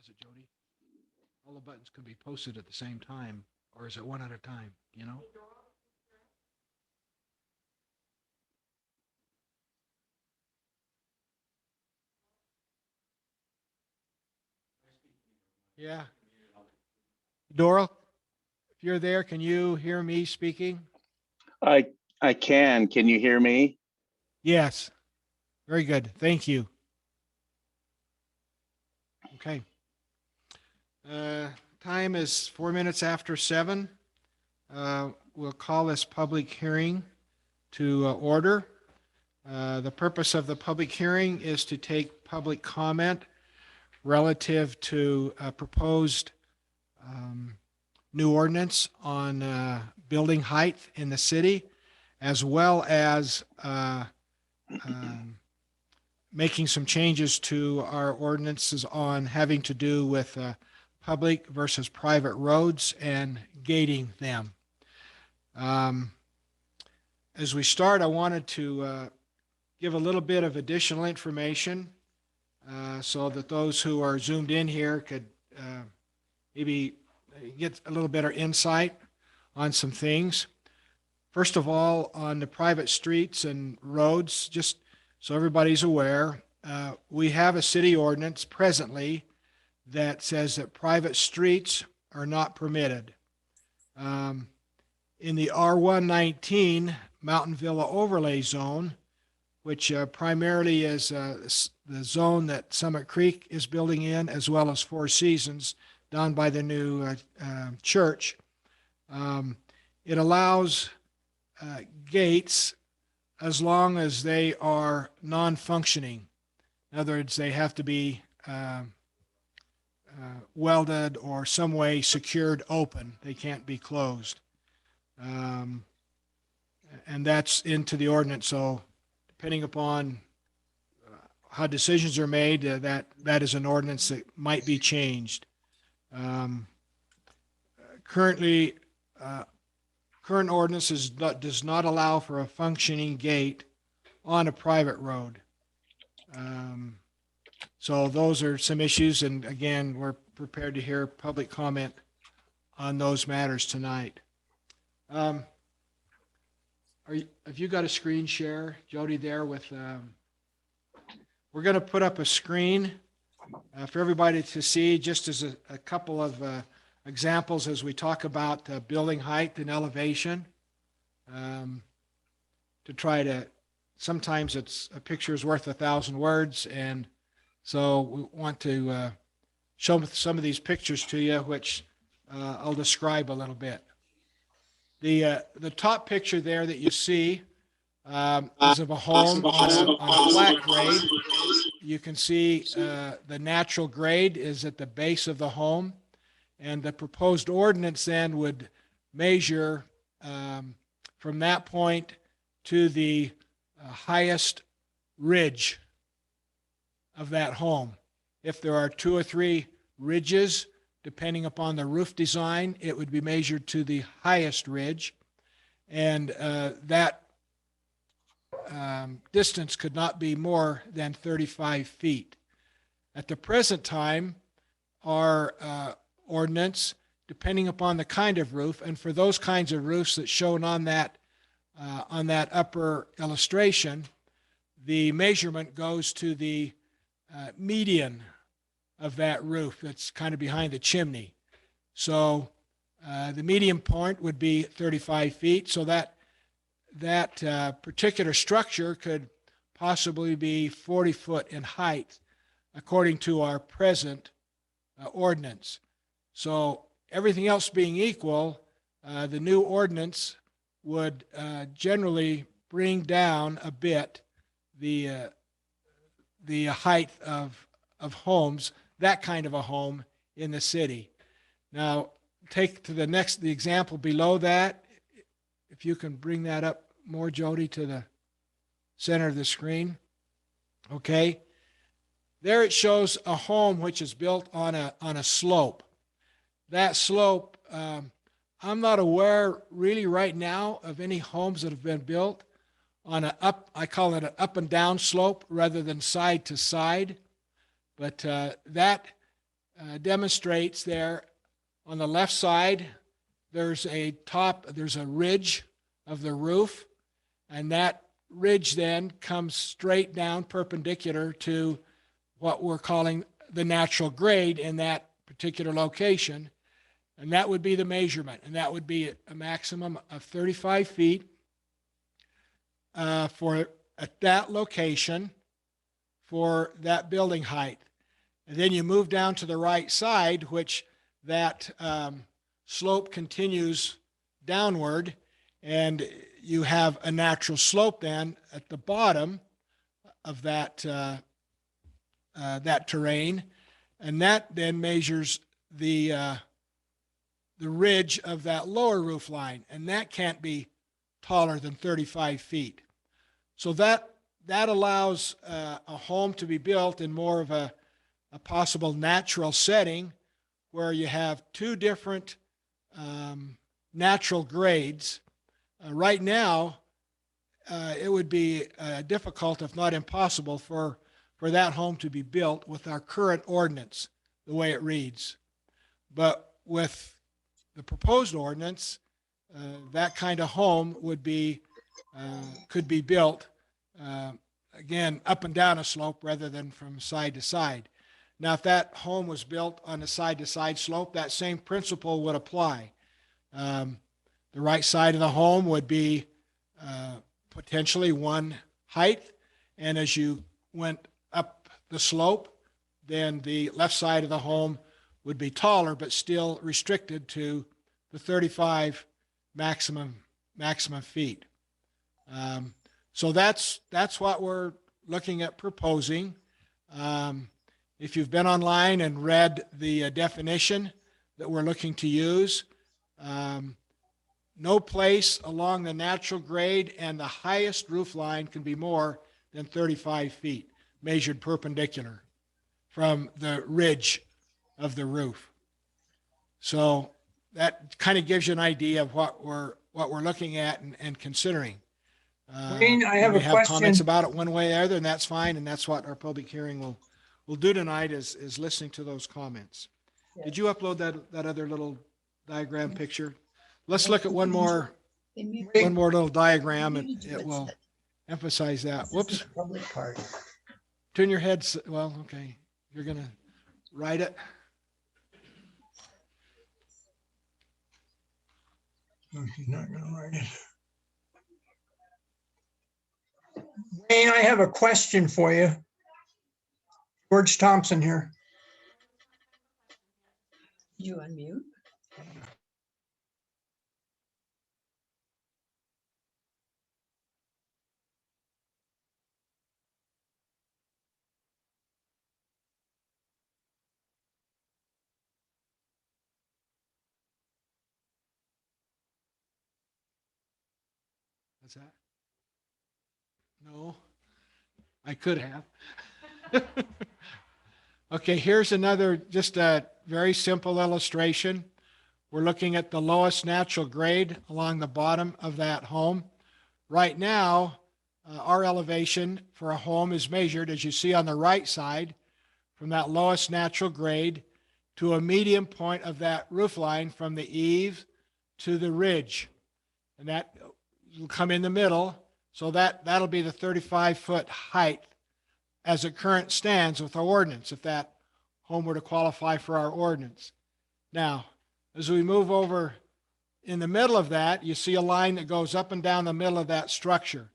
does it, Jody? All the buttons can be posted at the same time, or is it one at a time, you know? Yeah. Doral, if you're there, can you hear me speaking? I I can. Can you hear me? Yes. Very good. Thank you. Okay. Uh, Time is 4 minutes after 7. We'll call this public hearing to order. The purpose of the public hearing is to take public comment relative to a proposed new ordinance on building height in the city, as well as making some changes to our ordinances on having to do with public versus private roads and gating them. As we start, I wanted to give a little bit of additional information so that those who are zoomed in here could maybe get a little better insight on some things. First of all, on the private streets and roads, just so everybody's aware, we have a city ordinance presently that says that private streets are not permitted. In the R119 Mountain Villa Overlay Zone, which primarily is the zone that Summit Creek is building in, as well as Four Seasons down by the new church. It allows gates as long as they are non-functioning. In other words, they have to be welded or some way secured open. They can't be closed. And that's into the ordinance. So depending upon how decisions are made, that is an ordinance that might be changed. Current ordinance does not allow for a functioning gate on a private road. So those are some issues, and again, we're prepared to hear public comment on those matters tonight. Have you got a screen share, Jody, there with, we're going to put up a screen for everybody to see, just as a couple of examples as we talk about building height and elevation, to try to, sometimes it's a picture is worth 1,000 words, and so we want to show some of these pictures to you, which I'll describe a little bit. The top picture there that you see is of a home on flat grade. You can see the natural grade is at the base of the home, and the proposed ordinance then would measure from that point to the highest ridge of that home. If there are 2 or 3 ridges, depending upon the roof design, it would be measured to the highest ridge, and that distance could not be more than 35 feet. At the present time, our ordinance, depending upon the kind of roof, and for those kinds of roofs that's shown on that upper illustration, the measurement goes to the median of that roof that's kind of behind the chimney. So the median point would be 35 feet, so that particular structure could possibly be 40 foot in height according to our present ordinance. So everything else being equal, the new ordinance would generally bring down a bit the height of homes, that kind of a home in the city. Now, take to the example below that. If you can bring that up more, Jody, to the center of the screen. Okay. There it shows a home which is built on a slope. That slope, I'm not aware really right now of any homes that have been built on I call it an up and down slope rather than side to side. But that demonstrates there on the left side, there's a ridge of the roof, and that ridge then comes straight down perpendicular to what we're calling the natural grade in that particular location. And that would be the measurement, and that would be a maximum of 35 feet for at that location for that building height. And then you move down to the right side, which that slope continues downward, and you have a natural slope then at the bottom of that that terrain, and that then measures the ridge of that lower roof line, and that can't be taller than 35 feet. So that allows a home to be built in more of a possible natural setting where you have two different natural grades. Right now, it would be difficult, if not impossible, for that home to be built with our current ordinance, the way it reads. But with the proposed ordinance, that kind of home would be could be built again up and down a slope rather than from side to side. Now, if that home was built on a side-to-side slope, that same principle would apply. The right side of the home would be potentially one height, and as you went up the slope, then the left side of the home would be taller, but still restricted to the 35 maximum feet. So that's what we're looking at proposing. If you've been online and read the definition that we're looking to use, no place along the natural grade and the highest roof line can be more than 35 feet, measured perpendicular from the ridge of the roof. So that kind of gives you an idea of what we're looking at and considering. Wayne, I have a have question. comments about it one way or the other, and that's fine, and that's what our public hearing will do tonight is listening to those comments. Did you upload that other little diagram picture? Let's look at one more little diagram, and it will emphasize that. Whoops. Public part. Turn your head. Well, okay. You're going to write it. No, she's not going to write it. Wayne, I have a question for you. George Thompson here. You unmute? What's that? No, I could have. Okay, here's another, just a very simple illustration. We're looking at the lowest natural grade along the bottom of that home. Right now, our elevation for a home is measured, as you see on the right side, from that lowest natural grade to a medium point of that roof line from the eave to the ridge. And that will come in the middle, so that'll be the 35-foot height as it current stands with our ordinance, if that home were to qualify for our ordinance. Now, as we move over in the middle of that, you see a line that goes up and down the middle of that structure.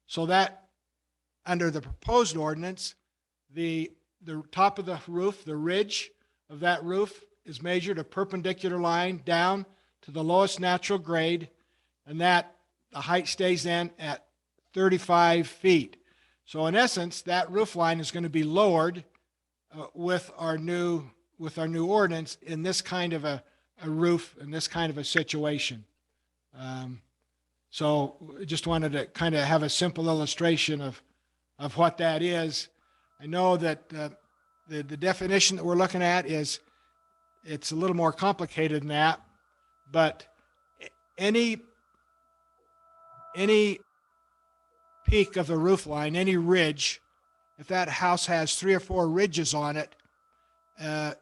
So that, under the proposed ordinance, the top of the roof, the ridge of that roof, is measured a perpendicular line down to the lowest natural grade, and that the height stays then at 35 feet. So in essence, that roof line is going to be lowered with our new ordinance in this kind of a roof, in this kind of a situation. So just wanted to kind of have a simple illustration of what that is. I know that the definition that we're looking at it's a little more complicated than that, but any peak of the roof line, any ridge, if that house has 3 or 4 ridges on it,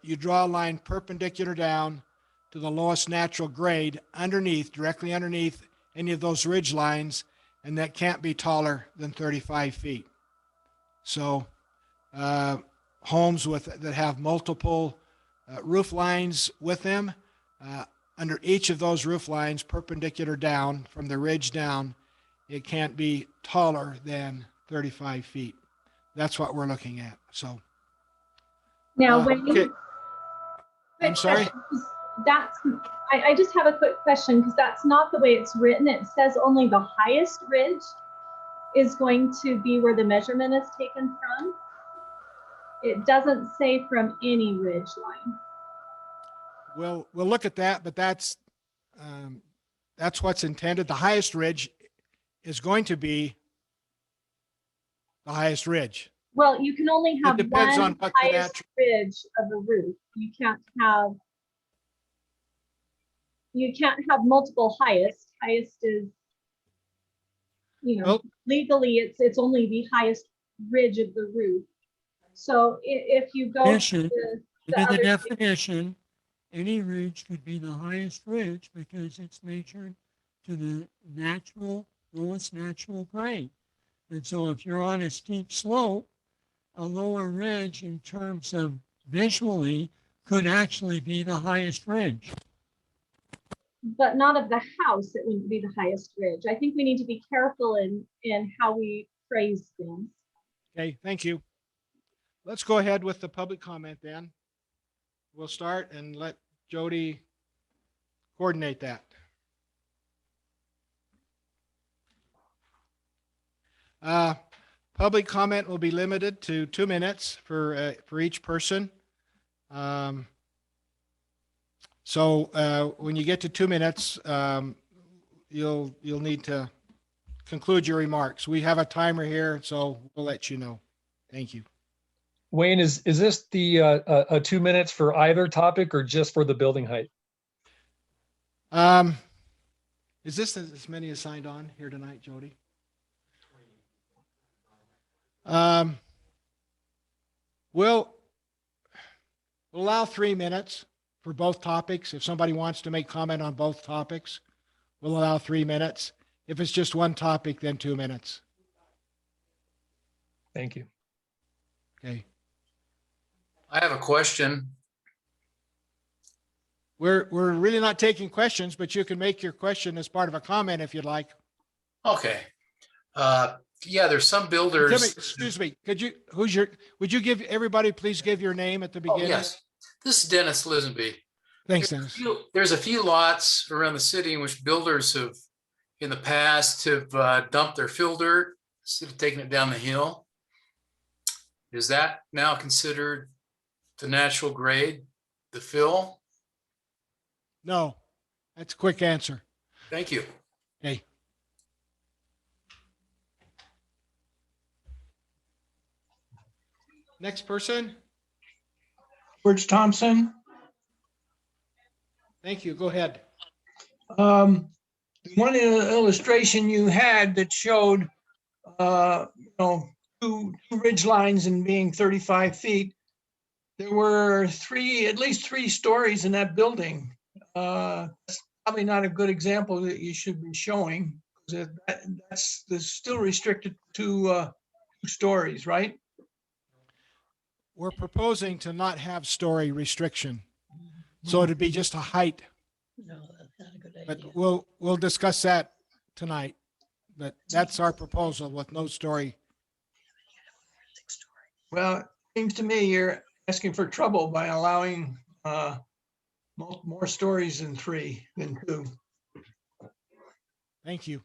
you draw a line perpendicular down to the lowest natural grade underneath, directly underneath any of those ridge lines, and that can't be taller than 35 feet. So homes that have multiple roof lines with them, under each of those roof lines, perpendicular down from the ridge down, it can't be taller than 35 feet. That's what we're looking at. So Now, Wayne, okay. quick I'm sorry? question, 'cause that's, I just have a quick question because that's not the way it's written. It says only the highest ridge is going to be where the measurement is taken from. It doesn't say from any ridge line. We'll look at that, but that's what's intended. The highest ridge is going to be the highest ridge. Well, you can only have depends on one what the highest ridge of a roof. You can't have multiple highest. Highest is, Well- legally it's only the highest ridge of the roof. So if you go to Definition, the in the other, definition, any ridge could be the highest ridge because it's measured to the lowest natural grade. And so if you're on a steep slope, a lower ridge in terms of visually could actually be the highest ridge. but not of the house, it wouldn't be the highest ridge. I think we need to be careful in how we phrase things. Okay, thank you. Let's go ahead with the public comment then. We'll start and let Jody coordinate that. Public comment will be limited to 2 minutes for each person. So when you get to 2 minutes, you'll need to conclude your remarks. We have a timer here, so we'll let you know. Thank you. Wayne, is this the 2 minutes for either topic or just for the building height? Is this as many as signed on here tonight, Jody? We'll allow 3 minutes for both topics. If somebody wants to make comment on both topics, we'll allow 3 minutes. If it's just one topic, then 2 minutes. Thank you. Okay. I have a question. We're really not taking questions, but you can make your question as part of a comment if you'd like. Okay. Yeah, there's some builders. Excuse me, would you give everybody, please give your name at the Oh, beginning? yes. This is Dennis Lisenby. Thanks, Dennis. There's a few lots around the city in which builders have, in the past, have dumped their fill dirt instead of taking it down the hill. Is that now considered the natural grade, the fill? No, that's a quick answer. Thank you. Okay. Next person. George Thompson. Thank you. Go ahead. One illustration you had that showed, two ridge lines and being 35 feet. There were at least three stories in that building. That's probably not a good example that you should be showing. That's still restricted to 2 stories, right? We're proposing to not have story restriction. So it'd be just a height, No, that's not a good but idea. we'll discuss that tonight. But that's our proposal with no story. Well, it seems to me you're asking for trouble by allowing more stories than 2. Thank you.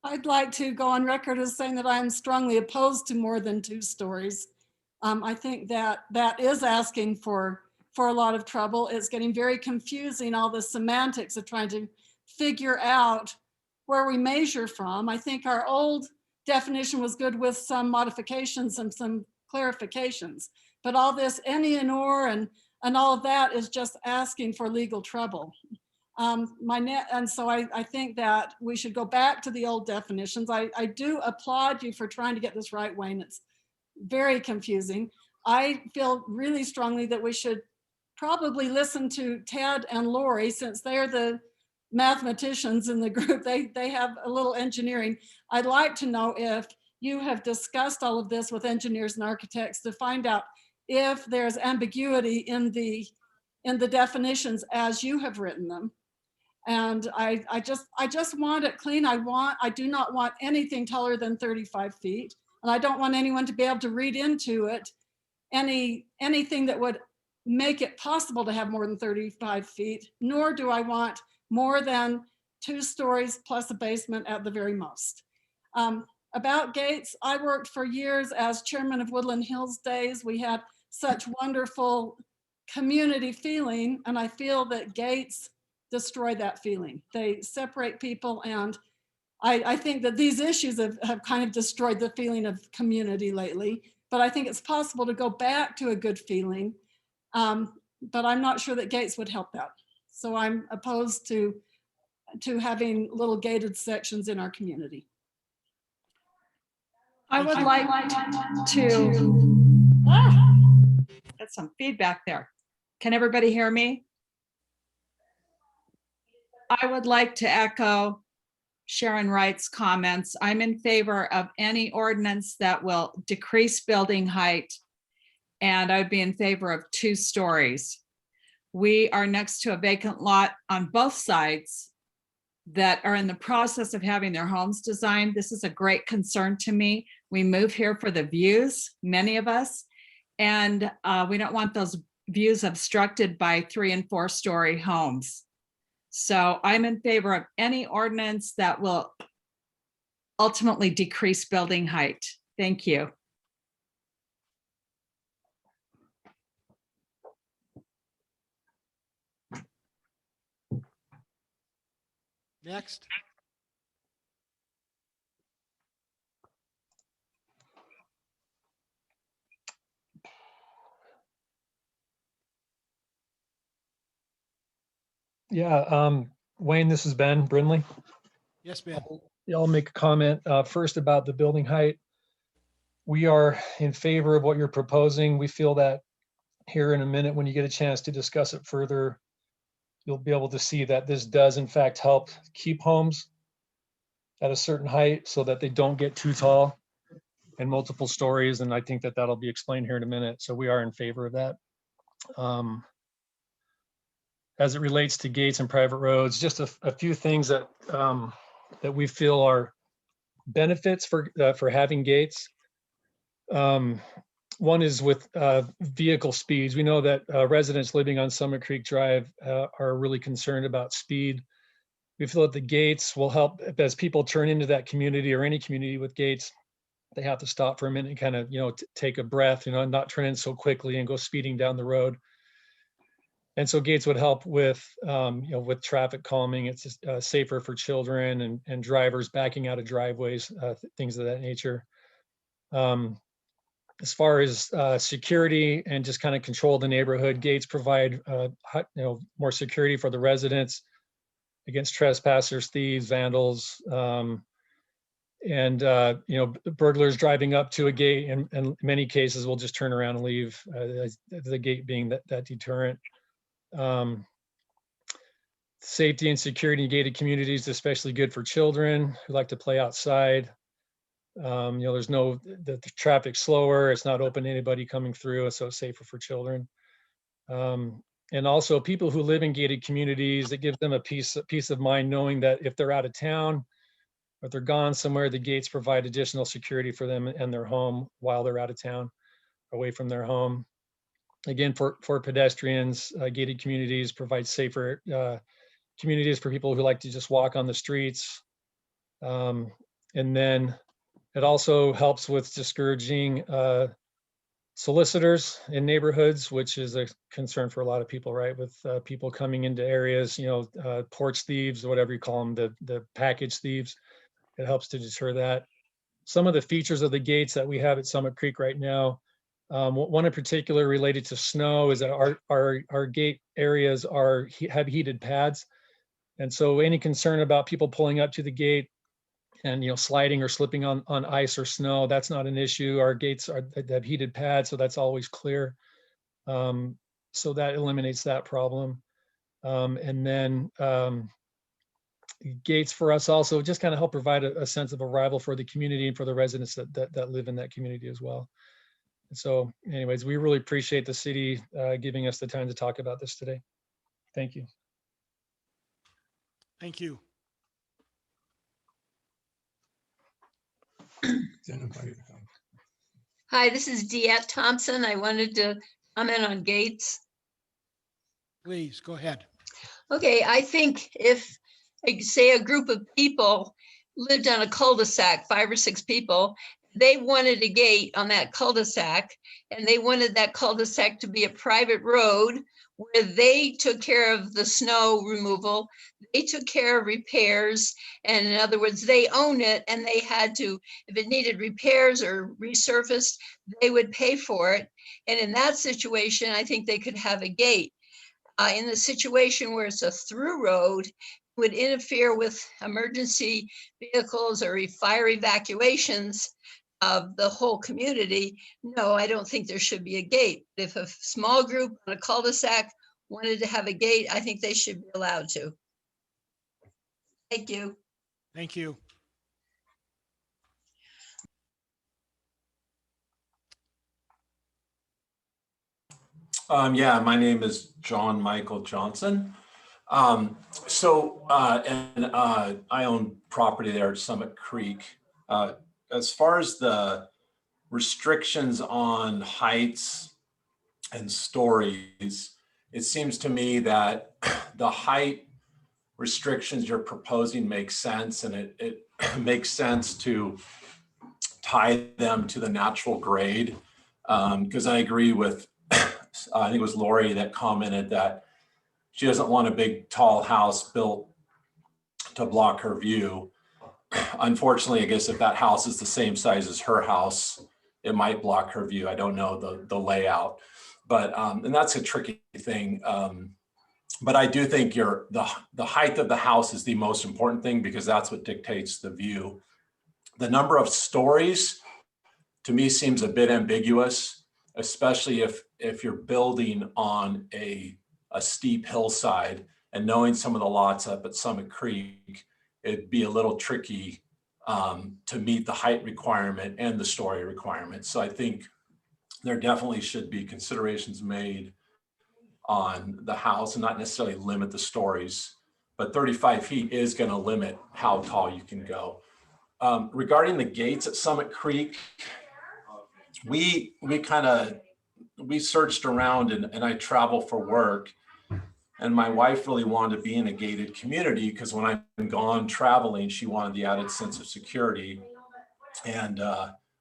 I'd like to go on record as saying that I am strongly opposed to more than 2 stories. I think that is asking for a lot of trouble. It's getting very confusing, all the semantics of trying to figure out where we measure from. I think our old definition was good with some modifications and some clarifications, but all this any and or and all of that is just asking for legal trouble. And so I think that we should go back to the old definitions. I do applaud you for trying to get this right, Wayne. It's very confusing. I feel really strongly that we should probably listen to Ted and Lori, since they're the mathematicians in the group. They have a little engineering. I'd like to know if you have discussed all of this with engineers and architects to find out if there's ambiguity in the definitions as you have written them. And I just want it clean. I do not want anything taller than 35 feet. And I don't want anyone to be able to read into it anything that would make it possible to have more than 35 feet, nor do I want more than 2 stories plus a basement at the very most. About gates, I worked for years as chairman of Woodland Hills Days. We had such wonderful community feeling, and I feel that gates destroy that feeling. They separate people, and I think that these issues have kind of destroyed the feeling of community lately, but I think it's possible to go back to a good feeling. But I'm not sure that gates would help that. So I'm opposed to having little gated sections in our community. I would like to, get some feedback there. Can everybody hear me? I would like to echo Sharon Wright's comments. I'm in favor of any ordinance that will decrease building height, and I'd be in favor of 2 stories. We are next to a vacant lot on both sides that are in the process of having their homes designed. This is a great concern to me. We move here for the views, many of us, and we don't want those views obstructed by 3- and 4-story homes. So I'm in favor of any ordinance that will ultimately decrease building height. Thank you. Next. Yeah, Wayne, this is Ben Brindley. Yes, Ben. I'll make a comment first about the building height. We are in favor of what you're proposing. We feel that here in a minute, when you get a chance to discuss it further, you'll be able to see that this does in fact help keep homes at a certain height so that they don't get too tall and multiple stories. And I think that that'll be explained here in a minute. So we are in favor of that. As it relates to gates and private roads, just a few things that that we feel are benefits for having gates. One is with vehicle speeds. We know that residents living on Summit Creek Drive are really concerned about speed. We feel that the gates will help as people turn into that community, or any community with gates. They have to stop for a minute and kind of, take a breath, and not turn in so quickly and go speeding down the road. And so gates would help with, with traffic calming. It's just, safer for children and drivers backing out of driveways, things of that nature. As far as security and just kind of control the neighborhood, gates provide, more security for the residents against trespassers, thieves, vandals, and burglars driving up to a gate. And in many cases, will just turn around and leave. The gate being that deterrent. Safety and security in gated communities, especially good for children who like to play outside. There's the traffic's slower, it's not open to anybody coming through, so it's safer for children. And also people who live in gated communities, it gives them a peace of mind knowing that if they're out of town or if they're gone somewhere, the gates provide additional security for them and their home while they're out of town, away from their home. Again, for pedestrians, gated communities provide safer communities for people who like to just walk on the streets. And then it also helps with discouraging solicitors in neighborhoods, which is a concern for a lot of people, right? With people coming into areas, porch thieves, or whatever you call them, the package thieves. It helps to deter that. Some of the features of the gates that we have at Summit Creek right now, one in particular related to snow, is that our gate areas have heated pads. And so any concern about people pulling up to the gate And, sliding or slipping on ice or snow, that's not an issue. Our gates have heated pads, so that's always clear. So that eliminates that problem. And then gates for us also just kind of help provide a sense of arrival for the community and for the residents that live in that community as well. And so anyways, we really appreciate the city giving us the time to talk about this today. Thank you. Thank you. Hi, this is Deette Thompson. I wanted to comment on gates. Please, go ahead. Okay, I think if, like, say, a group of people lived on a cul-de-sac, 5 or 6 people, they wanted a gate on that cul-de-sac, and they wanted that cul-de-sac to be a private road where they took care of the snow removal, they took care of repairs, and in other words, they own it, and they had to, if it needed repairs or resurfaced, they would pay for it. And in that situation, I think they could have a gate. In the situation where it's a through road, would interfere with emergency vehicles or fire evacuations of the whole community. No, I don't think there should be a gate. If a small group on a cul-de-sac wanted to have a gate, I think they should be allowed to. Thank you. Thank you. Yeah, my name is John Michael Johnson. I own property there at Summit Creek. As far as the restrictions on heights and stories, it seems to me that the height restrictions you're proposing make sense, and it makes sense to tie them to the natural grade. Because I agree with, I think it was Lori that commented that she doesn't want a big tall house built to block her view. Unfortunately, I guess if that house is the same size as her house, it might block her view. I don't know the layout, but and that's a tricky thing. But I do think the height of the house is the most important thing, because that's what dictates the view. The number of stories to me seems a bit ambiguous, especially if you're building on a steep hillside, and knowing some of the lots up at Summit Creek, it'd be a little tricky to meet the height requirement and the story requirement. So I think there definitely should be considerations made on the house and not necessarily limit the stories, but 35 feet is going to limit how tall you can go. Regarding the gates at Summit Creek, we searched around, and I travel for work. And my wife really wanted to be in a gated community because when I'm gone traveling, she wanted the added sense of security. And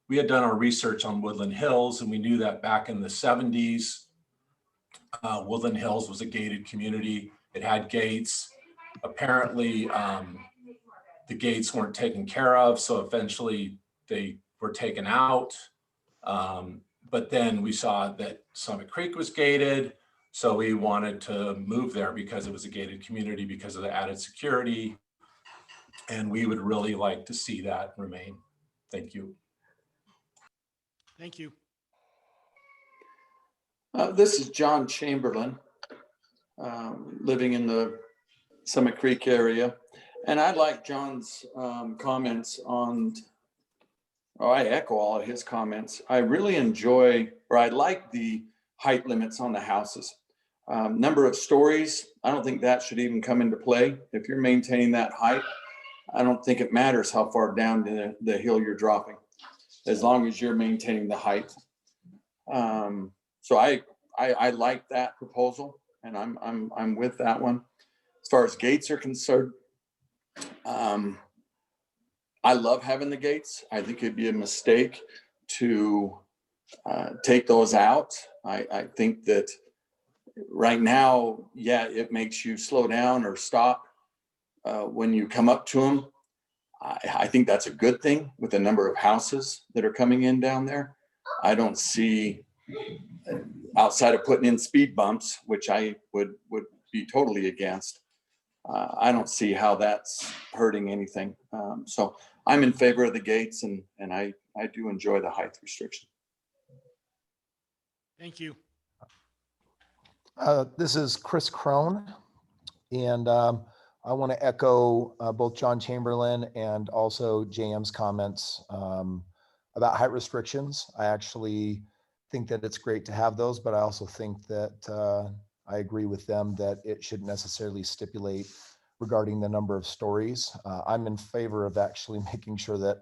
we had done our research on Woodland Hills, and we knew that back in the 70s, Woodland Hills was a gated community. It had gates. Apparently, the gates weren't taken care of, so eventually they were taken out. But then we saw that Summit Creek was gated. So we wanted to move there because it was a gated community, because of the added security. And we would really like to see that remain. Thank you. Thank you. This is John Chamberlain, living in the Summit Creek area. And I like John's comments on, I echo all of his comments. I really enjoy, or I like the height limits on the houses. Number of stories, I don't think that should even come into play. If you're maintaining that height, I don't think it matters how far down the hill you're dropping, as long as you're maintaining the height. So I like that proposal, and I'm with that one. As far as gates are concerned, I love having the gates. I think it'd be a mistake to take those out. I think that right now, yeah, it makes you slow down or stop when you come up to them. I think that's a good thing with the number of houses that are coming in down there. I don't see, outside of putting in speed bumps, which I would be totally against, I don't see how that's hurting anything. So I'm in favor of the gates, and I do enjoy the height restriction. Thank you. This is Chris Crone, and I want to echo both John Chamberlain and also JM's comments about height restrictions. I actually think that it's great to have those, but I also think that I agree with them that it shouldn't necessarily stipulate regarding the number of stories. I'm in favor of actually making sure that,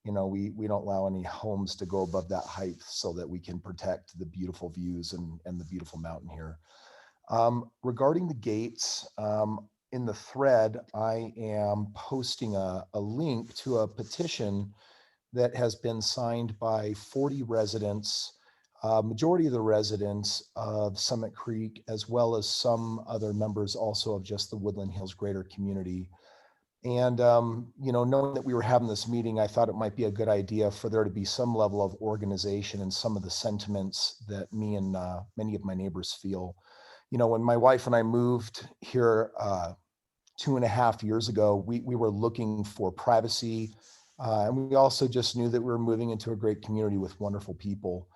you know, we don't allow any homes to go above that height so that we can protect the beautiful views and the beautiful mountain here. Regarding the gates, in the thread, I am posting a link to a petition that has been signed by 40 residents, majority of the residents of Summit Creek, as well as some other members also of just the Woodland Hills greater community. And, you know, knowing that we were having this meeting, I thought it might be a good idea for there to be some level of organization and some of the sentiments that me and many of my neighbors feel. You know, when my wife and I moved here 2.5 years ago, we were looking for privacy. And we also just knew that we were moving into a great community with wonderful people.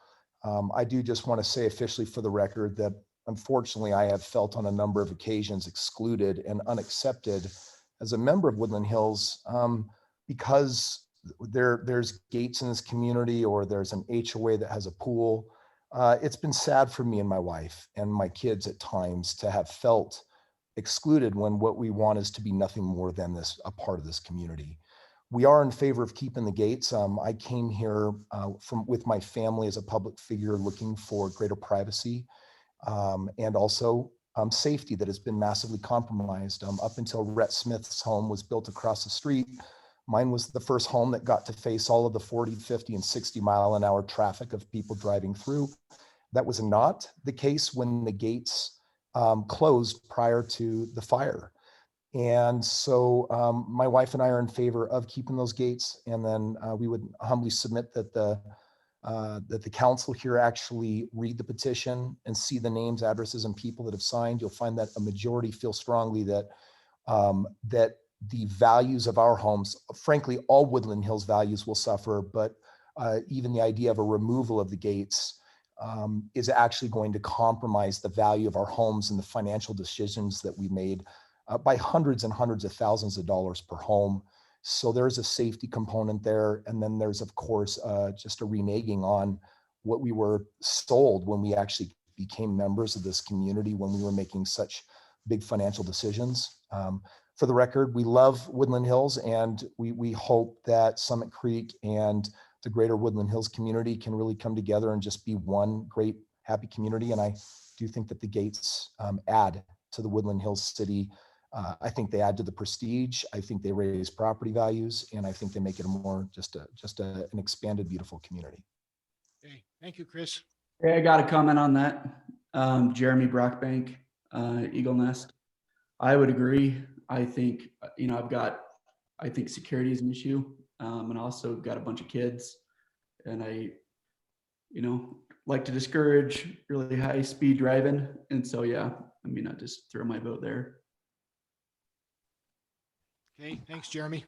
I do just want to say officially for the record that unfortunately I have felt on a number of occasions excluded and unaccepted as a member of Woodland Hills because there's gates in this community or there's an HOA that has a pool. It's been sad for me and my wife and my kids at times to have felt excluded when what we want is to be nothing more than a part of this community. We are in favor of keeping the gates. I came here with my family as a public figure looking for greater privacy and also safety that has been massively compromised. Up until Rhett Smith's home was built across the street, mine was the first home that got to face all of the 40, 50, and 60-mile-an-hour traffic of people driving through. That was not the case when the gates closed prior to the fire. And so my wife and I are in favor of keeping those gates. And then we would humbly submit that the council here actually read the petition and see the names, addresses, and people that have signed. You'll find that a majority feel strongly that that the values of our homes, frankly, all Woodland Hills values will suffer, but even the idea of a removal of the gates is actually going to compromise the value of our homes and the financial decisions that we made by hundreds and hundreds of thousands of dollars per home. So there's a safety component there. And then there's, of course, just a reneging on what we were sold when we actually became members of this community, when we were making such big financial decisions. For the record, we love Woodland Hills, and we hope that Summit Creek and the greater Woodland Hills community can really come together and just be one great, happy community. And I do think that the gates add to the Woodland Hills city. I think they add to the prestige. I think they raise property values, and I think they make it a more an expanded, beautiful community. Okay, thank you, Chris. Hey, I got a comment on that. Jeremy Brockbank, Eagle Nest. I would agree. I think, you know, I think security is an issue, and also got a bunch of kids, and I, you know, like to discourage really high speed driving. And so, yeah, I mean, I just throw my vote there. Okay, thanks, Jeremy.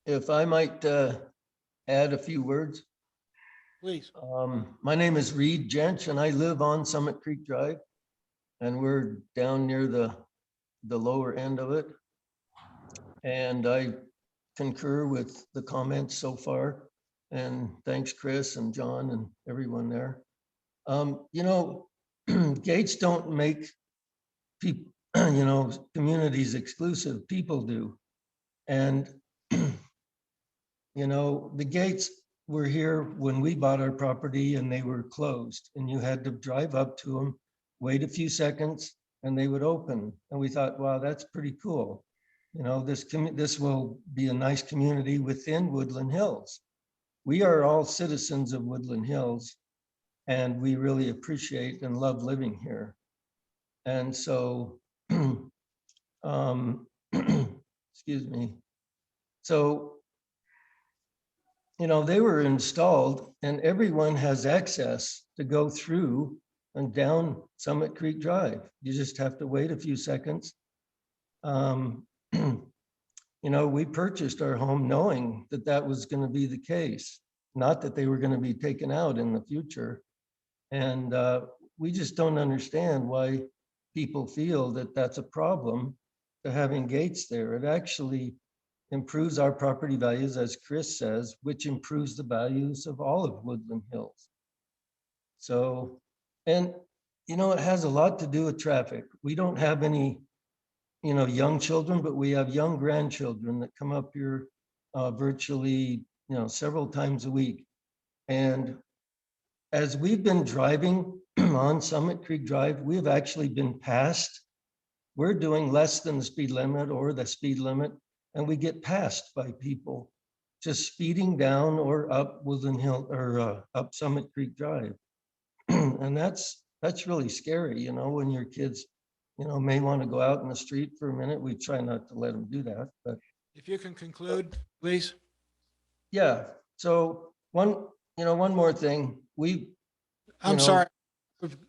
If I might add a few words. Please. My name is Reed Jench, and I live on Summit Creek Drive, and we're down near the lower end of it. And I concur with the comments so far. And thanks, Chris and John and everyone there. You know, gates don't make people, you know, communities exclusive. People do. And, you know, the gates were here when we bought our property and they were closed, and you had to drive up to them, wait a few seconds, and they would open. And we thought, wow, that's pretty cool. You know, this will be a nice community within Woodland Hills. We are all citizens of Woodland Hills, and we really appreciate and love living here. And so, excuse me. So, you know, they were installed and everyone has access to go through and down Summit Creek Drive. You just have to wait a few seconds. You know, we purchased our home knowing that that was going to be the case, not that they were going to be taken out in the future. And we just don't understand why people feel that that's a problem to having gates there. It actually improves our property values, as Chris says, which improves the values of all of Woodland Hills. So, and you know, it has a lot to do with traffic. We don't have any, you know, young children, but we have young grandchildren that come up here virtually, you know, several times a week. And as we've been driving on Summit Creek Drive, we've actually been passed. We're doing less than the speed limit or the speed limit, and we get passed by people just speeding down or up Woodland Hill or up Summit Creek Drive. And that's really scary, you know, when your kids, you know, may want to go out in the street for a minute. We try not to let them do that, but. If you can conclude, please. Yeah, so one more thing, I'm sorry,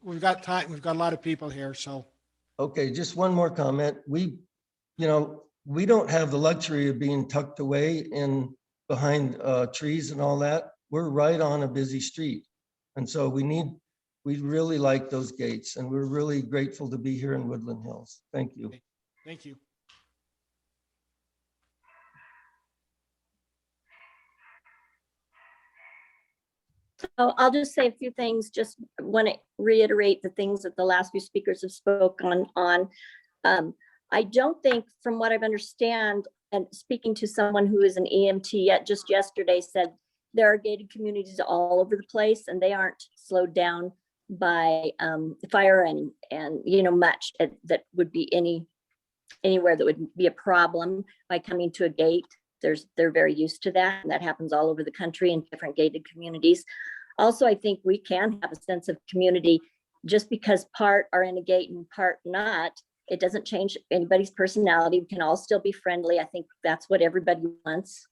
we've got time, we've got a lot of people here, so. Okay, just one more comment. We don't have the luxury of being tucked away in behind trees and all that. We're right on a busy street. And so we really like those gates, and we're really grateful to be here in Woodland Hills. Thank you. Thank you. So I'll just say a few things. Just want to reiterate the things that the last few speakers have spoken on. I don't think, from what I've understand, and speaking to someone who is an EMT yet just yesterday, said there are gated communities all over the place, and they aren't slowed down by fire and you know, much that would be anywhere that would be a problem by coming to a gate. They're very used to that, and that happens all over the country in different gated communities. Also, I think we can have a sense of community just because part are in a gate and part not. It doesn't change anybody's personality. We can all still be friendly. I think that's what everybody wants.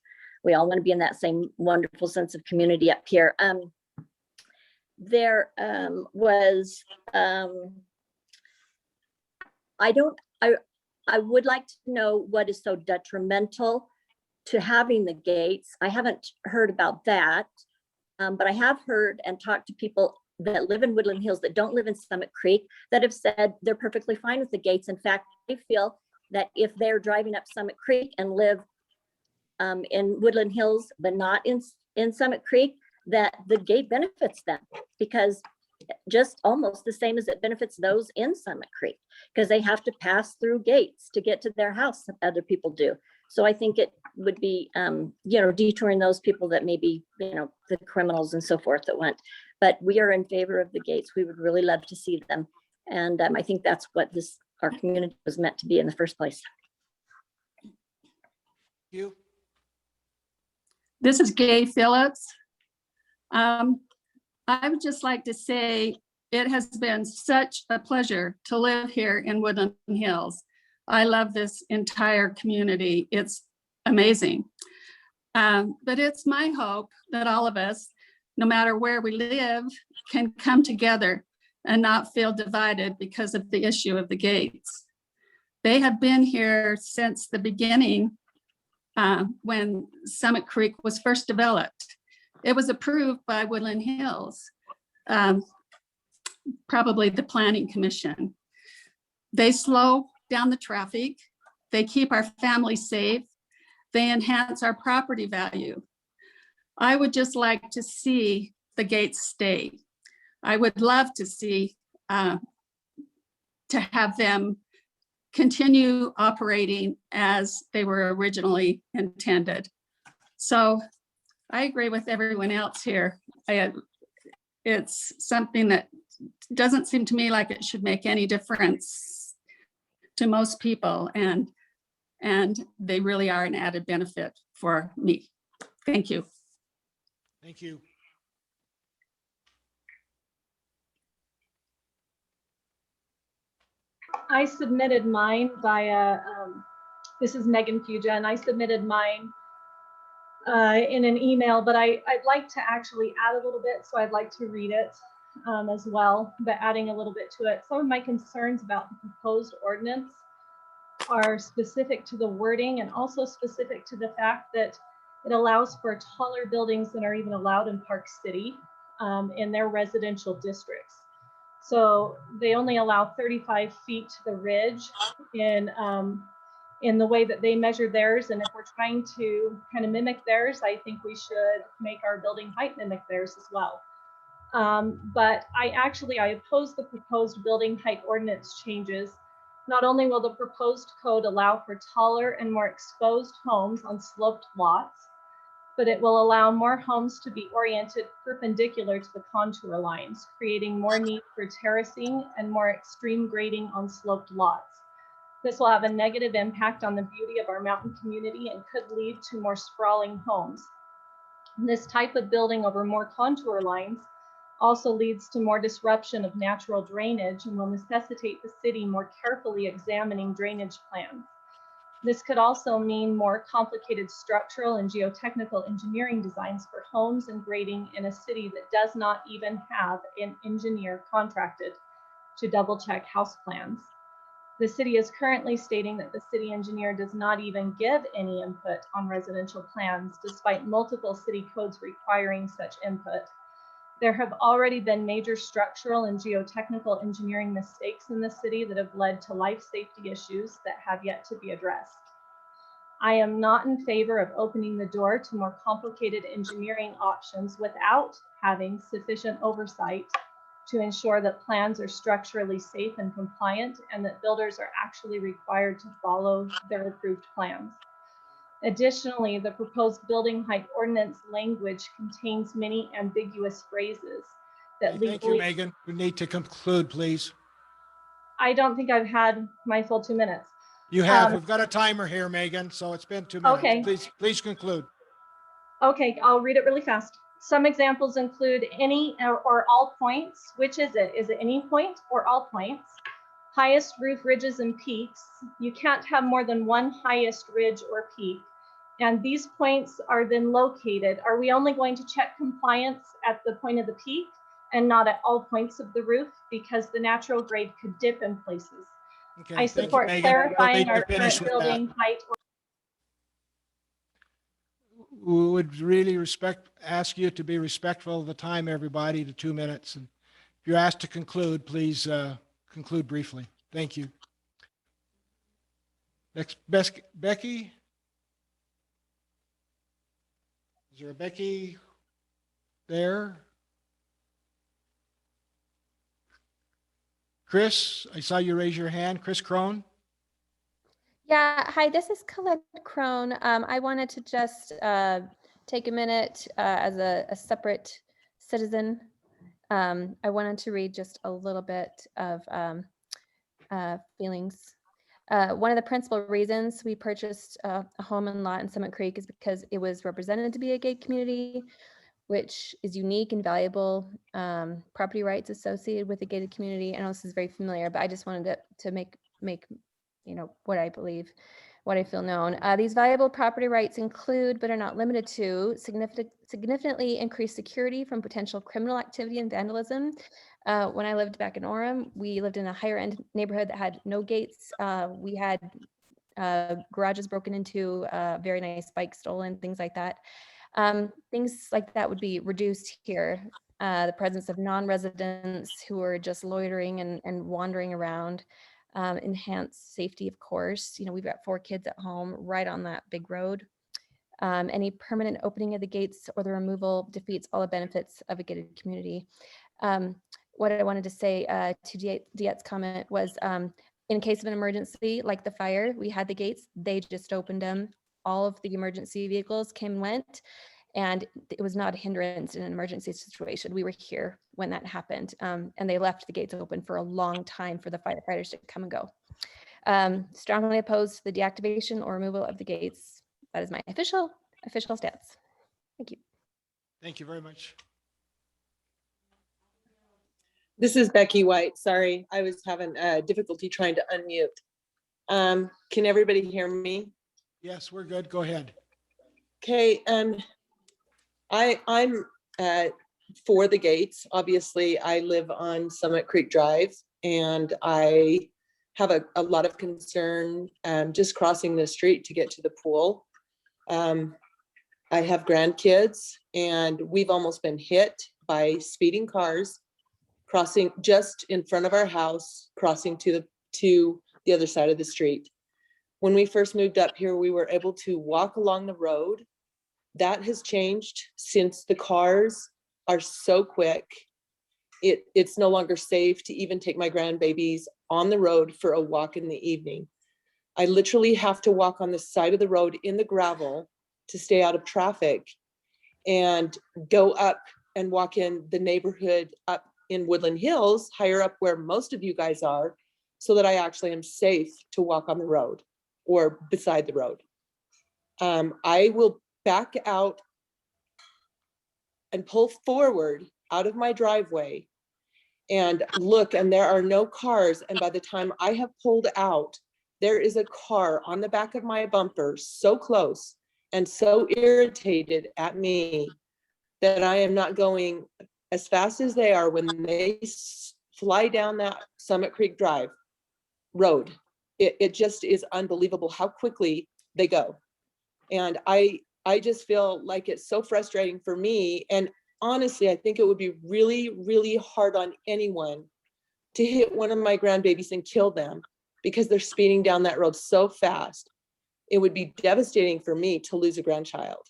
We all want to be in that same wonderful sense of community up here. There was, I would like to know what is so detrimental to having the gates. I haven't heard about that, but I have heard and talked to people that live in Woodland Hills that don't live in Summit Creek that have said they're perfectly fine with the gates. In fact, they feel that if they're driving up Summit Creek and live in Woodland Hills, but not in Summit Creek, that the gate benefits them, because just almost the same as it benefits those in Summit Creek, because they have to pass through gates to get to their house, other people do. So I think it would be, you know, detouring those people that maybe, you know, the criminals and so forth that went. But we are in favor of the gates. We would really love to see them. And I think that's what our community was meant to be in the first place. You. This is Gay Phillips. I would just like to say it has been such a pleasure to live here in Woodland Hills. I love this entire community. It's amazing. But it's my hope that all of us, no matter where we live, can come together and not feel divided because of the issue of the gates. They have been here since the beginning when Summit Creek was first developed. It was approved by Woodland Hills, probably the Planning Commission. They slow down the traffic. They keep our families safe. They enhance our property value. I would just like to see the gates stay. I would love to see to have them continue operating as they were originally intended. So I agree with everyone else here. It's something that doesn't seem to me like it should make any difference to most people, and they really are an added benefit for me. Thank you. Thank you. I submitted mine via, this is Megan Fuja, and I submitted mine in an email, but I'd like to actually add a little bit, so I'd like to read it. as well, but adding a little bit to it. Some of my concerns about the proposed ordinance are specific to the wording and also specific to the fact that it allows for taller buildings than are even allowed in Park City in their residential districts. So they only allow 35 feet to the ridge in the way that they measure theirs. And if we're trying to kind of mimic theirs, I think we should make our building height mimic theirs as well. But I oppose the proposed building height ordinance changes. Not only will the proposed code allow for taller and more exposed homes on sloped lots, but it will allow more homes to be oriented perpendicular to the contour lines, creating more need for terracing and more extreme grading on sloped lots. This will have a negative impact on the beauty of our mountain community and could lead to more sprawling homes. This type of building over more contour lines also leads to more disruption of natural drainage and will necessitate the city more carefully examining drainage plans. This could also mean more complicated structural and geotechnical engineering designs for homes and grading in a city that does not even have an engineer contracted to double check house plans. The city is currently stating that the city engineer does not even give any input on residential plans, despite multiple city codes requiring such input. There have already been major structural and geotechnical engineering mistakes in the city that have led to life safety issues that have yet to be addressed. I am not in favor of opening the door to more complicated engineering options without having sufficient oversight to ensure that plans are structurally safe and compliant and that builders are actually required to follow their approved plans. Additionally, the proposed building height ordinance language contains many ambiguous phrases that legally— Thank you, Megan. We need to conclude, please. I don't think I've had my full 2 minutes. You have. We've got a timer here, Megan, so it's been 2 minutes. Okay. Please conclude. Okay, I'll read it really fast. Some examples include any or all points. Which is it? Is it any point or all points? Highest roof ridges and peaks. You can't have more than one highest ridge or peak. And these points are then located. Are we only going to check compliance at the point of the peak and not at all points of the roof? Because the natural grade could dip in places. Okay, I support thank you, Megan. clarifying We'll our need to finish current with that. building height. We would really ask you to be respectful of the time, everybody, to 2 minutes. And if you're asked to conclude, please conclude briefly. Thank you. Next, Becky. Is there a Becky there? Chris, I saw you raise your hand. Chris Crone. Yeah, hi, this is Colette Crone. I wanted to just take a minute as a separate citizen. I wanted to read just a little bit of feelings. One of the principal reasons we purchased a home and lot in Summit Creek is because it was represented to be a gated community, which is unique and valuable property rights associated with a gated community. I know this is very familiar, but I just wanted to make what I believe, what I feel known. These valuable property rights include, but are not limited to, significantly increased security from potential criminal activity and vandalism. When I lived back in Orem, we lived in a higher end neighborhood that had no gates. We had garages broken into, very nice bikes stolen, things like that. Things like that would be reduced here. The presence of non-residents who are just loitering and wandering around. Enhanced safety, of course. We've got 4 kids at home right on that big road. Any permanent opening of the gates or the removal defeats all the benefits of a gated community. What I wanted to say to Diette's comment was, in case of an emergency like the fire, we had the gates, they just opened them. All of the emergency vehicles came and went, and it was not a hindrance in an emergency situation. We were here when that happened, and they left the gates open for a long time for the firefighters to come and go. Strongly opposed to the deactivation or removal of the gates. That is my official stance. Thank you. Thank you very much. This is Becky White. Sorry, I was having difficulty trying to unmute. Can everybody hear me? Yes, we're good. Go ahead. Okay. I'm for the gates. Obviously, I live on Summit Creek Drive and I have a lot of concern just crossing the street to get to the pool. I have grandkids and we've almost been hit by speeding cars crossing just in front of our house, crossing to the other side of the street. When we first moved up here, we were able to walk along the road. That has changed since the cars are so quick. It's no longer safe to even take my grandbabies on the road for a walk in the evening. I literally have to walk on the side of the road in the gravel to stay out of traffic and go up and walk in the neighborhood up in Woodland Hills, higher up where most of you guys are, so that I actually am safe to walk on the road or beside the road. I will back out and pull forward out of my driveway and look, and there are no cars. And by the time I have pulled out, there is a car on the back of my bumper so close and so irritated at me that I am not going as fast as they are when they fly down that Summit Creek Drive road. It just is unbelievable how quickly they go. And I just feel like it's so frustrating for me. And honestly, I think it would be really, really hard on anyone to hit one of my grandbabies and kill them because they're speeding down that road so fast. It would be devastating for me to lose a grandchild.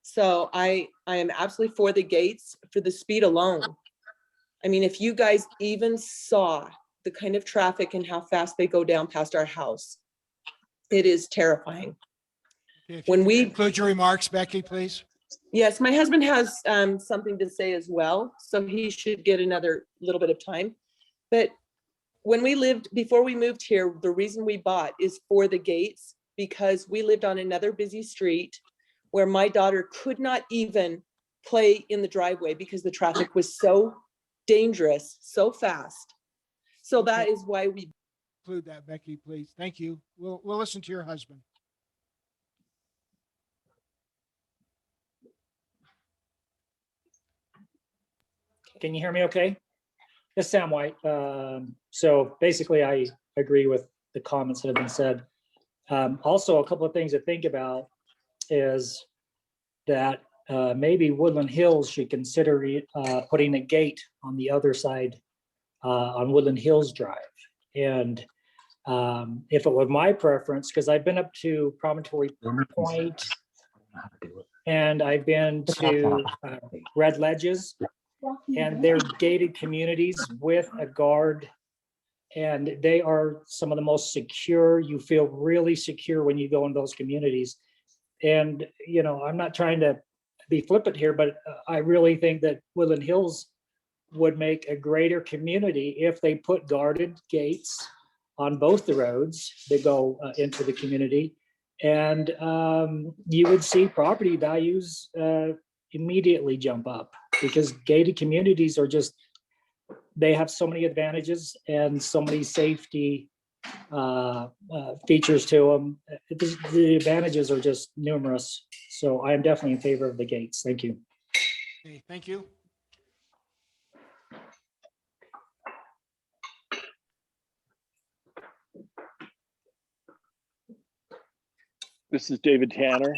So I am absolutely for the gates for the speed alone. I mean, if you guys even saw the kind of traffic and how fast they go down past our house, it is terrifying. If When you we conclude your remarks, Becky, please. Yes, my husband has something to say as well, so he should get another little bit of time. But when before we moved here, the reason we bought is for the gates, because we lived on another busy street where my daughter could not even play in the driveway because the traffic was so dangerous, so fast. So that is why we Conclude that, Becky, please. Thank you. We'll listen to your husband. Can you hear me okay? This is Sam White. So basically, I agree with the comments that have been said. Also, a couple of things to think about is that maybe Woodland Hills should consider putting a gate on the other side on Woodland Hills Drive. And if it were my preference, because I've been up to Promontory Point and I've been to Red Ledges, and they're gated communities with a guard, and they are some of the most secure. You feel really secure when you go in those communities. And, you know, I'm not trying to be flippant here, but I really think that Woodland Hills would make a greater community if they put guarded gates on both the roads that go into the community. And you would see property values immediately jump up, because gated communities are just, they have so many advantages and so many safety features to them. The advantages are just numerous. So I am definitely in favor of the gates. Thank you. Okay, thank you. This is David Tanner.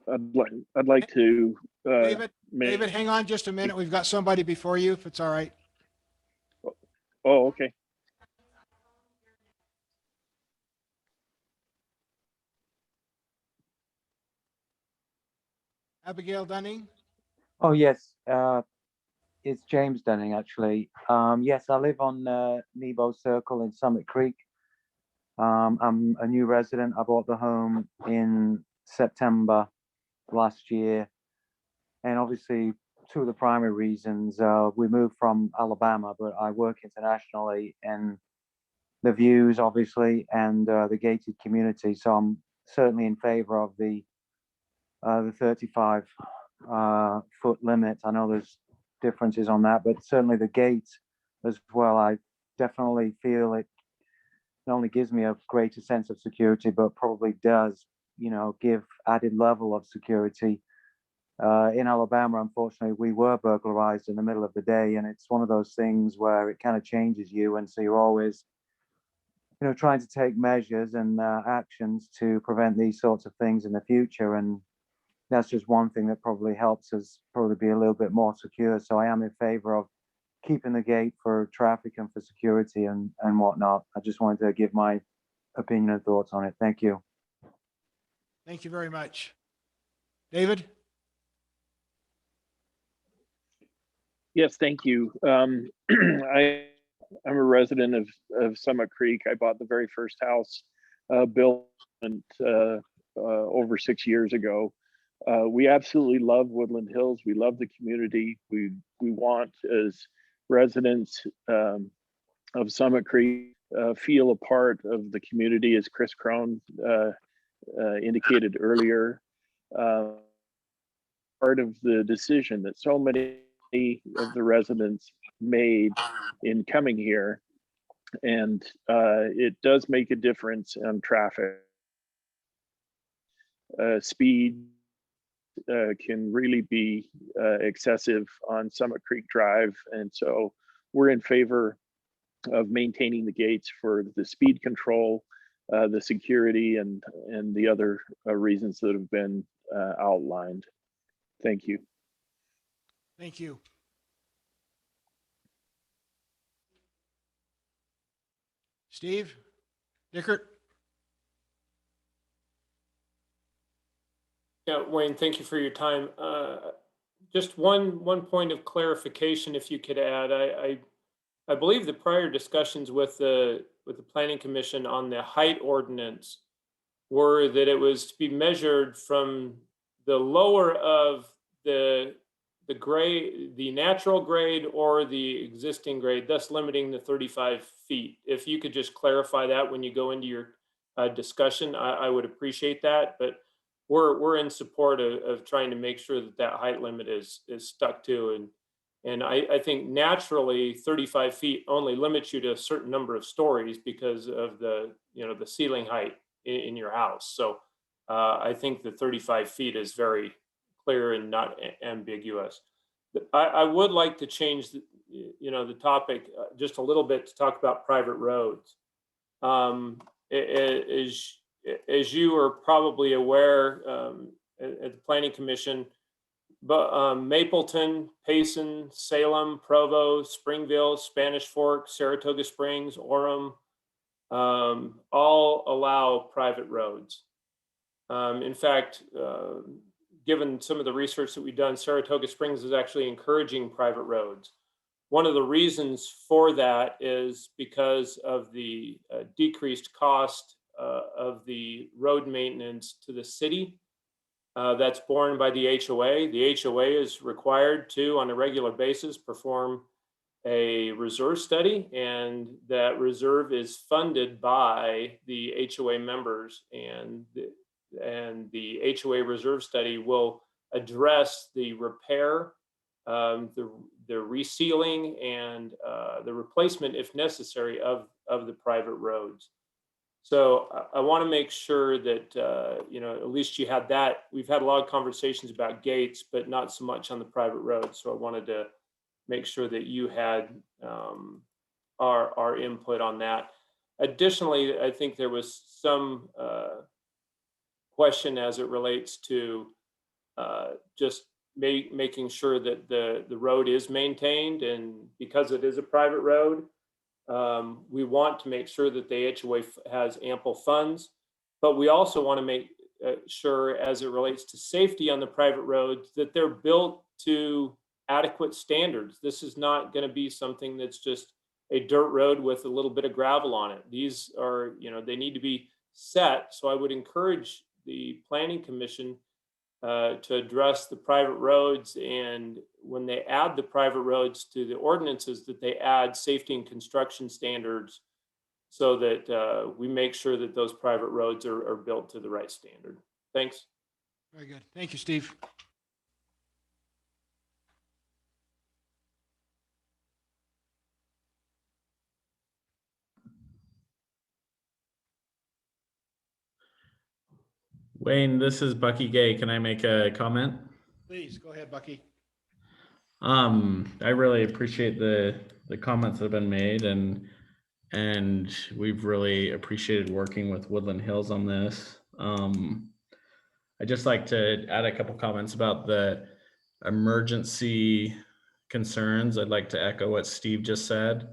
I'd like to. David, hang on just a minute. We've got somebody before you, if it's all right. Oh, okay. Abigail Dunning. Oh, yes. It's James Dunning, actually. Yes, I live on Nebo Circle in Summit Creek. I'm a new resident. I bought the home in September last year. And obviously, two of the primary reasons, we moved from Alabama, but I work internationally, and the views, obviously, and the gated community. So I'm certainly in favor of the 35 foot limit. I know there's differences on that, but certainly the gate as well. I definitely feel it not only gives me a greater sense of security, but probably does, you know, give added level of security In Alabama, unfortunately, we were burglarized in the middle of the day, and it's one of those things where it kind of changes you, and so you're always, trying to take measures and actions to prevent these sorts of things in the future. And that's just one thing that probably helps us probably be a little bit more secure. So I am in favor of keeping the gate for traffic and for security and whatnot. I just wanted to give my opinion and thoughts on it. Thank you. Thank you very much. David? Yes, thank you. I'm a resident of Summit Creek. I bought the very first house built over 6 years ago. We absolutely love Woodland Hills. We love the community. We want, as residents of Summit Creek, feel a part of the community, as Chris Crone indicated earlier. Part of the decision that so many of the residents made in coming here, and it does make a difference on traffic. Speed can really be excessive on Summit Creek Drive, and so we're in favor of maintaining the gates for the speed control, the security, and the other reasons that have been outlined. Thank you. Thank you. Steve Dickert? Yeah, Wayne, thank you for your time. Just one point of clarification, if you could add. I believe the prior discussions with the Planning Commission on the height ordinance were that it was to be measured from the lower of the grade, the natural grade or the existing grade, thus limiting the 35 feet. If you could just clarify that when you go into your discussion, I would appreciate that. But we're in support of trying to make sure that height limit is stuck to. And I think naturally 35 feet only limits you to a certain number of stories because of the ceiling height in your house. So I think the 35 feet is very clear and not ambiguous. But I would like to change the topic just a little bit to talk about private roads. As you are probably aware, at the Planning Commission, but Mapleton, Payson, Salem, Provo, Springville, Spanish Fork, Saratoga Springs, Orem, all allow private roads. In fact, given some of the research that we've done, Saratoga Springs is actually encouraging private roads. One of the reasons for that is because of the decreased cost of the road maintenance to the city. That's borne by the HOA. The HOA is required to, on a regular basis, perform a reserve study, and that reserve is funded by the HOA members, and the HOA reserve study will address the repair, the resealing, and the replacement, if necessary, of the private roads. So I want to make sure that, at least you had that. We've had a lot of conversations about gates, but not so much on the private roads. So I wanted to make sure that you had our input on that. Additionally, I think there was some question as it relates to just making sure that the road is maintained, and because it is a private road, we want to make sure that the HOA has ample funds, but we also want to make sure, as it relates to safety on the private roads, that they're built to adequate standards. This is not going to be something that's just a dirt road with a little bit of gravel on it. These are, they need to be set. So I would encourage the Planning Commission to address the private roads, and when they add the private roads to the ordinances, that they add safety and construction standards so that we make sure that those private roads are built to the right standard. Thanks. Very good. Thank you, Steve. Wayne, this is Bucky Gay. Can I make a comment? Please, go ahead, Bucky. I really appreciate the comments that have been made, and we've really appreciated working with Woodland Hills on this. I'd just like to add a couple comments about the emergency concerns. I'd like to echo what Steve just said.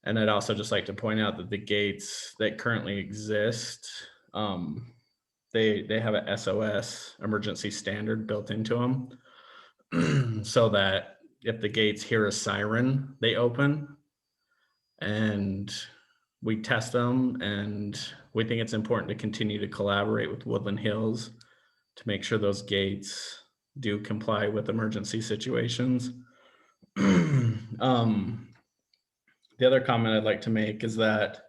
And I'd also just like to point out that the gates that currently exist, they have a SOS emergency standard built into them so that if the gates hear a siren, they open, and we test them. And we think it's important to continue to collaborate with Woodland Hills to make sure those gates do comply with emergency situations. The other comment I'd like to make is that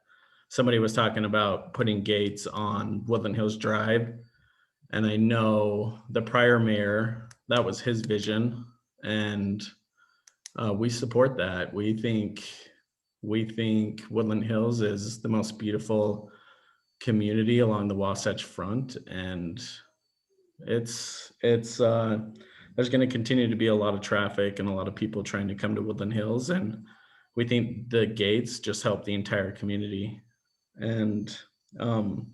somebody was talking about putting gates on Woodland Hills Drive. And I know the prior mayor, that was his vision, and we support that. We think Woodland Hills is the most beautiful community along the Wasatch Front, and there's going to continue to be a lot of traffic and a lot of people trying to come to Woodland Hills, and we think the gates just help the entire community. And the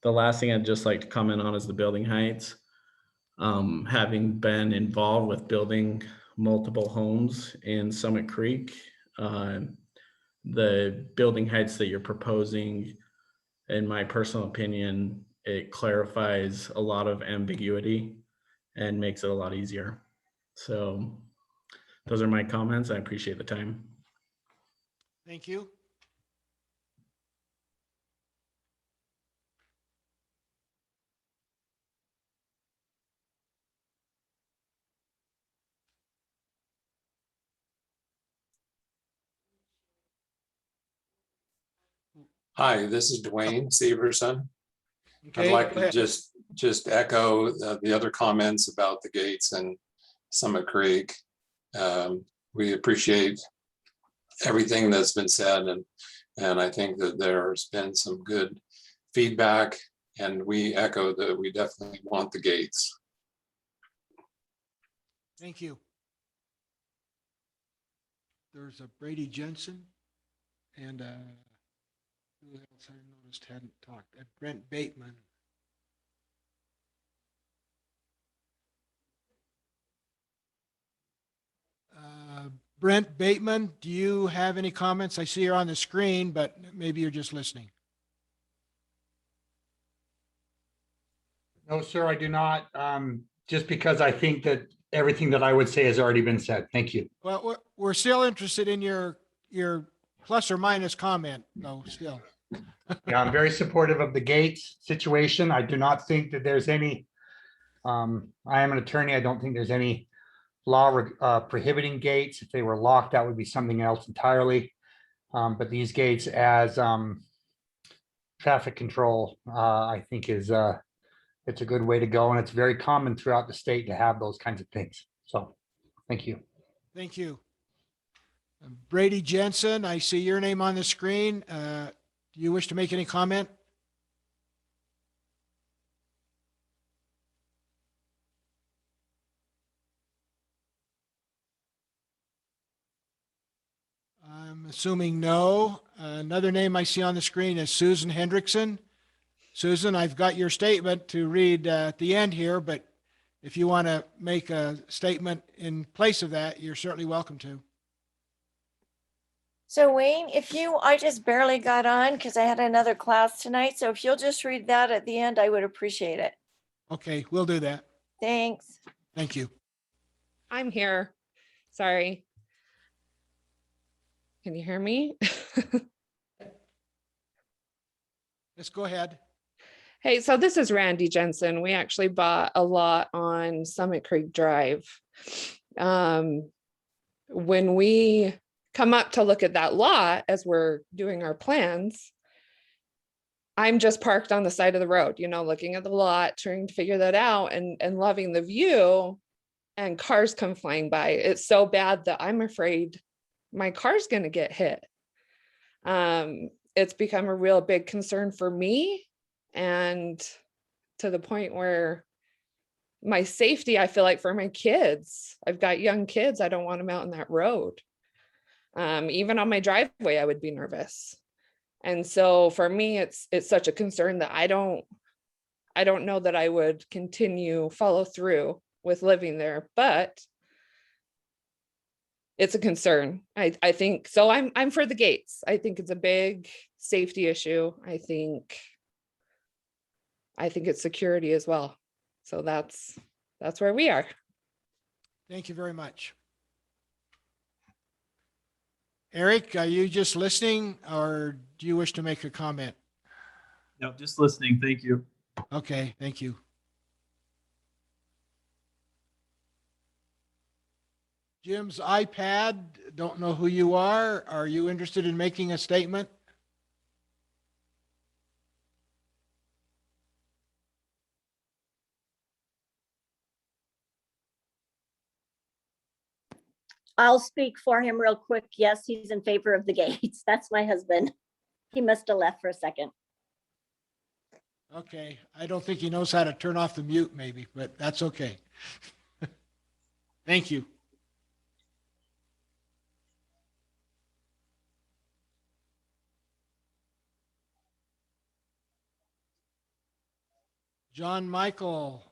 last thing I'd just like to comment on is the building heights. Having been involved with building multiple homes in Summit Creek, the building heights that you're proposing, in my personal opinion, it clarifies a lot of ambiguity and makes it a lot easier. So those are my comments. I appreciate the time. Thank you. Hi, this is Dwayne Severson. Okay, I'd like go to ahead. just echo the other comments about the gates and Summit Creek. We appreciate everything that's been said, and I think that there's been some good feedback, and we echo that we definitely want the gates. Thank you. There's a Brady Jensen and who else I noticed hadn't talked? Brent Bateman. Brent Bateman, do you have any comments? I see you're on the screen, but maybe you're just listening. No, sir, I do not. Just because I think that everything that I would say has already been said. Thank you. Well, we're still interested in your plus or minus comment, though, still. Yeah, I'm very supportive of the gates situation. I do not think that there's any, I am an attorney. I don't think there's any law prohibiting gates. If they were locked, that would be something else entirely. But these gates as traffic control, I think is it's a good way to go. And it's very common throughout the state to have those kinds of things. So thank you. Thank you. Brady Jensen, I see your name on the screen. Do you wish to make any comment? I'm assuming no. Another name I see on the screen is Susan Hendrickson. Susan, I've got your statement to read at the end here, but if you want to make a statement in place of that, you're certainly welcome to. So Wayne, I just barely got on because I had another class tonight. So if you'll just read that at the end, I would appreciate it. Okay, we'll do that. Thanks. Thank you. I'm here. Sorry. Can you hear me? Let's go ahead. Hey, so this is Randy Jensen. We actually bought a lot on Summit Creek Drive. When we come up to look at that lot as we're doing our plans, I'm just parked on the side of the road, looking at the lot, trying to figure that out and loving the view, and cars come flying by. It's so bad that I'm afraid my car's going to get hit. It's become a real big concern for me, and to the point where my safety, I feel like for my kids, I've got young kids, I don't want them out in that road. Even on my driveway, I would be nervous. And so for me, it's such a concern that I don't know that I would follow through with living there, but it's a concern. I think so. I'm for the gates. I think it's a big safety issue. I think it's security as well. So that's where we are. Thank you very much. Eric, are you just listening or do you wish to make a comment? No, just listening. Thank you. Okay, thank you. Jim's iPad, don't know who you are. Are you interested in making a statement? I'll speak for him real quick. Yes, he's in favor of the gates. That's my husband. He must have left for a second. Okay, I don't think he knows how to turn off the mute maybe, but that's okay. Thank you. John Michael,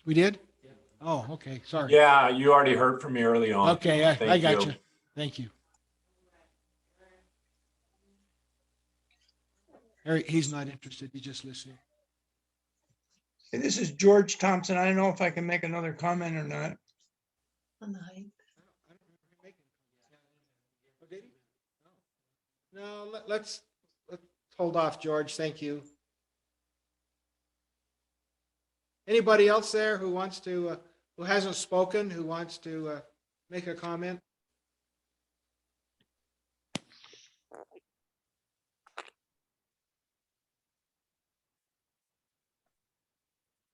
we did? Oh, okay, sorry. Yeah, you already heard from me early on. Okay, I Thank got you. Thank you. Eric, he's not interested. He's just listening. Hey, this is George Thompson. I don't know if I can make another comment or not. On the height. No, let's hold off, George. Thank you. Anybody else there who wants to, who hasn't spoken, who wants to make a comment?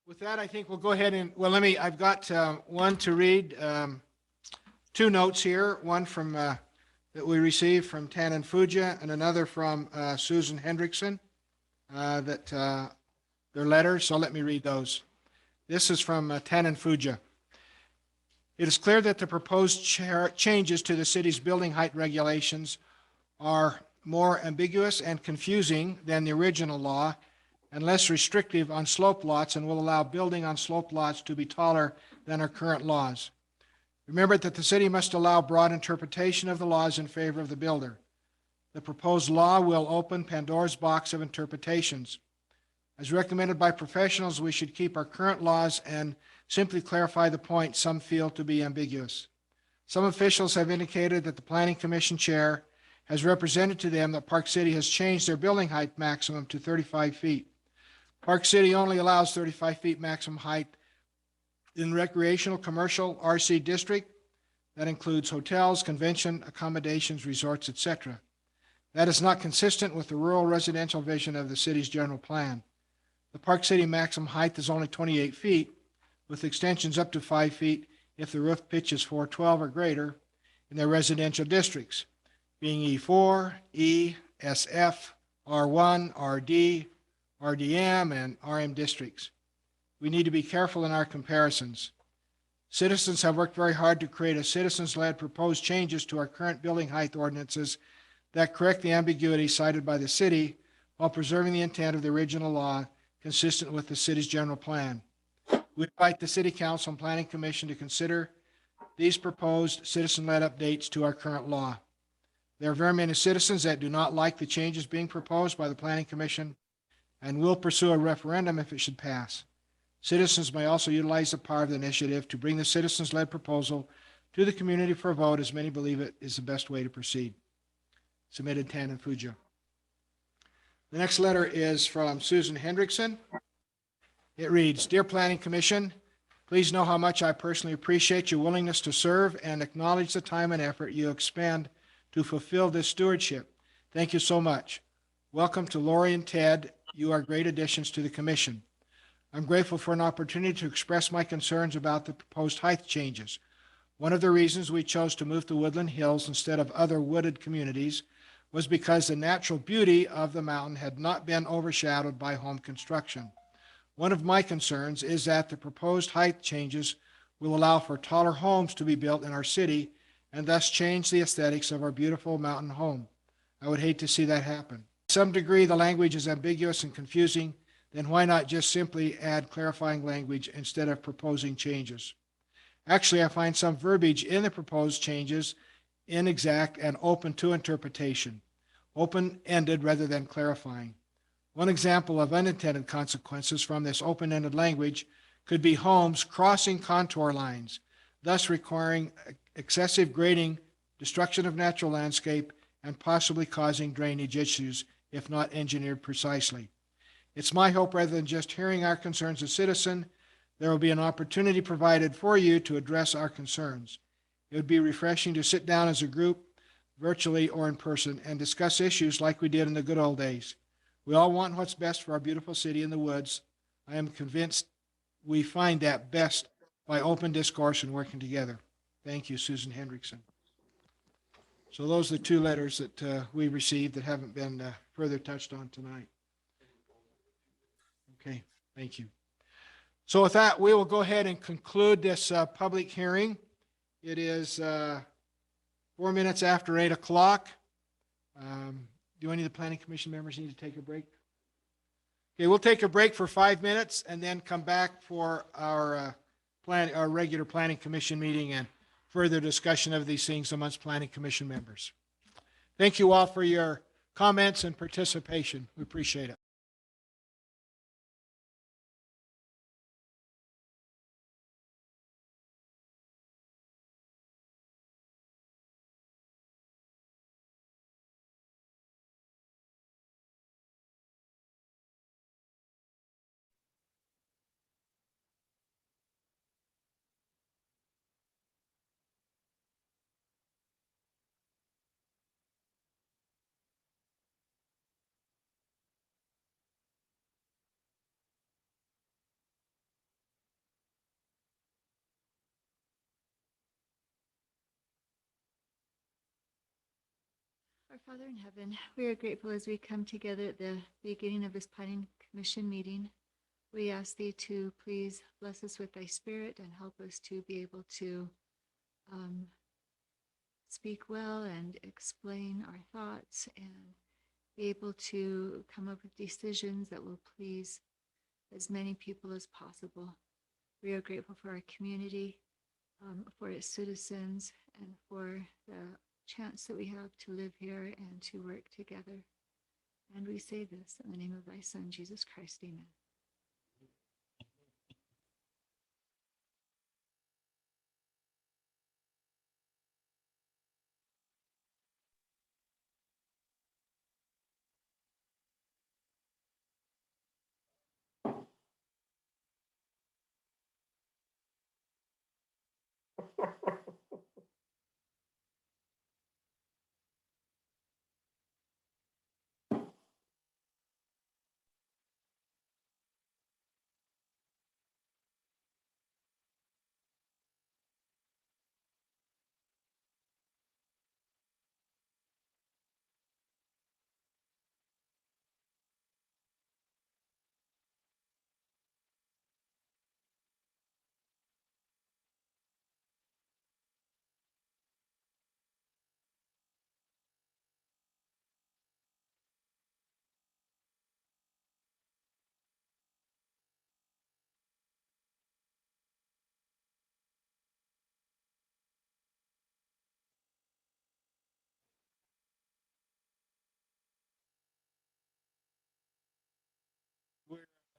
With that, I think we'll go ahead and, well, I've got one to read, two notes here, one from that we received from Tannen Fuja and another from Susan Hendrickson, their letters. So let me read those. This is from Tannen Fuja. It is clear that the proposed changes to the city's building height regulations are more ambiguous and confusing than the original law and less restrictive on slope lots and will allow building on slope lots to be taller than our current laws. Remember that the city must allow broad interpretation of the laws in favor of the builder. The proposed law will open Pandora's box of interpretations. As recommended by professionals, we should keep our current laws and simply clarify the point some feel to be ambiguous. Some officials have indicated that the Planning Commission chair has represented to them that Park City has changed their building height maximum to 35 feet. Park City only allows 35 feet maximum height in recreational, commercial, RC district. That includes hotels, convention, accommodations, resorts, etc. That is not consistent with the rural residential vision of the city's general plan. The Park City maximum height is only 28 feet, with extensions up to 5 feet if the roof pitch is 412 or greater in their residential districts, being E4, E, SF, R1, RD, RDM, and RM districts. We need to be careful in our comparisons. Citizens have worked very hard to create a citizens-led proposed changes to our current building height ordinances that correct the ambiguity cited by the city while preserving the intent of the original law consistent with the city's general plan. We invite the City Council and Planning Commission to consider these proposed citizen-led updates to our current law. There are very many citizens that do not like the changes being proposed by the Planning Commission and will pursue a referendum if it should pass. Citizens may also utilize the power of the initiative to bring the citizens-led proposal to the community for a vote, as many believe it is the best way to proceed. Submitted, Tannen Fuja. The next letter is from Susan Hendrickson. It reads, Dear Planning Commission, please know how much I personally appreciate your willingness to serve and acknowledge the time and effort you expend to fulfill this stewardship. Thank you so much. Welcome to Lori and Ted. You are great additions to the commission. I'm grateful for an opportunity to express my concerns about the proposed height changes. One of the reasons we chose to move to Woodland Hills instead of other wooded communities was because the natural beauty of the mountain had not been overshadowed by home construction. One of my concerns is that the proposed height changes will allow for taller homes to be built in our city and thus change the aesthetics of our beautiful mountain home. I would hate to see that happen. To some degree, the language is ambiguous and confusing, then why not just simply add clarifying language instead of proposing changes? Actually, I find some verbiage in the proposed changes inexact and open to interpretation, open-ended rather than clarifying. One example of unintended consequences from this open-ended language could be homes crossing contour lines, thus requiring excessive grading, destruction of natural landscape, and possibly causing drainage issues if not engineered precisely. It's my hope, rather than just hearing our concerns as citizen, there will be an opportunity provided for you to address our concerns. It would be refreshing to sit down as a group, virtually or in person, and discuss issues like we did in the good old days. We all want what's best for our beautiful city in the woods. I am convinced we find that best by open discourse and working together. Thank you, Susan Hendrickson. So those are the two letters that we received that haven't been further touched on tonight. Okay, thank you. So with that, we will go ahead and conclude this public hearing. It is 4 minutes after 8 o'clock. Do any of the planning commission members need to take a break? Okay, we'll take a break for 5 minutes and then come back for our regular planning commission meeting and further discussion of these things amongst planning commission members. Thank you all for your comments and participation. We appreciate it. Our Father in heaven, we are grateful as we come together at the beginning of this planning commission meeting. We ask thee to please bless us with thy spirit and help us to be able to speak well and explain our thoughts and be able to come up with decisions that will please as many people as possible. We are grateful for our community, for its citizens, and for the chance that we have to live here and to work together. And we say this in the name of thy Son, Jesus Christ, amen.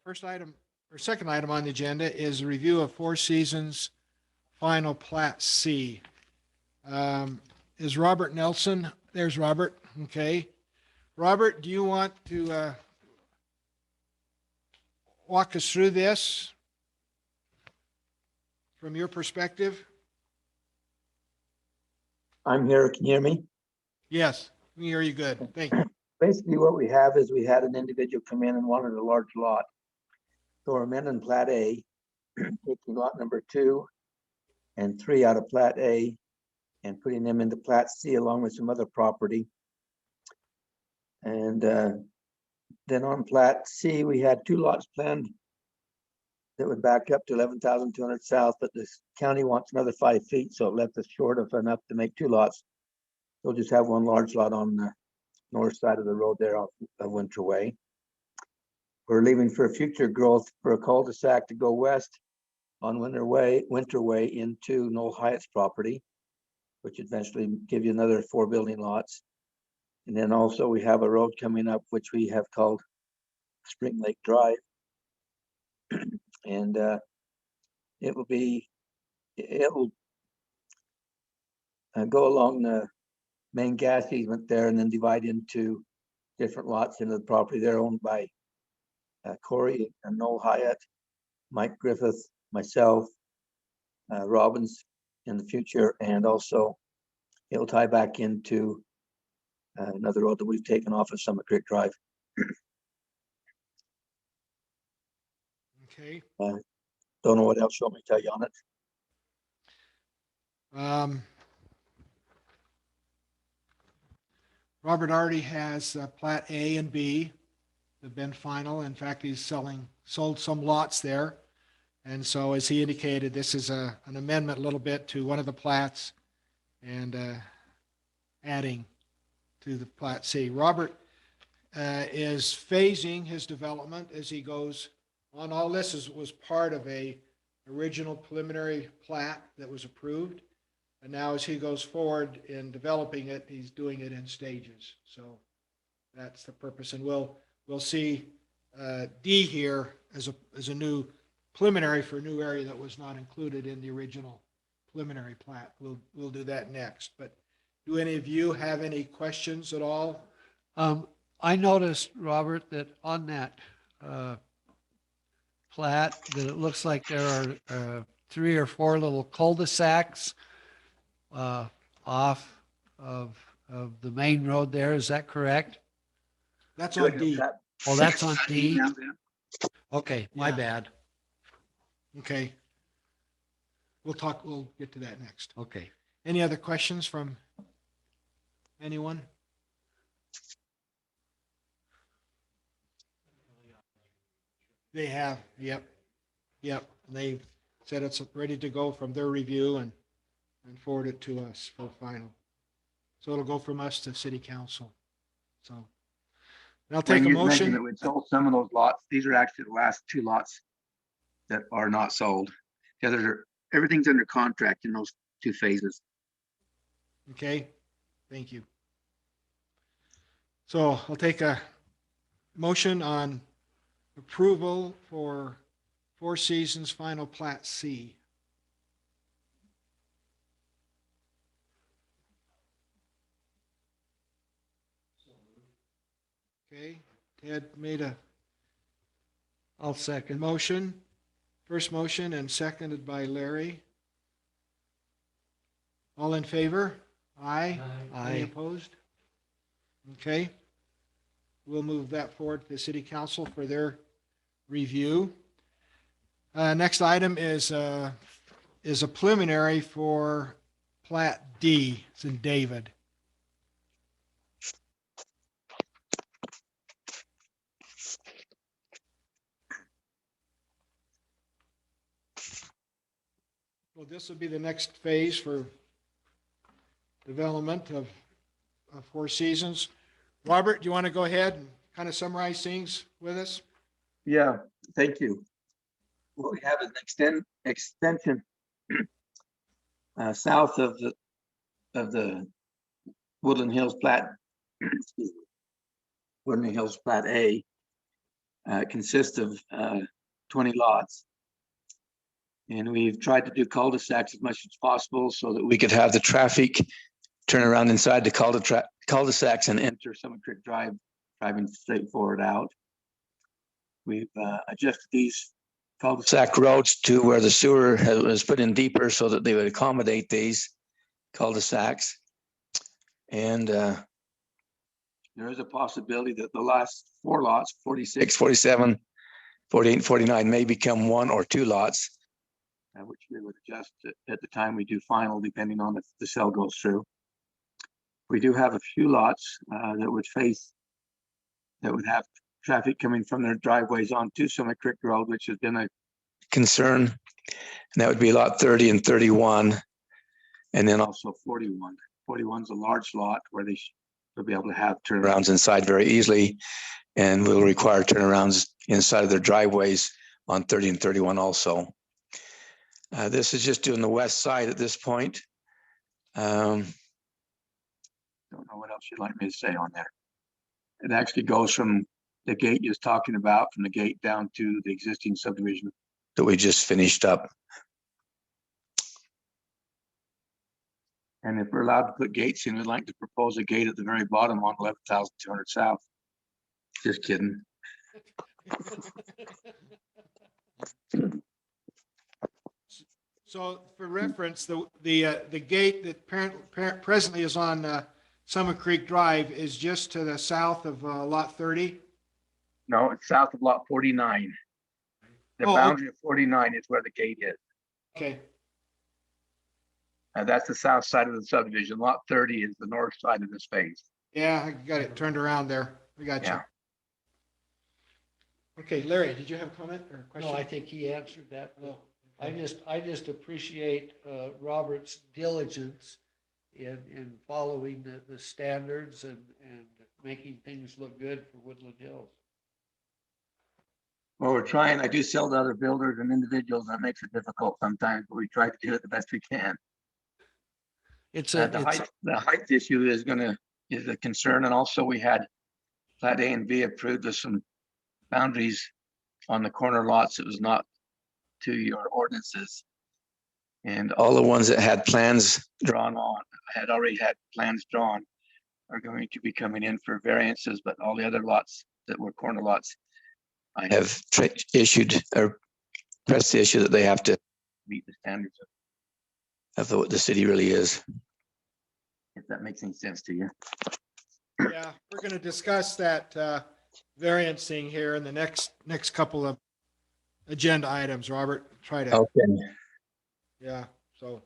First item, or second item on the agenda is a review of Four Seasons Final Plat C. Is Robert Nelson? There's Robert. Okay. Robert, do you want to walk us through this from your perspective? I'm here. Can you hear me? Yes, we hear you good. Thank you. Basically, what we have is we had an individual come in and wanted a large lot. So we're amending Plat A, taking lot number 2 and 3 out of Plat A and putting them into Plat C along with some other property. And then on Plat C, we had 2 lots planned that would back up to 11,200 south, but this county wants another 5 feet, so it left us short of enough to make 2 lots. We'll just have 1 large lot on the north side of the road there off of Winter Way. We're leaving for future growth for a cul-de-sac to go west on Winter Way into Noel Hyatt's property, which eventually give you another 4 building lots. And then also we have a road coming up, which we have called Spring Lake Drive. And it will go along the main gas easement there and then divide into different lots into the property. They're owned by Corey and Noel Hyatt, Mike Griffith, myself, Robbins in the future, and also it'll tie back into another road that we've taken off of Summit Creek Drive. Okay. Don't know what else you want me to tell you on it. Robert already has Plat A and B. They've been final. In fact, he's sold some lots there. And so as he indicated, this is an amendment a little bit to one of the plats and adding to the Plat C. Robert is phasing his development as he goes on. All this was part of a original preliminary plat that was approved. And now as he goes forward in developing it, he's doing it in stages. So that's the purpose. And we'll see D here as a new preliminary for a new area that was not included in the original preliminary plat. We'll do that next. But do any of you have any questions at all? I noticed, Robert, that on that plat, that it looks like there are 3 or 4 little cul-de-sacs off of the main road there. Is that correct? That's on D. Oh, that's on D? Okay, my Yeah. bad. Okay. We'll get to that next. Okay. Any other questions from anyone? They have, yep. They said it's ready to go from their review and forward it to us for final. So it'll go from us to city council. So and I'll take a When you mentioned motion. that we'd sold some of those lots. These are actually the last 2 lots that are not sold. The others are, everything's under contract in those 2 phases. Okay, thank you. So I'll take a motion on approval for Four Seasons Final Plat C. Okay, Ted made I'll second. motion, first motion and seconded by Larry. All in favor? Aye. Any Aye. opposed? Okay. We'll move that forward to the city council for their review. Next item is a preliminary for Plat D. It's in David. Well, this will be the next phase for development of Four Seasons. Robert, do you want to go ahead and kind of summarize things with us? Yeah, thank you. What we have is an extension south of the Woodland Hills Plat, Woodland Hills Plat A, consists of 20 lots. And we've tried to do cul-de-sacs as much as possible so that we could have the traffic turn around inside the cul-de-sacs and enter Summit Creek Drive, driving straight forward out. We've adjusted these cul-de-sac roads to where the sewer was put in deeper so that they would accommodate these cul-de-sacs. And there is a possibility that the last 4 lots, 46, 47, 48, and 49 may become 1 or 2 lots, which we would adjust at the time we do final, depending on if the sale goes through. We do have a few lots that would have traffic coming from their driveways onto Summit Creek Road, which has been a concern. And that would be lot 30 and 31. And then also 41. 41 is a large lot where they'll be able to have turnarounds inside very easily, and will require turnarounds inside of their driveways on 30 and 31 also. This is just doing the west side at this point. Don't know what else you'd like me to say on there. It actually goes from the gate you're talking about, from the gate down to the existing subdivision that we just finished up. And if we're allowed to put gates in, we'd like to propose a gate at the very bottom on 11,200 South. Just kidding. So for reference, the gate that presently is on Summit Creek Drive is just to the south of lot 30? No, it's south of lot 49. The Oh, boundary of 49 is where the gate is. Okay, That's the south side of the subdivision. Lot 30 is the north side of this phase. yeah, I got it turned around there. We got you. Yeah. Okay, Larry, did you have a comment or a question? No, I think he answered that. I just appreciate Robert's diligence in following the standards and making things look good for Woodland Hills. Well, we're trying. I do sell to other builders and individuals. That makes it difficult sometimes, but we try to do it the best we can. It's The height issue is a concern, and also we had Plat A and B approved with some boundaries on the corner lots. It was not to your ordinances. And all the ones that had plans drawn on, had already had plans drawn, are going to be coming in for variances, but all the other lots that were corner lots, I have issued or pressed the issue that they have to meet the standards of what the city really is. If that makes any sense to you. Yeah, we're going to discuss that variancing here in the next couple of agenda items, Robert. Try to. Okay. Yeah, so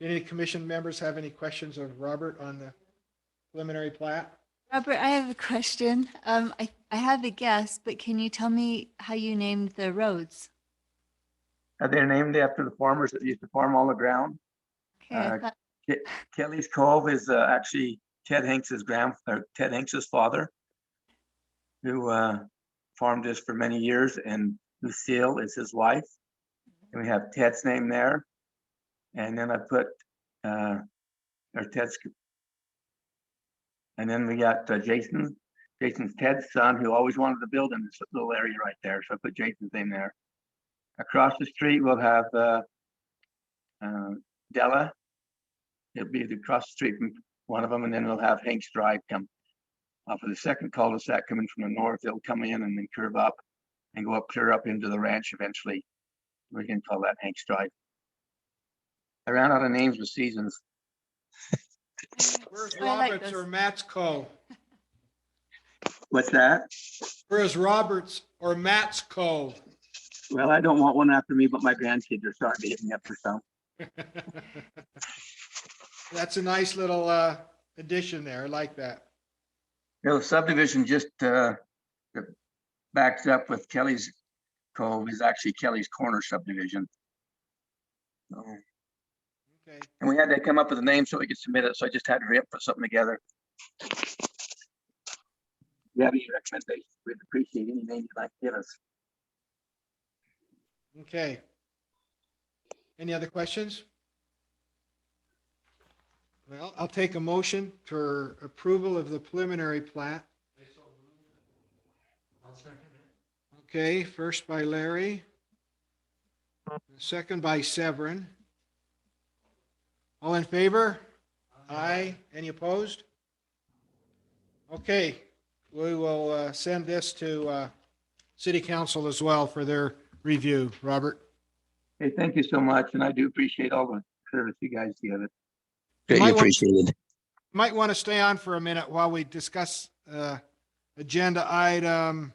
any commission members have any questions of Robert on the preliminary plat? Robert, I have a question. I have a guess, but can you tell me how you named the roads? They're named after the farmers that used to farm all the ground. Okay, I thought- Kelly's Cove is actually Ted Hanks's Ted Hanks's father, who farmed this for many years, and Lucille is his wife. And we have Ted's name there. And then I put Ted's, and then we got Jason's Ted's son, who always wanted to build in this little area right there. So I put Jason's name there. Across the street, we'll have Della. It'll be across the street from one of them, and then we'll have Hanks Drive come off of the second cul-de-sac coming from the north. It'll come in and then curve up and go up, clear up into the ranch eventually. We can call that Hanks Drive. I ran out of names with seasons. Where's I like Roberts those. or Matt's Cove? What's that? Where's Roberts or Matt's Cove? Well, I don't want one after me, but my grandkids are starting to hit me up for some. That's a nice little addition there. I like that. The subdivision just that backs up with Kelly's Cove is actually Kelly's Corner subdivision. So, Okay. and we had to come up with a name so we could submit it, so I just had to hurry up, put something together. If you have any recommendations, we'd appreciate any name you'd like to give us. Okay. Any other questions? Well, I'll take a motion for approval of the preliminary plat. Okay, first by Larry. Second by Severin. All in favor? Aye. Any opposed? Okay, we will send this to City Council as well for their review. Robert? Hey, thank you so much, and I do appreciate all the service you guys give it. Greatly Greatly appreciated. Might want to stay on for a minute while we discuss agenda item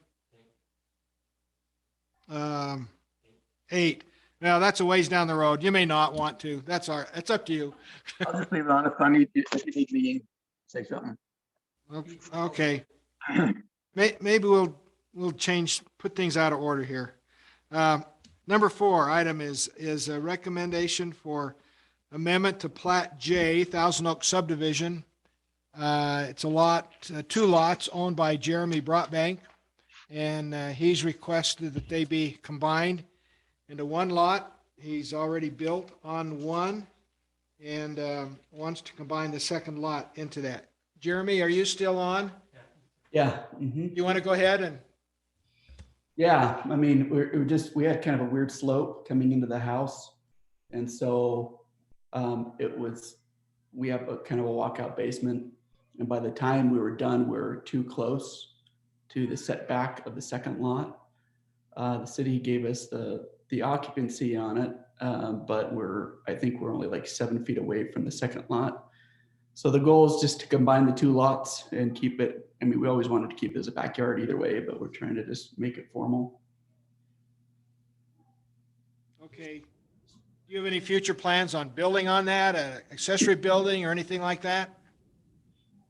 8. Now, that's a ways down the road. You may not want to. It's up to you. I'll just leave it on if I need to, if you need me, say something. Okay. Maybe we'll put things out of order here. Number 4 item is a recommendation for amendment to Plat J, Thousand Oak subdivision. It's a lot, 2 lots owned by Jeremy Brotbank, and he's requested that they be combined into 1 lot. He's already built on 1 and wants to combine the 2nd lot into that. Jeremy, are you still on? Yeah. You want to go ahead and? Yeah, I mean, we had kind of a weird slope coming into the house. And so we have a kind of a walkout basement. And by the time we were done, we were too close to the setback of the 2nd lot. The city gave us the occupancy on it, but I think we're only like 7 feet away from the 2nd lot. So the goal is just to combine the 2 lots and keep it. I mean, we always wanted to keep it as a backyard either way, but we're trying to just make it formal. Okay. Do you have any future plans on building on that, an accessory building or anything like that?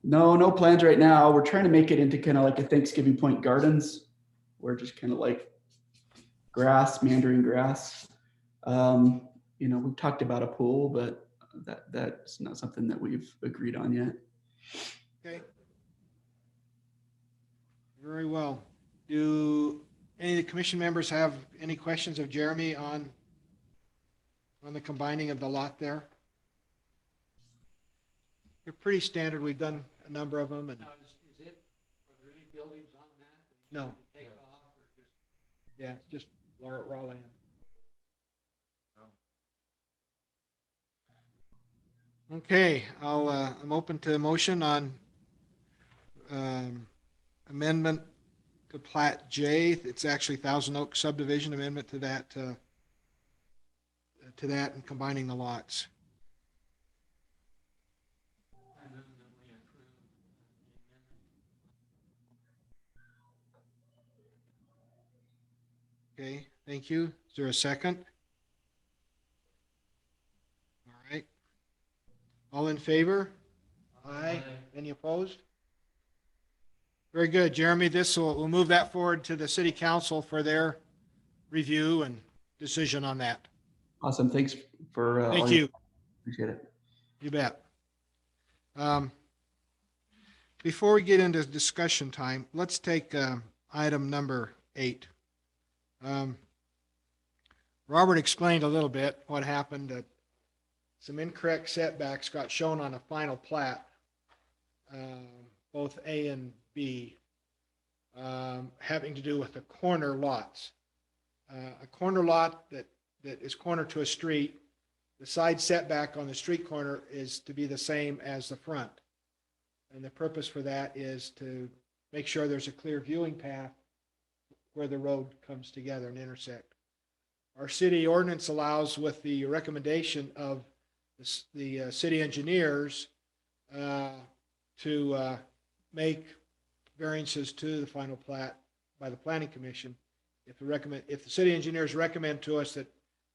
No plans right now. We're trying to make it into kind of like a Thanksgiving Point Gardens. We're just kind of like grass, mandarin grass. We've talked about a pool, but that's not something that we've agreed on yet. Okay. Very well. Do any of the commission members have any questions of Jeremy on the combining of the lot there? They're pretty standard. We've done a number of them. And Are there any buildings on that? No. Take off or just? Yeah, just raw land. Okay, I'm open to a motion on amendment to Plat J. It's actually Thousand Oak subdivision amendment to that and combining the lots. Okay, thank you. Is there a second? All right. All in favor? Aye. Any opposed? Very good, Jeremy. We'll move that forward to the city council for their review and decision on that. Awesome. Thanks for. Thank you. Appreciate it. You bet. Before we get into discussion time, let's take item number 8. Robert explained a little bit what happened, that some incorrect setbacks got shown on a final plat, both A and B, having to do with the corner lots. A corner lot that is corner to a street, the side setback on the street corner is to be the same as the front. And the purpose for that is to make sure there's a clear viewing path where the road comes together and intersect. Our city ordinance allows, with the recommendation of the city engineers, to make variances to the final plat by the planning commission. If the city engineers recommend to us that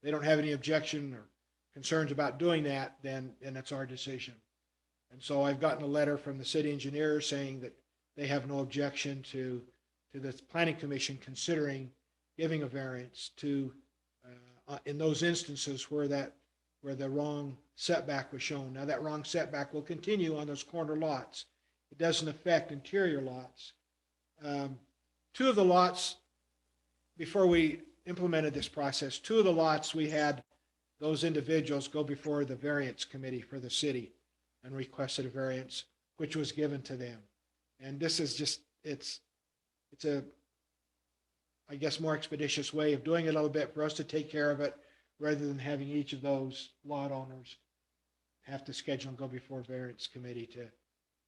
they don't have any objection or concerns about doing that, then it's our decision. And so I've gotten a letter from the city engineer saying that they have no objection to the planning commission considering giving a variance to in those instances where the wrong setback was shown. Now that wrong setback will continue on those corner lots. It doesn't affect interior lots. 2 of the lots, before we implemented this process, 2 of the lots we had those individuals go before the variance committee for the city and requested a variance, which was given to them. And this is just, it's a, I guess, more expeditious way of doing it a little bit for us to take care of it, rather than having each of those lot owners have to schedule and go before variance committee to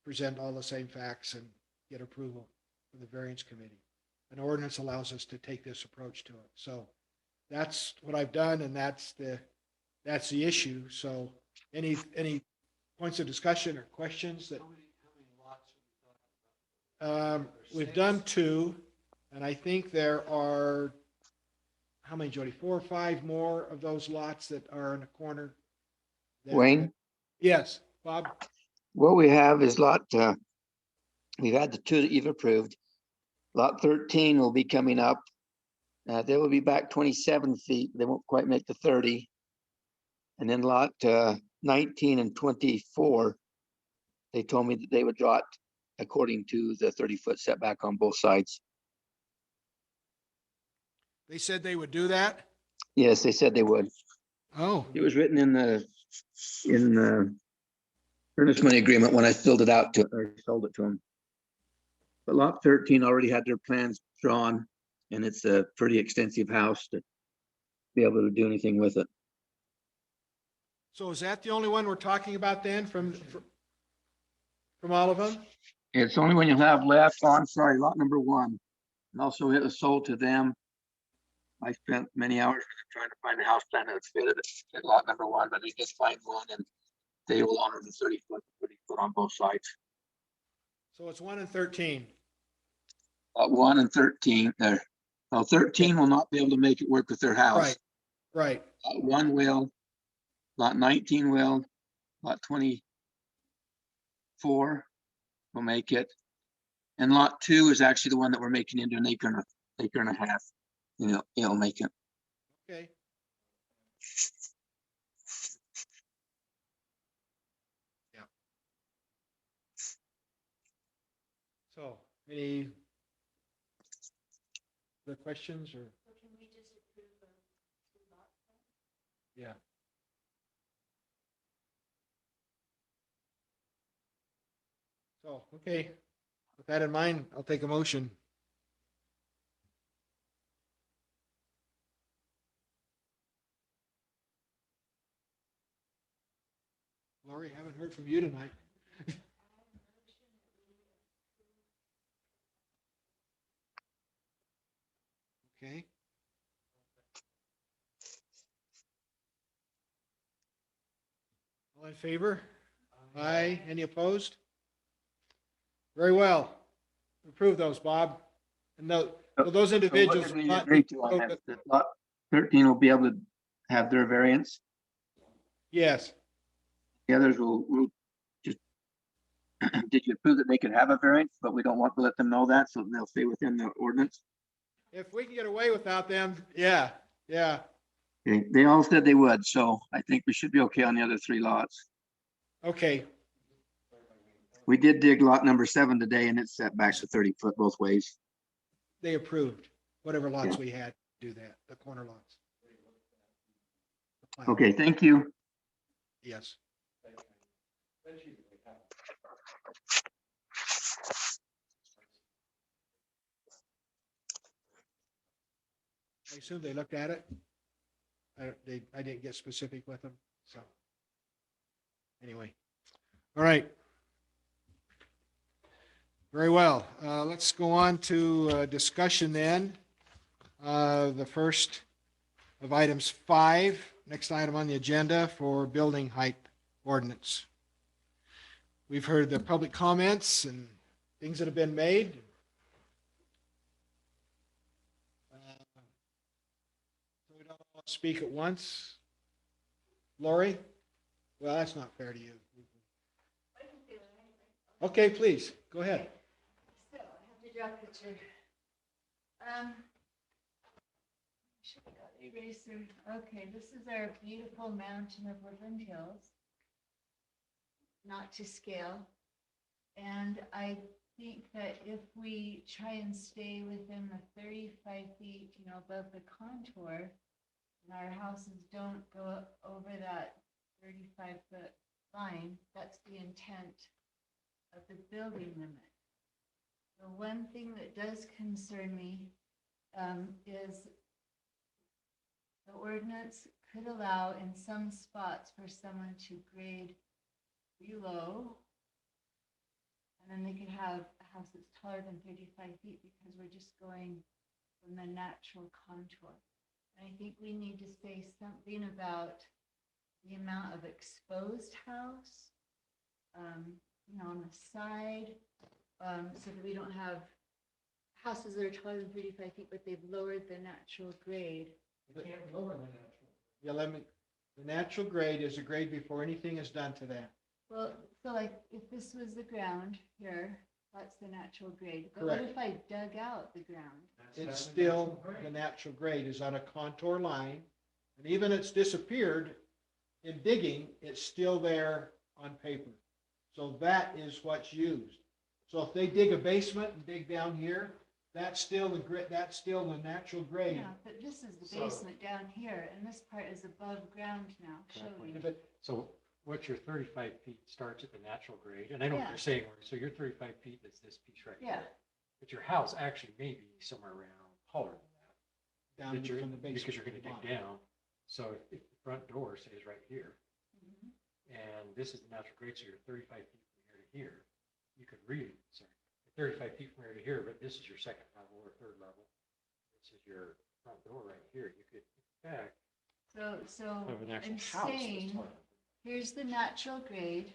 present all the same facts and get approval from the variance committee. An ordinance allows us to take this approach to it. So that's what I've done, and that's the issue. So any points of discussion or questions that we've done 2, and I think there are, how many, Jody? 4 or 5 more of those lots that are in the corner. Wayne? Yes, Bob? What we have is we've had the 2 that you've approved. Lot 13 will be coming up, They will be back 27 feet. They won't quite make the 30. And then lot 19 and 24, they told me that they would draw it according to the 30-foot setback on both sides. They said they would do that? Yes, they said they would. Oh, It was written in the earnest money agreement when I filled it out to, or sold it to them. But lot 13 already had their plans drawn, and it's a pretty extensive house to be able to do anything with it. so is that the only one we're talking about then from all of them? It's only when you have left, oh, I'm sorry, lot number 1. And also it was sold to them. I spent many hours trying to find a house plan that fitted at lot number 1, but they just find one and they will honor the 30 foot on both sides. So it's 1 and 13. Lot 1 and 13 there. Well, 13 will not be able to make it work with their house. Right, right. Lot 1 will, lot 19 will, lot 24 will make it. And lot 2 is actually the one that we're making into an acre and a half. You know, it'll make it. Okay. Yeah. So, any other questions or? Yeah. So, okay, with that in mind, I'll take a motion. Lori, haven't heard from you tonight. Okay. All in favor? Aye. Any opposed? Very well. Approve those, Bob. And so those individuals. So what did we not agree to on that? That lot 13 will be able to have their variance. Yes, The others will just, did you approve that they could have a variance, but we don't want to let them know that, so they'll stay within the ordinance? if we can get away without them, yeah, yeah. Okay, they all said they would, so I think we should be okay on the other 3 lots. Okay, We did dig lot number 7 today and it's set back to 30 foot both ways. they approved whatever lots Yeah. we had to do that, the corner lots. Okay, thank you. Yes. I assume they looked at it. I didn't get specific with them, so. Anyway, all right. Very well. Let's go on to discussion then. The first of items 5, next item on the agenda for building height ordinance. We've heard the public comments and things that have been made. So we don't all speak at once. Lori? Well, that's not fair to you. Okay, please, go ahead. So I have to draw a picture. Should have got an eraser. Okay, this is our beautiful mountain of Woodland Hills. Not to scale. And I think that if we try and stay within the 35 feet, above the contour, and our houses don't go over that 35-foot line, that's the intent of the building limit. The one thing that does concern me is the ordinance could allow in some spots for someone to grade below, and then they could have a house that's taller than 35 feet because we're just going from the natural contour. And I think we need to say something about the amount of exposed house, on the side, so that we don't have houses that are taller than 35 feet, but they've lowered the natural grade. Yeah, the natural grade is a grade before anything is done to that. Well, so like if this was the ground here, That's the natural grade. But what Correct. if I dug out the ground? It's still, the natural grade is on a contour line. And even it's disappeared in digging, it's still there on paper. So that is what's used. So if they dig a basement and dig down here, that's still the grit, that's still the natural grade. Yeah, but this is the So- basement down here, and this part is above ground now, showing. So what's your 35 feet starts at the natural grade, and I know what Yeah. you're saying, Lori, so your 35 feet is this piece right Yeah. here. But your house actually may be somewhere around taller than that. Down that you're- from the basement Because you're to gonna the dig bottom. down, so if the front door stays right here, Mhm. and this is the natural grade, so you're 35 feet from here to here, you could really, sorry, 35 feet from here to here, but this is your second level or third level. This is your front door right here, you could, in fact, So have an actual I'm house that's saying, taller. here's the natural grade,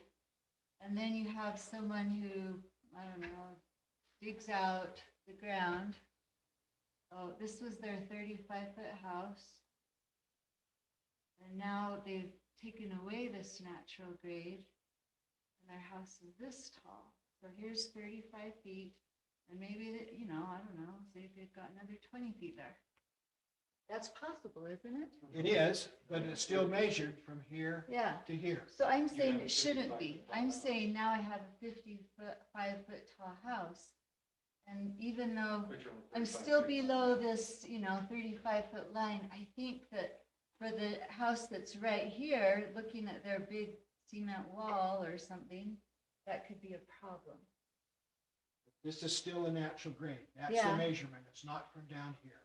and then you have someone who, I don't know, digs out the ground. Oh, this was their 35-foot house. And now they've taken away this natural grade, and their house is this tall. So here's 35 feet, and maybe, you know, I don't know, say they've got another 20 feet there. That's possible, isn't it? It is, but it's still measured from here Yeah. to here. So I'm saying it shouldn't be. I'm saying now I have a 50-foot, 5-foot tall house. And even though I'm still below this, you know, 35-foot line, I think that for the house that's right here, looking at their big cement wall or something, that could be a problem. This is still a natural grade. That's the Yeah. measurement. It's not from down here.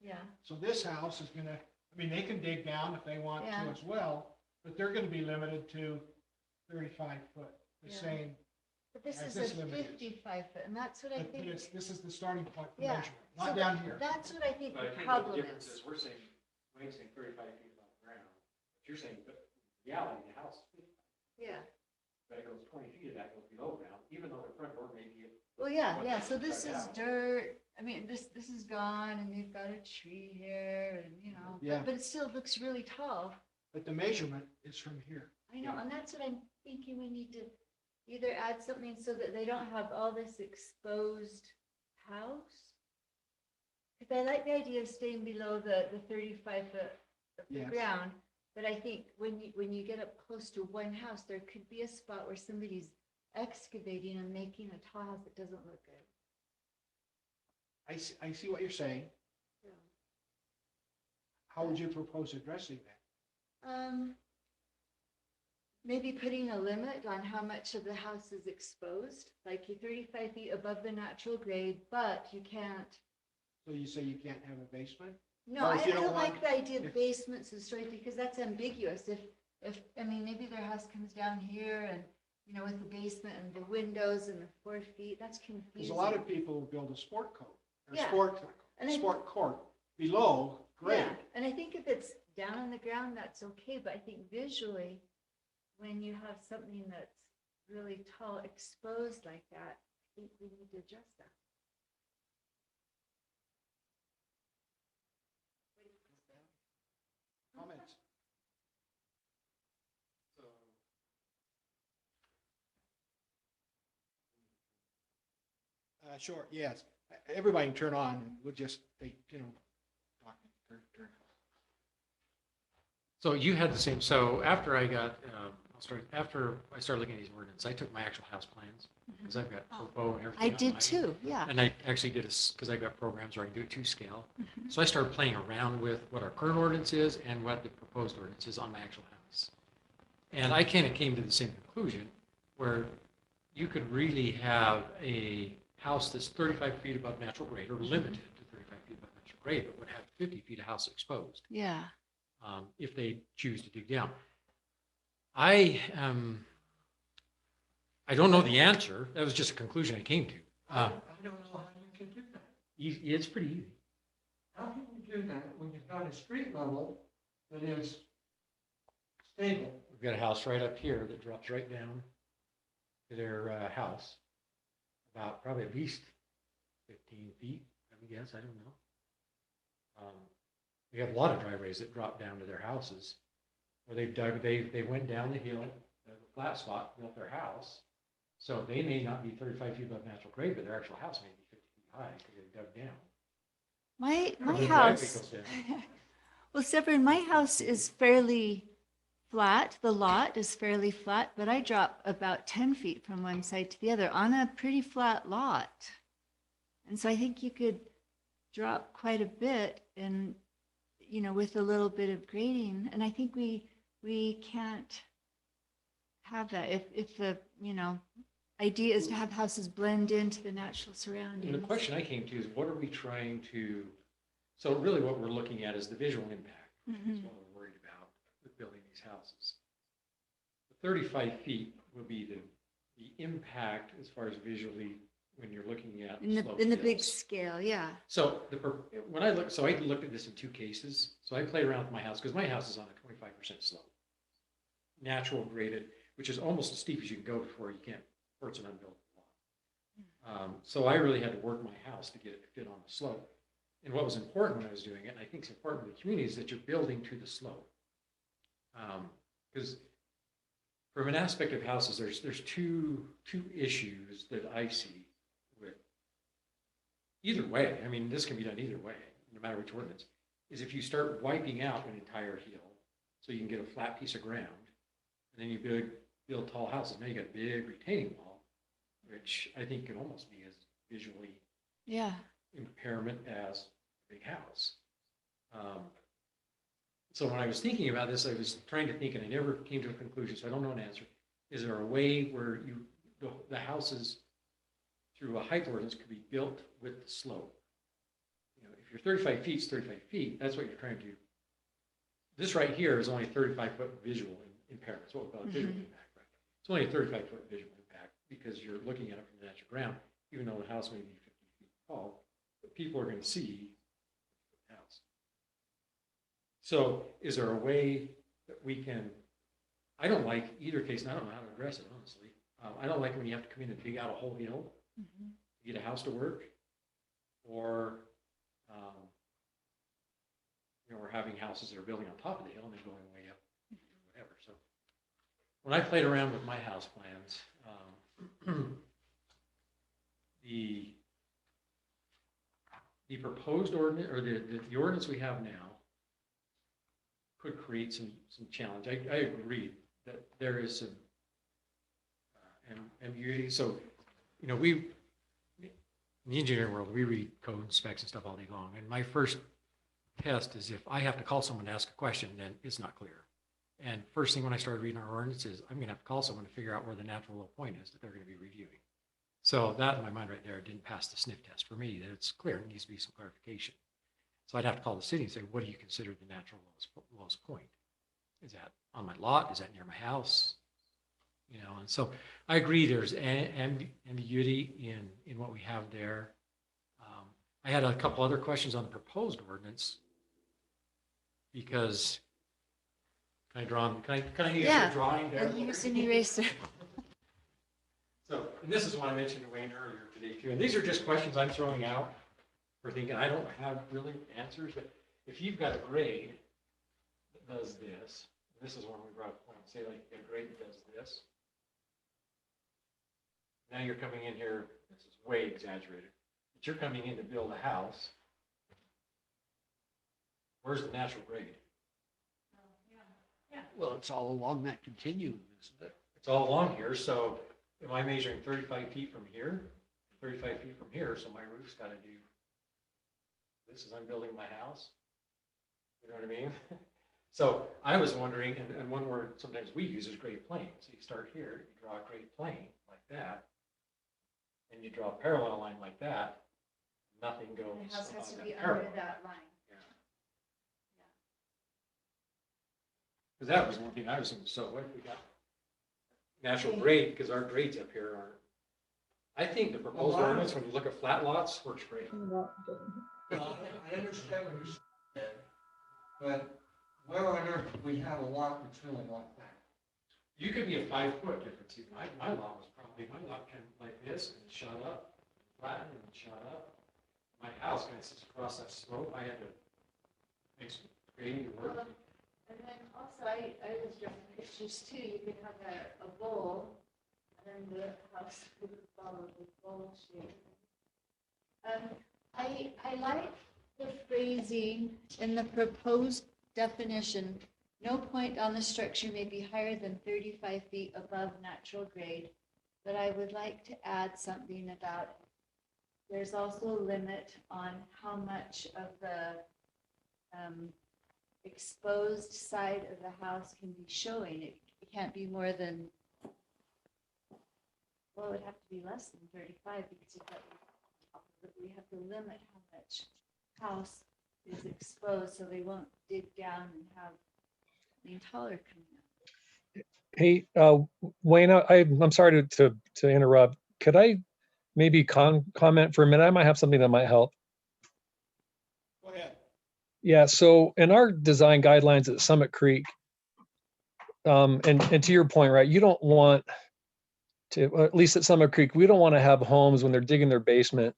Yeah. So this house is gonna, I mean, they can dig down if they want to Yeah. as well, but they're gonna be limited to 35 foot, the Yeah. same. But this as is a limit is. 55-foot, and that's what I But think. this is the starting point for Yeah. measurement, So not down here. That's what I think But I the think problem the difference is. is, we're saying, Wayne's saying 35 feet above ground, but you're saying, but in reality, the house, Yeah. but it goes 20 feet of that goes below ground, even though the front door may be. Well, yeah, what yeah, they so this dug is out. dirt, I mean, this is gone, and they've got a tree here, and, you know, Yeah. but it still looks really tall. But the measurement is from here. I know, and that's what I'm thinking we need to either add something so that they don't have all this exposed house. Because I like the idea of staying below the 35-foot of the Yes. ground, but I think when you get up close to one house, there could be a spot where somebody's excavating and making a tall house that doesn't look good. I see what you're saying. How would you propose addressing that? Maybe putting a limit on how much of the house is exposed, like you're 35 feet above the natural grade, but you can't. So you say you can't have a basement? No, Or I if you don't like want- the idea of if- basements and stories because that's ambiguous. I mean, maybe their house comes down here and, you know, with the basement and the windows and the 4 feet, that's confusing. Because a lot of people build a sport coat, or Yeah. And I- sport court below grade. Yeah, and I think if it's down on the ground, that's okay, but I think visually, when you have something that's really tall exposed like that, I think we need to adjust that. Comments? Sure, yes. Everybody can turn on, and we'll just, you know, talk. turn. So you had the same, so after I got, after I started looking at these ordinances, I took my actual house plans, because I've got topo and everything. I on did mine. too, yeah. And I actually did this, because I've got programs where I can do it to scale. So I started playing around with what our current ordinance is and what the proposed ordinance is on my actual house. And I kind of came to the same conclusion, where you could really have a house that's 35 feet above natural grade, or limited to 35 feet above natural grade, but would have 50 feet of house exposed. Yeah. If they choose to dig down. I don't know the answer. That was just a conclusion I came to. I don't know how you can do that. It's pretty easy. How can you do that when you've got a street level that is stable? We've got a house right up here that drops right down to their house, about probably at least 15 feet, I would guess, I don't know. We have a lot of driveways that drop down to their houses, where they've dug, they went down the hill, the flat spot, built their house, So they may not be 35 feet above natural grade, but their actual house may be 50 feet high because they dug down. My The driveway house, goes down. well, Severin, my house is fairly flat. The lot is fairly flat, but I drop about 10 feet from one side to the other on a pretty flat lot. And so I think you could drop quite a bit and, you know, with a little bit of grading. And I think we can't have that if the, you know, idea is to have houses blend into the natural And the surroundings. question I came to is what are we trying to, so really what we're looking at is the visual impact. That's what we're worried about with building these houses. The 35 feet will be the impact as far as visually when you're looking at sloped In the big hills. scale, yeah. So when I looked at this in two cases. So I played around with my house because my house is on a 25% slope, natural graded, which is almost as steep as you can go before you can't, or it's an unbuildable lot. So I really had to work my house to get it to fit on the slope. And what was important when I was doing it, and I think it's important for the community, is that you're building to the slope. Because from an aspect of houses, there's two issues that I see with either way. I mean, this can be done either way, no matter which ordinance. Is if you start wiping out an entire hill, so you can get a flat piece of ground, and then you build tall houses. Now you got a big retaining wall, which I think could almost be as visually impairment as a big house. So when I was thinking about this, I was trying to think, and I never came to a conclusion, so I don't know an answer. Is there a way where the houses through a height ordinance could be built with the slope? You know, if you're 35 feet, it's 35 feet. That's what you're trying to do. This right here is only a 35-foot visual impairment. That's what we call a visual impact. Right? It's only a 35-foot visual impact because you're looking at it from the natural ground, even though the house may be 50 feet tall. But people are going to see the house. So is there a way that we can, I don't like either case, and I don't know how to address it, honestly. I don't like when you have to come in and dig out a whole hill to get a house to work, or you know, we're having houses that are building on top of the hill and they're going way up, whatever. So when I played around with my house plans, the proposed ordinance, or the ordinance we have now, could create some challenge. I agree that there is some ambiguity. So, you know, in the engineering world, we read code and specs and stuff all day long. And my first test is if I have to call someone to ask a question, then it's not clear. And first thing when I started reading our ordinances, I'm going to have to call someone to figure out where the natural low point is that they're going to be reviewing. So that in my mind right there didn't pass the sniff test for me, that it's clear, it needs to be some clarification. So I'd have to call the city and say, what do you consider the natural lowest point? Is that on my lot? Is that near my house? You know, and so I agree there's ambiguity in what we have there. I had a couple other questions on the proposed ordinance because, can I use a drawing there? And use an eraser. So, and this is what I mentioned to Wayne earlier today too, and these are just questions I'm throwing out for thinking. I don't have really answers, but if you've got a grade that does this, this is one we brought up, say like a grade that does this. Now you're coming in here, this is way exaggerated, but you're coming in to build a house. Where's the natural grade? Well, it's all along that continuum, isn't it? It's all along here, so am I measuring 35 feet from here, 35 feet from here, so my roof's got to do this as I'm building my house? You know what I mean? So I was wondering, and one word sometimes we use is grade plane. So you start here, you draw a grade plane like that, and you draw a parallel line like that. Nothing goes The house has to above be that under parallel. that line. Because that was one thing I was thinking, so what if we got natural grade, because our grades up here aren't. I think the proposed Well, ordinance, when you look at flat lots, works great. Well, I understand what you're saying, but where on earth do we have a lot that's really like that? You could be a 5-foot difference. Even my lot was probably, my lot came like this and shot up, flattened and shot up. My house kind of sits across that slope. I had to make some grading work. And then also, I was drawing pictures too. You could have a bowl, and I like the phrasing in the proposed definition. No point on the structure may be higher than 35 feet above natural grade. But I would like to add something about, there's also a limit on how much of the exposed side of the house can be showing. It can't be more than, well, it would have to be less than 35 because you've got, we have to limit how much house is exposed so they won't dig down and have something taller coming out. Hey, Wayne, I'm sorry to interrupt. Could I maybe comment for a minute? I might have something that might help. Go ahead. Yeah, so in our design guidelines at Summit Creek, and to your point, right, you don't want to, at least at Summit Creek, we don't want to have homes when they're digging their basement.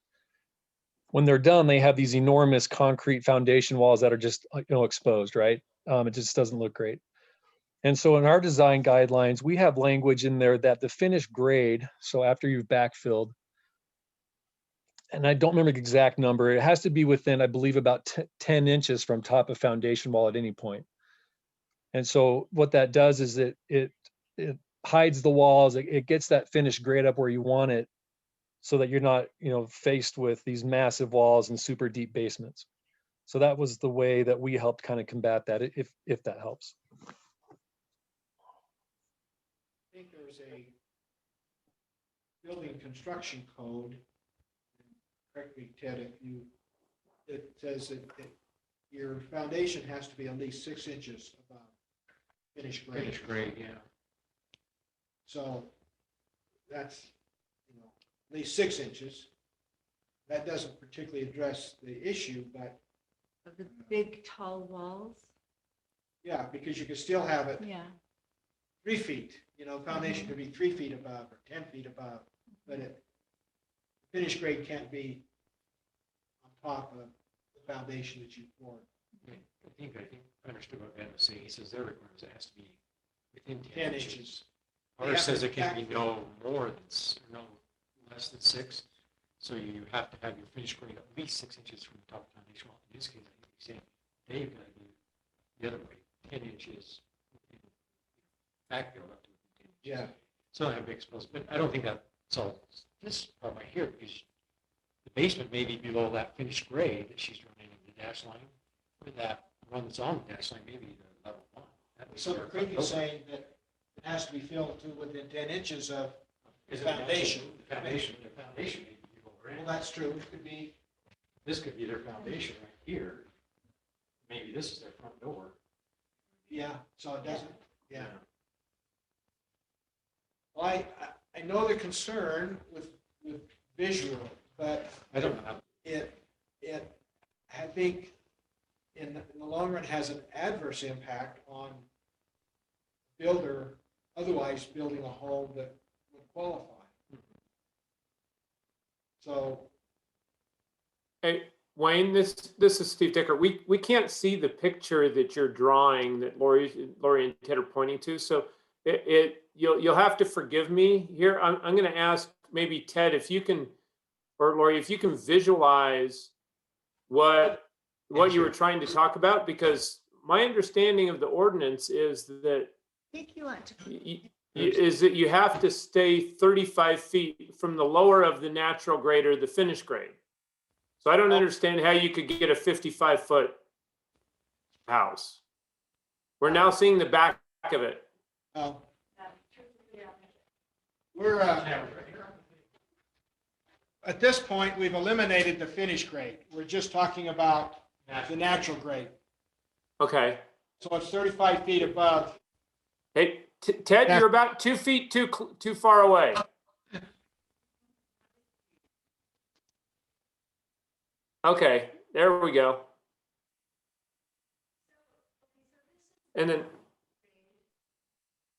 When they're done, they have these enormous concrete foundation walls that are just, exposed, right? It just doesn't look great. And so in our design guidelines, we have language in there that the finished grade, so after you've backfilled, and I don't remember the exact number, it has to be within, I believe, about 10 inches from top of foundation wall at any point. And so what that does is it hides the walls, it gets that finished grade up where you want it, so that you're not, faced with these massive walls and super deep basements. So that was the way that we helped kind of combat that, if that helps. I think there's a building construction code, correct me, Ted, it says that your foundation has to be at least 6 inches above finished grade. Finished grade, yeah. So that's, at least 6 inches. That doesn't particularly address the issue, but. Of the big tall walls? Yeah, because you can still have it Yeah. 3 feet, foundation could be 3 feet above or 10 feet above, but finished grade can't be on top of the foundation that you poured. I think I understood what Ben was saying. He says their requirements, it has to be within 10 inches. Ours says it can be no more than, no less than 6. So you have to have your finished grade at least 6 inches from the top of the foundation wall. In this case, I think he's saying they've got to do the other way, 10 inches backfill up to 10 inches. Yeah. So I have big exposed, but I don't think that solves this problem right here, because the basement may be below that finished grade that she's running in the dash line, or that one that's on the dash line, maybe the level 1. So the creek is saying that it has to be filled to within 10 inches of the foundation. The foundation may be over. Well, that's true. It could be. This could be their foundation right here. Maybe this is their front door. Yeah, so it doesn't, yeah. Well, I know the concern with visual, but I don't know. I think in the long run has an adverse impact on builder otherwise building a home that would qualify. So. Hey, Wayne, this is Steve Dicker. We can't see the picture that you're drawing that Lori and Ted are pointing to. So you'll have to forgive me here. I'm going to ask maybe Ted if you can, or Lori, if you can visualize what you were trying to talk about, because my understanding of the ordinance is that I think you want to. is that you have to stay 35 feet from the lower of the natural grade or the finished grade. So I don't understand how you could get a 55-foot house. We're now seeing the back of it. We're at this point, we've eliminated the finished grade. We're just talking about the natural grade. Okay. So it's 35 feet above. Hey, Ted, you're about 2 feet too far away. Okay, there we go. And then,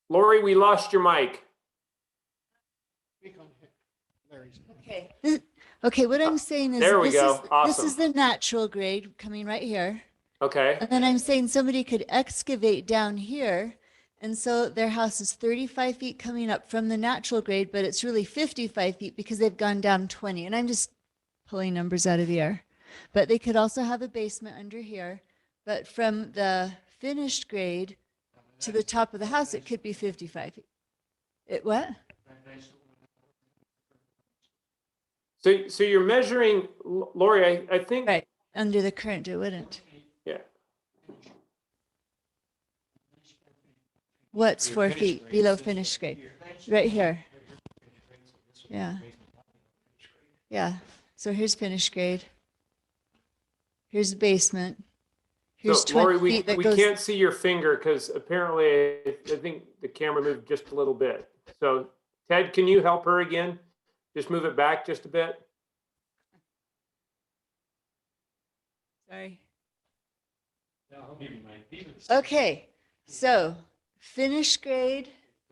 Lori, we lost your mic. Okay. Okay, what I'm saying is There we go. This Awesome. is the natural grade coming right here. Okay. And then I'm saying somebody could excavate down here And so their house is 35 feet coming up from the natural grade, but it's really 55 feet because they've gone down 20. And I'm just pulling numbers out of the air. But they could also have a basement under here. But from the finished grade to the top of the house, it could be 55 feet. It what? So you're measuring, Lori, I think. Right, under the current, it wouldn't. Yeah. What's 4 feet below finished grade? Right here. Yeah. Yeah. So here's finished grade. Here's the basement. Here's So Lori, 20 we feet that we goes. can't see your finger because apparently I think the camera moved just a little bit. So Ted, can you help her again? Just move it back just a bit. Sorry. Yeah, I'll give you mine. Okay, so finished grade.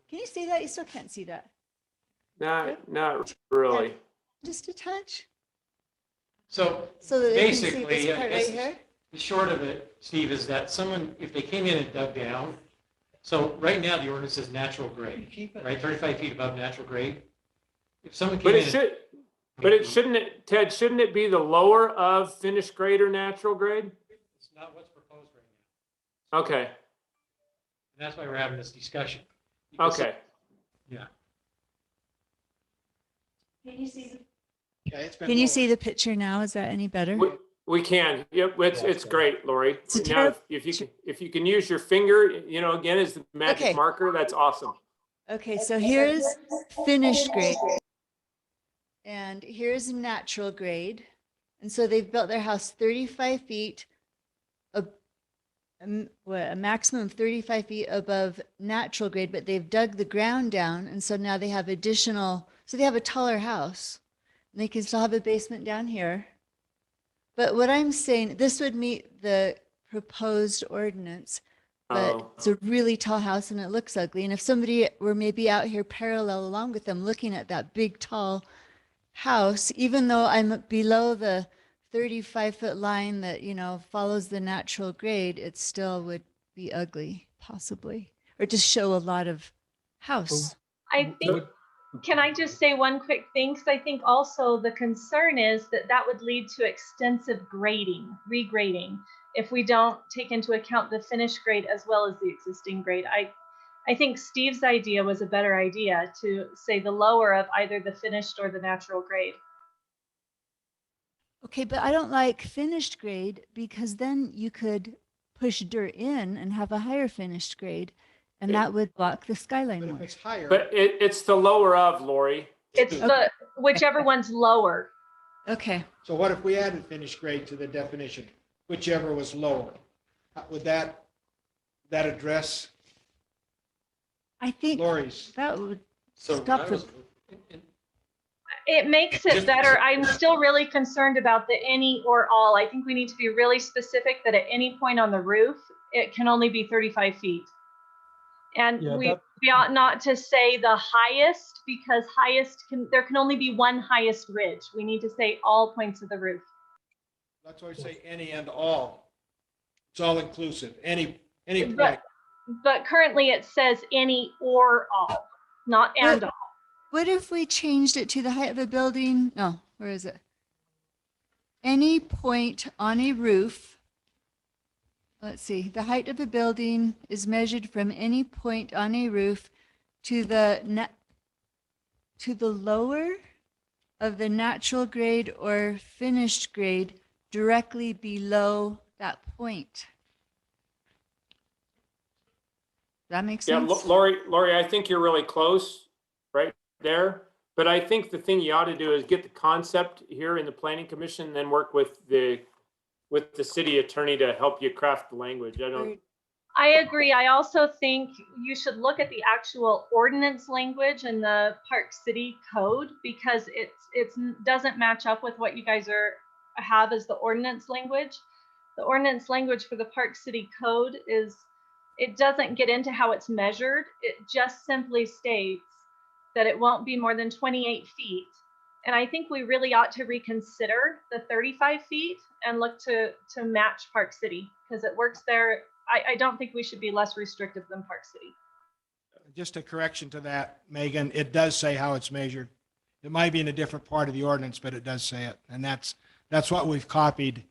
Can you see that? You still can't see that. Not really. Just a touch. So So that they can see basically, this I part guess right here. the short of it, Steve, is that someone, if they came in and dug down, so right now the ordinance is natural grade, right? 35 feet above natural grade. If someone came But in. it should, but it shouldn't, Ted, shouldn't it be the lower of finished grade or natural grade? It's not what's proposed right now. Okay, And that's why we're having this discussion. Because- okay. Yeah. Can you see Okay, it's been Can you lowered. see the picture now? Is that any better? We can. Yep, it's great, Lori. It's a Now, terrib- if you can use your finger, again, as the magic Okay. marker, that's awesome. Okay, so here's finished grade. And here's natural grade. And so they've built their house 35 feet, a maximum of 35 feet above natural grade, but they've dug the ground down. And so now they have additional, so they have a taller house. And they can still have a basement down here. But what I'm saying, this would meet the proposed ordinance, but Oh. it's a really tall house and it looks ugly. And if somebody were maybe out here parallel along with them, looking at that big, tall house, even though I'm below the 35-foot line that, follows the natural grade, it still would be ugly, possibly, or just show a lot of house. I think, can I just say one quick thing? Because I think also the concern is that that would lead to extensive grading, regrading, if we don't take into account the finished grade as well as the existing grade. I think Steve's idea was a better idea, to say the lower of either the finished or the natural grade. Okay, but I don't like finished grade because then you could push dirt in and have a higher finished grade, and that would block the skyline more. It's higher. But it's the lower of, Lori. It's the whichever one's lower. Okay. So what if we added finished grade to the definition, whichever was lower? Would that address I think Lori's? that would So stop I the was- It makes it better. I'm still really concerned about the any or all. I think we need to be really specific that at any point on the roof, it can only be 35 feet. And Yeah, we ought not to say the highest, because there can only be one highest ridge. We need to say all points of the roof. That's why we say any and all. It's all inclusive, any point. But currently it says any or all, not and all. What if we changed it to the height of a building? No, where is it? Any point on a roof. Let's see, the height of a building is measured from any point on a roof to the lower of the natural grade or finished grade directly below that point. That makes Yeah, sense? Lori, I think you're really close right there. But I think the thing you ought to do is get the concept here in the planning commission, then work with the city attorney to help you craft the language. I agree. I also think you should look at the actual ordinance language in the Park City Code, because it doesn't match up with what you guys have as the ordinance language. The ordinance language for the Park City Code it doesn't get into how it's measured. It just simply states that it won't be more than 28 feet. And I think we really ought to reconsider the 35 feet and look to match Park City, because it works there. I don't think we should be less restrictive than Park City. just a correction to that, Megan, it does say how it's measured. It might be in a different part of the ordinance, but it does say it. And that's what we've copied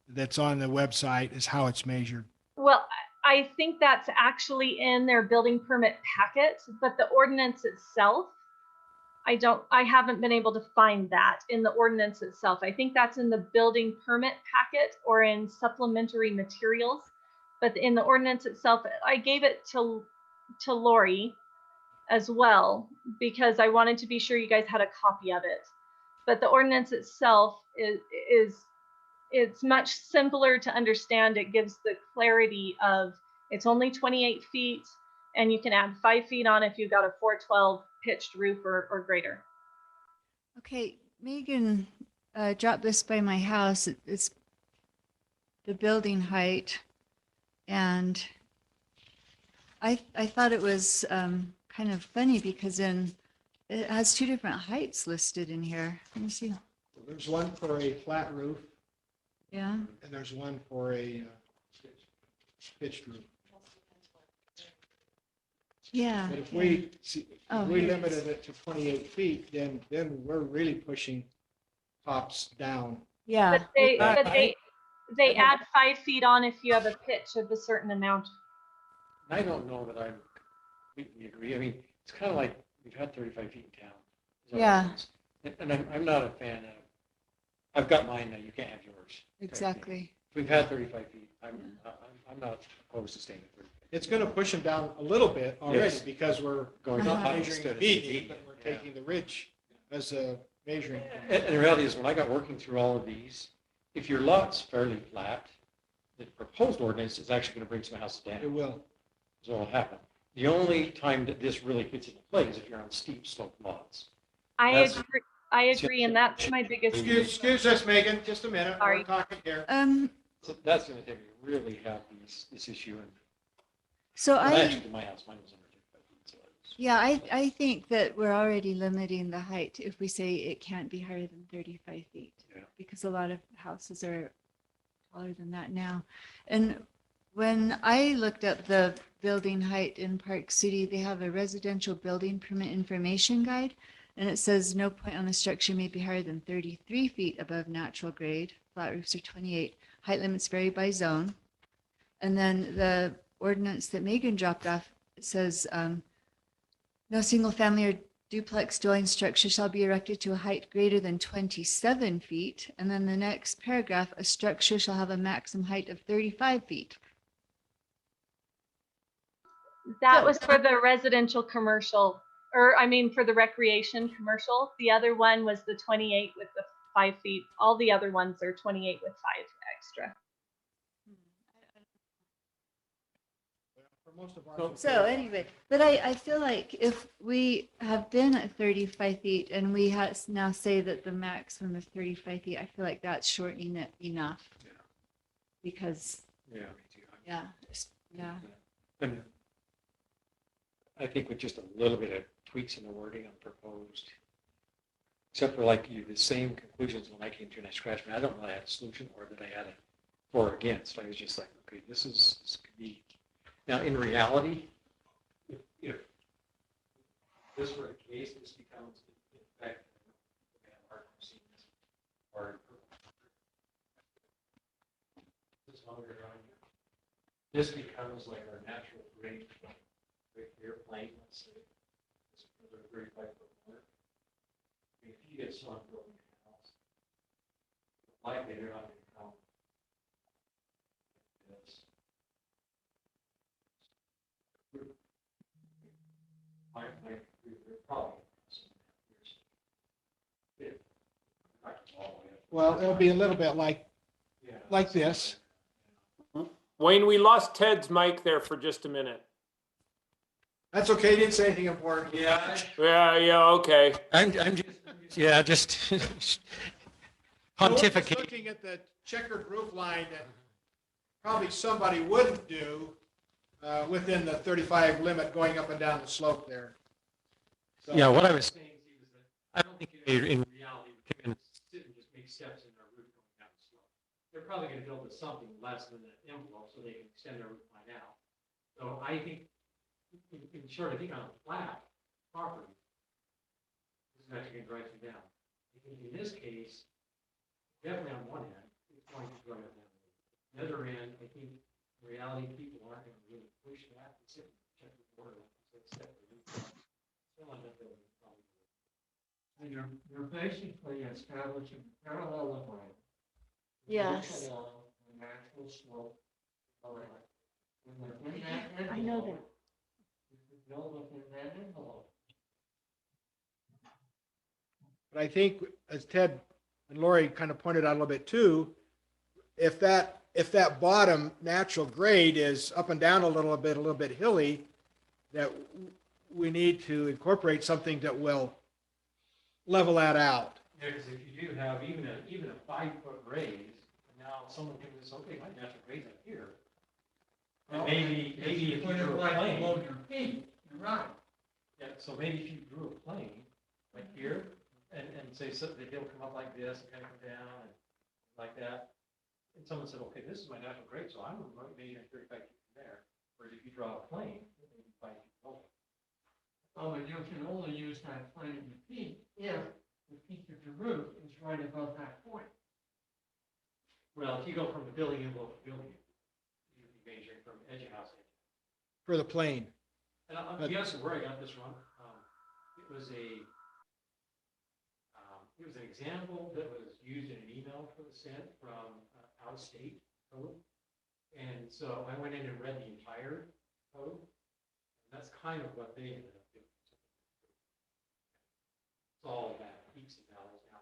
that's on the website is how it's measured. Well, I think that's actually in their building permit packet, but the ordinance itself, I haven't been able to find that in the ordinance itself. I think that's in the building permit packet or in supplementary materials. But in the ordinance itself, I gave it to Lori as well, because I wanted to be sure you guys had a copy of it. But the ordinance itself it's much simpler to understand. It gives the clarity of it's only 28 feet and you can add 5 feet on if you've got a 412 pitched roof or greater. Okay, Megan dropped this by my house. It's the building height. And I thought it was kind of funny because it has two different heights listed in here. Let me see. There's one for a flat roof. Yeah. And there's one for a pitched roof. Yeah. But if we limited it to 28 feet, then we're really pushing tops down. Yeah. But they add 5 feet on if you have a pitch of a certain amount. I don't know that I completely agree. I mean, it's kind of like we've had 35 feet in town. Is that Yeah. what it is? And I'm not a fan of, I've got mine now, you can't have yours. Exactly. We've had 35 feet. I'm not opposed to staying at 35. It's going to push them down a little bit already Yes. because we're Going not up measuring instead the of beat, feet. but we're taking the ridge as a measuring. And the reality is, when I got working through all of these, if your lot's fairly flat, the proposed ordinance is actually going to bring some houses down. It will. So it'll happen. The only time that this really gets into play is if you're on steep slope lots. I agree, and that's my biggest. Excuse us, Megan, just a minute. Sorry. We're talking here. So that's going to take me really have this issue. And So well, I actually, my house, mine was under 35 feet. So Yeah, I think that we're already limiting the height if we say it can't be higher than 35 feet. Yeah. Because a lot of houses are taller than that now. And when I looked up the building height in Park City, they have a residential building permit information guide. And it says no point on the structure may be higher than 33 feet above natural grade. Flat roofs are 28. Height limits vary by zone. And then the ordinance that Megan dropped off says no single family or duplex dwelling structure shall be erected to a height greater than 27 feet. And then the next paragraph, a structure shall have a maximum height of 35 feet. That was for the residential commercial, or I mean, for the recreation commercial. The other one was the 28 with the 5 feet. All the other ones are 28 with 5 extra. So anyway, but I feel like if we have been at 35 feet and we now say that the maximum is 35 feet, I feel like that's shortening it enough. Yeah. Because, yeah, me too. yeah, yeah. And I think with just a little bit of tweaks in the wording on proposed, except for like the same conclusions when I came to and I scratched me. I don't really have a solution or that I had a for or against. I was just like, okay, this could be. Now, in reality, if this were a case, this becomes, in fact, or this longer drawing, this becomes like our natural grade right here, plane, let's say. It's another 35-foot mark. If you get someone building a house, likely they're not going to come this. Well, it'll be a little bit like this. Wayne, we lost Ted's mic there for just a minute. That's okay. He didn't say anything important. Yeah. Yeah, okay. I'm just pontificate. Looking at the checkered roof line that probably somebody wouldn't do within the 35 limit going up and down the slope there. So, Yeah, what I was saying is that I don't think in reality we can sit and just make steps in their roof going down the slope. They're probably going to build something less than that envelope so they can extend their roof line out. So I think in short, I think on a flat property, this is actually going to drive you down. In this case, definitely on one end, it's going to drive it down. The other end, I think, in reality, people aren't going to really push that. It's check the border. And you're basically establishing parallel line. Yes. Along the natural slope. of the land. And within that I know that. envelope, you could build within that envelope. But I think, as Ted and Lori kind of pointed out a little bit too, if that bottom natural grade is up and down a little bit hilly, that we need to incorporate something that will level that out. Yeah, because if you do have even a 5-foot raise, and now someone thinks, okay, my natural grade's up here. And maybe if you put drew it a right plane. below your feet, you're right. Yeah, so maybe if you drew a plane like here, and say so the hill come up like this and kind of come down and like that. And someone said, okay, this is my natural grade, so I'm measuring 35 feet from there. Whereas if you draw a plane, maybe 5 feet lower. Oh, and you can only use that plane of your feet if the peak of your roof is right above that point. Well, if you go from the building envelope to building, you'd be measuring from edge of house. For the plane. And I'll be honest with where I got this from. It was an example that was used in an email that was sent from out of state code. And so I went in and read the entire code. And that's kind of what they ended up doing. It's all that peaks and valleys now.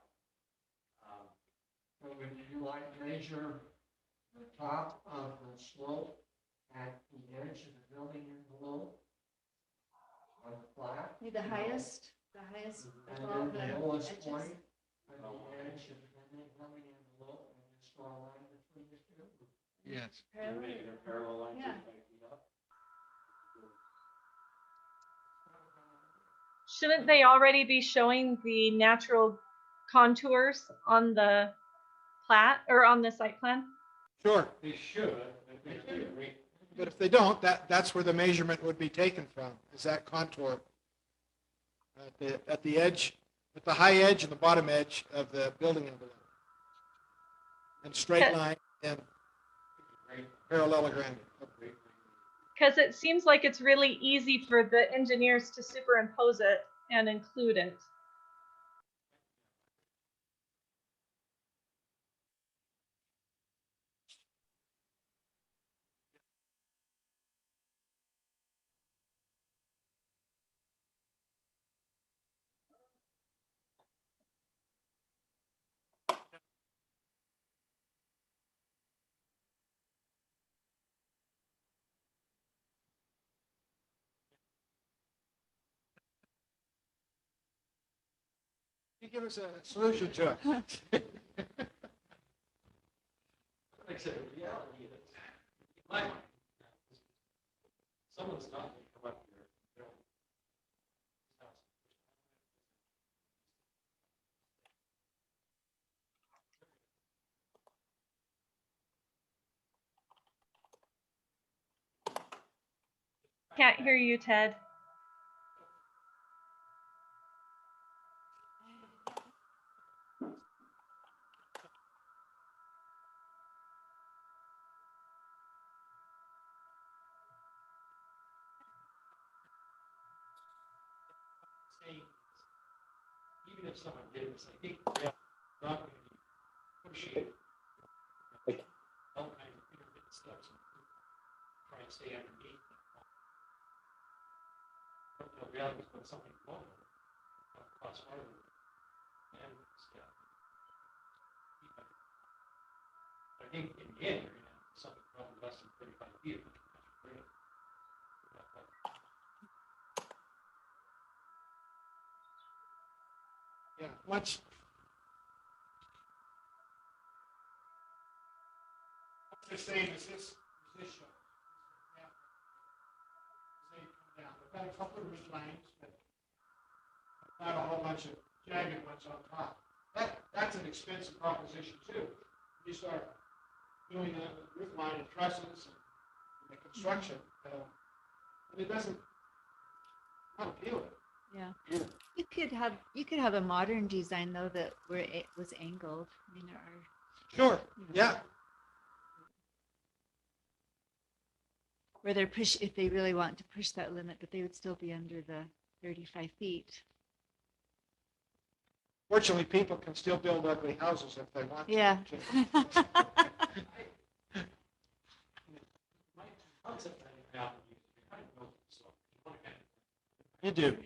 So when you like measure the top of the slope at the edge of the building envelope on the flat. The highest of And all then the the lowest edges. point on the edge of the building envelope and just draw a line between the two. Yes. Make it a parallel line. Yeah. Shouldn't they already be showing the natural contours on the plat or on the site plan? Sure. They should. But if they don't, that's where the measurement would be taken from, is that contour. At the edge, at the high edge and the bottom edge of the building envelope. And straight line and parallelogram. Because it seems like it's really easy for the engineers to superimpose it and include it. You give us a solution to it. Like I said, the reality is, in my mind, someone's not going to come up here and build this house. Can't hear you, Ted. Even if someone did this, I think they're not going to be pushing all kinds of intermittent steps and try and stay underneath. But the reality is when something lower, costs harder and step. I think in the end, you're going to have something probably less than 35 feet. Yeah, once the same as this show. We've got a couple of ridge lines, but not a whole bunch of jagged ones on top. That's an expensive proposition too. You start doing that with roof line and trusses and the construction, and it doesn't Yeah. You could have a modern design though that where it was angled. I mean, there are. Sure, yeah. Where they're if they really want to push that limit, but they would still be under the 35 feet. Fortunately, people can still build ugly houses if they want to. Yeah. You do.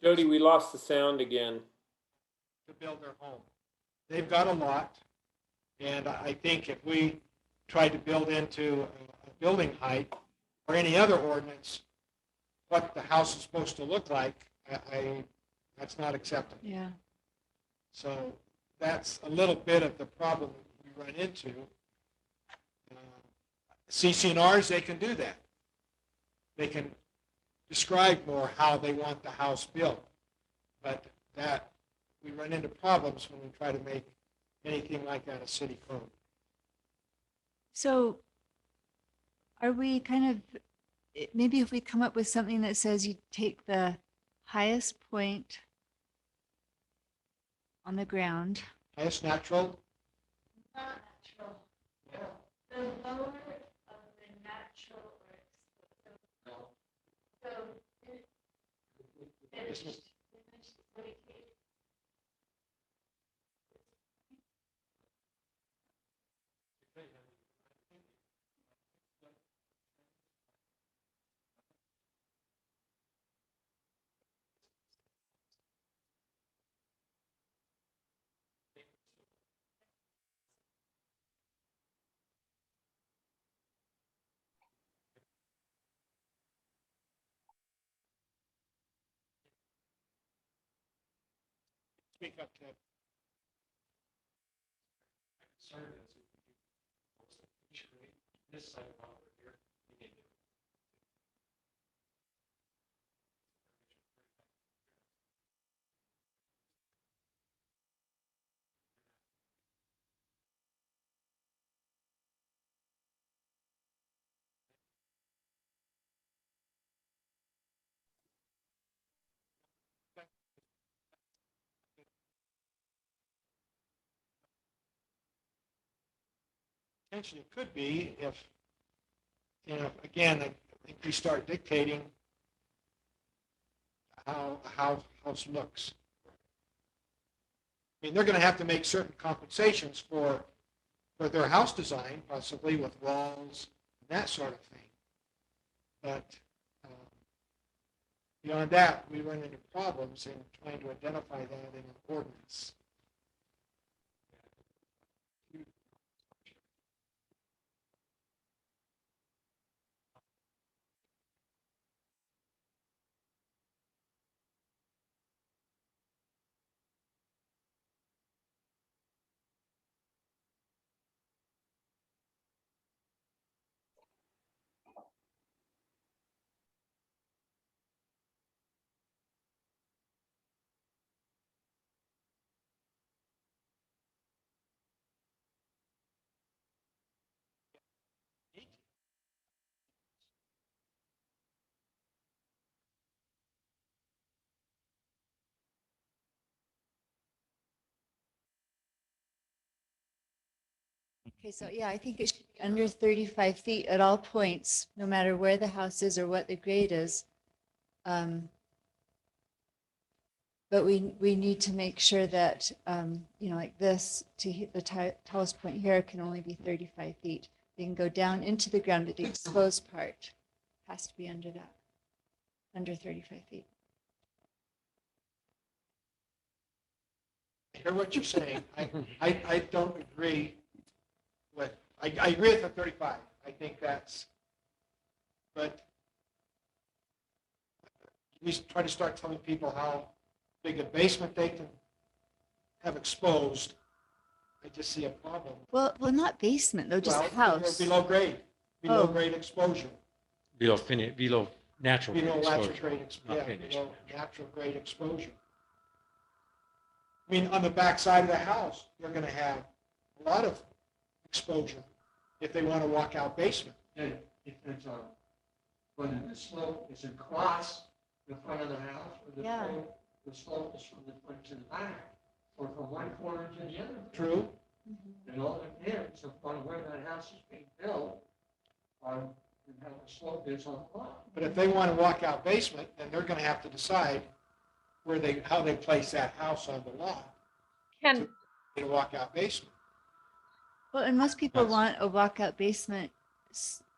Jody, we lost the sound again. To build their home. They've got a lot, and I think if we try to build into a building height or any other ordinance, what the house is supposed to look like, that's not acceptable. Yeah. So that's a little bit of the problem we run into. CC&Rs, they can do that. They can describe more how they want the house built, but that we run into problems when we try to make anything like that a city code. So are we kind of, maybe if we come up with something that says you take the highest point on the ground. Highest natural. Not natural. The lower of the natural or finished. Speak up, Ted. This side of over here. Potentially it could be if, again, I think we start dictating how a house looks. I mean, they're going to have to make certain compensations for their house design, possibly with walls and that sort of thing. But beyond that, we run into problems in trying to identify that in an ordinance. Okay, so yeah, I think it should be under 35 feet at all points, no matter where the house is or what the grade is. But we need to make sure that, like this, to hit the tallest point here can only be 35 feet. They can go down into the ground, but the exposed part has to be under that, under 35 feet. I hear what you're saying. I don't agree with, I agree with the 35. I think that's, but we try to start telling people how big a basement they can have exposed I just see a problem. Well, not basement though, just Well, house. Below grade, below Oh. grade exposure. Below below natural Below grade natural exposure, grade, not yeah, finished. below natural grade exposure. I mean, on the back side of the house, they're gonna have a lot of exposure if they want a walkout basement. If it's a, whether the slope is across the front of the house or Yeah. the slope is from the front to the back, or from one corner to the other. True. It all depends upon where that house is being built, and how the slope is on the lot. But if they want a walkout basement, then they're gonna have to decide how they place that house on the lot, Can, in a walkout basement. Well, and most people want a walkout basement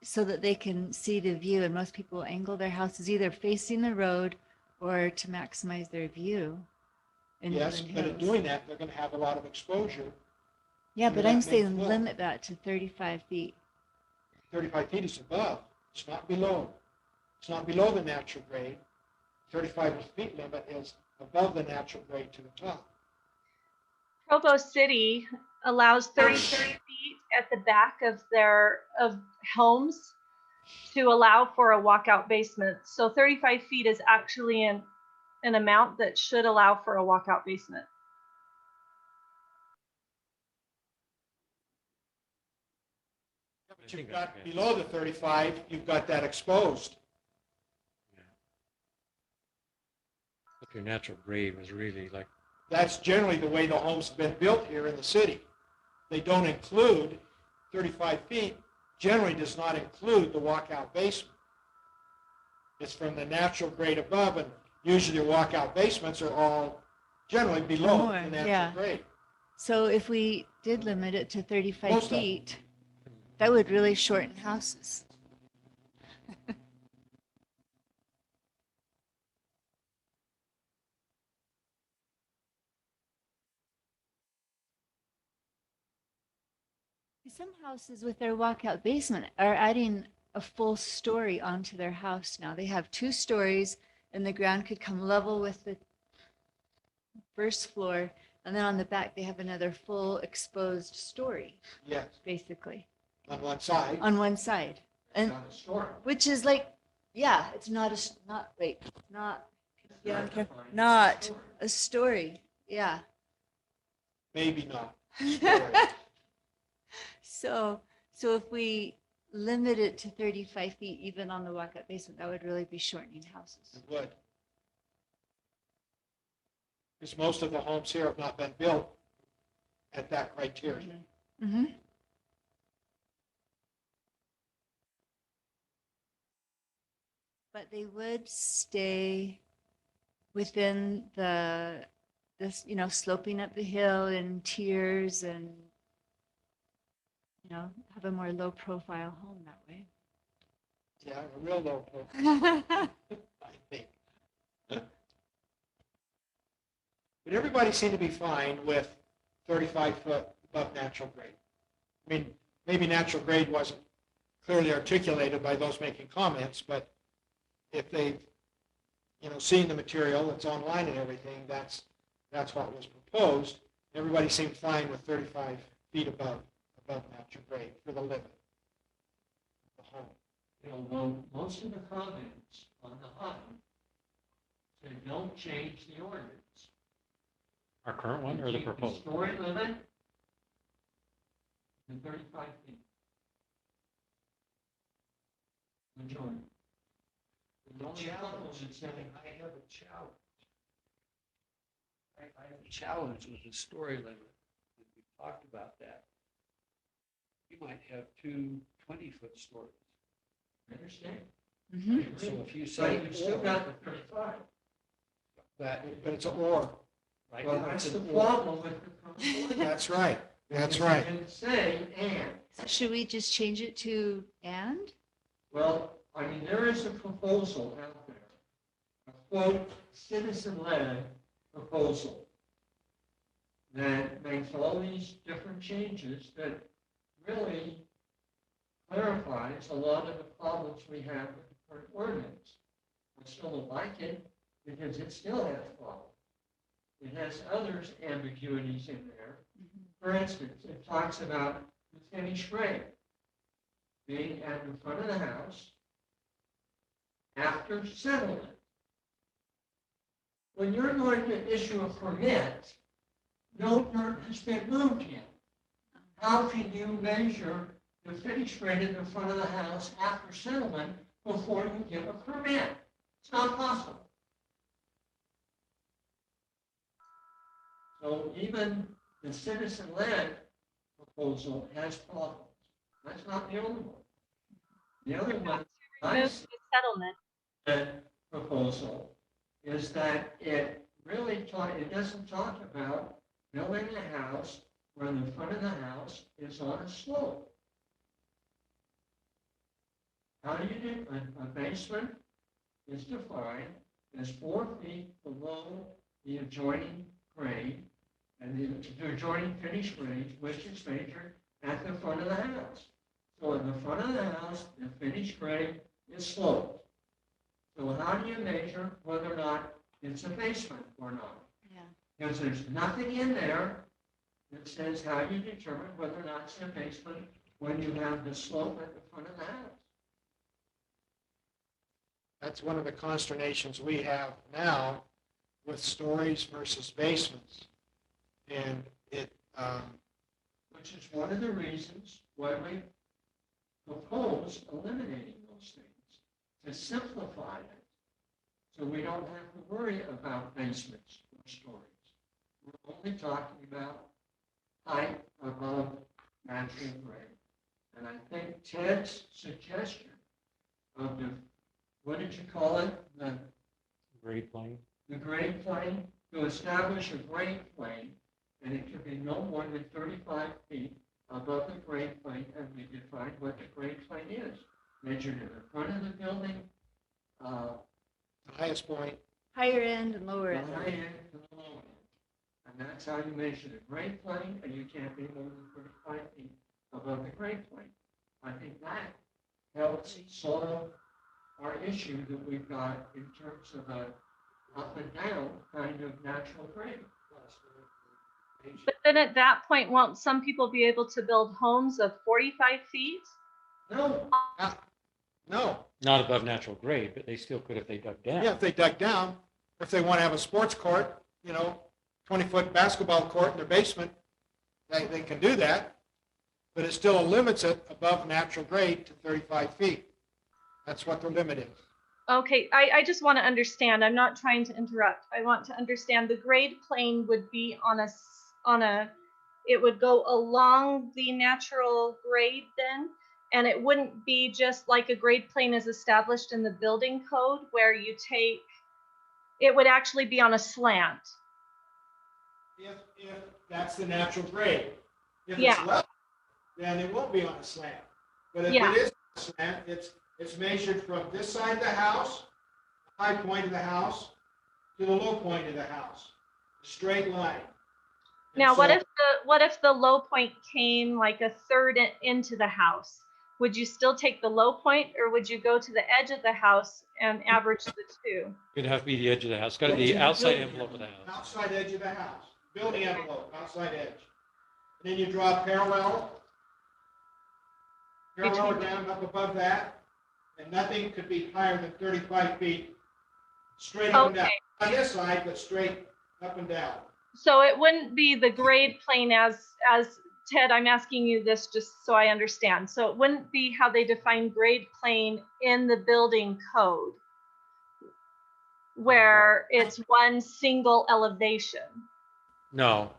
so that they can see the view, and most people angle their houses either facing the road or to maximize their view. in Yes, Woodland but in Hills. doing that, they're gonna have a lot of exposure. Yeah, and but that I'm may saying flood. limit that to 35 feet. 35 feet is above, it's not below. It's not below the natural grade. 35 feet limit is above the natural grade to the top. Provo City allows 33 feet at the back of of homes to allow for a walkout basement. So 35 feet is actually an amount that should allow for a walkout basement. But you've got below the 35, you've got that exposed. If your natural grade was really like, That's generally the way the homes have been built here in the city. They don't include 35 feet, generally does not include the walkout basement. It's from the natural grade above, and usually your walkout basements are all generally below More, the natural yeah. grade. So if we did limit it to 35 Most of them. feet, that would really shorten houses. Some houses with their walkout basement are adding a full story onto their house now. They have 2 stories and the ground could come level with the first floor. And then on the back, they have another full exposed story, Yes, basically, on one side. on one side. And Not a story. which is like, yeah, it's not yeah, not a story. Yeah. Maybe not. So if we limit it to 35 feet, even on the walkout basement, that would really be shortening houses. It would. Because most of the homes here have not been built at that criteria. Mm-hmm. But they would stay within this, sloping up the hill in tiers and, have a more low profile home that way. Yeah, a real low profile, I think. But everybody seemed to be fine with 35 foot above natural grade. I mean, maybe natural grade wasn't clearly articulated by those making comments, but if they've, seen the material that's online and everything, that's what was proposed. Everybody seemed fine with 35 feet above natural grade for the limit of the home. Most of the comments on the HUD say don't change the ordinance. our current one or the Keep proposed? Story limit to 35 feet. Majority. The only challenge is saying, I have a challenge. I have a challenge with the story limit. And we talked about that. You might have 2 20-foot stories. I understand. Mhm. So if you say you still got the 35. But it's an or. Right, well, that's the problem with the. That's right. That's right. And say and. So should we just change it to and? Well, I mean, there is a proposal out there, a quote, citizen-led proposal that makes all these different changes that really clarifies a lot of the problems we have with the current ordinance. I still don't like it because it still has problems. It has other ambiguities in there, For instance, it talks about the finished grade being at the front of the house after settlement. When you're going to issue a permit, no dirt has been moved yet. How can you measure the finished grade in the front of the house after settlement before you give a permit? It's not possible. So even the citizen-led proposal has problems. That's not the only one. The other one, Remove the settlement. proposal is that it really it doesn't talk about building a house where the front of the house is on a slope. How do you do a basement is defined as 4 feet below the adjoining grade and the adjoining finished grade, which is measured at the front of the house. So in the front of the house, the finished grade is sloped. So how do you measure whether or not it's a basement or not? Yeah. Because there's nothing in there that says how you determine whether or not it's a basement when you have the slope at the front of the house. That's one of the consternations we have now with stories versus basements. And it, which is one of the reasons why we propose eliminating those things, to simplify it, so we don't have to worry about basements or stories. We're only talking about height above natural grade. And I think Ted's suggestion of the, what did you call it? The Grade plane. The grade plane, to establish a grade plane, and it could be no more than 35 feet above the grade plane, and we define what the grade plane is. Measured in the front of the building, the highest point, Higher end and the lower end. high end to the low end. And that's how you measure the grade plane, and you can't be more than 35 feet above the grade plane. I think that helps solve our issue that we've got in terms of a up and down kind of natural grade. But then at that point, won't some people be able to build homes of 45 feet? No, no. Not above natural grade, but they still could if they dug down. Yeah, if they dug down, if they want to have a sports court, 20-foot basketball court in their basement, they can do that. But it still limits it above natural grade to 35 feet. That's what the limit is. Okay, I just want to understand. I'm not trying to interrupt. I want to understand the grade plane would be on a, it would go along the natural grade then, and it wouldn't be just like a grade plane is established in the building code where you take, it would actually be on a slant. If that's the natural grade. If Yeah. it's level, then it won't be on a slant. But if Yeah. it is a slant, it's measured from this side of the house, the high point of the house, to the low point of the house. Straight line. And Now, what so- if the low point came like a third into the house? Would you still take the low point, or would you go to the edge of the house and average the two? It'd have to be the edge of the house. Got to be the outside envelope of the house. Outside edge of the house, building envelope, outside edge. And then you draw a parallel down up above that, and nothing could be higher than 35 feet straight up and down. Okay. On this side, but straight up and down. So it wouldn't be the grade plane as Ted, I'm asking you this just so I understand. So it wouldn't be how they define grade plane in the building code, where it's one single elevation. No,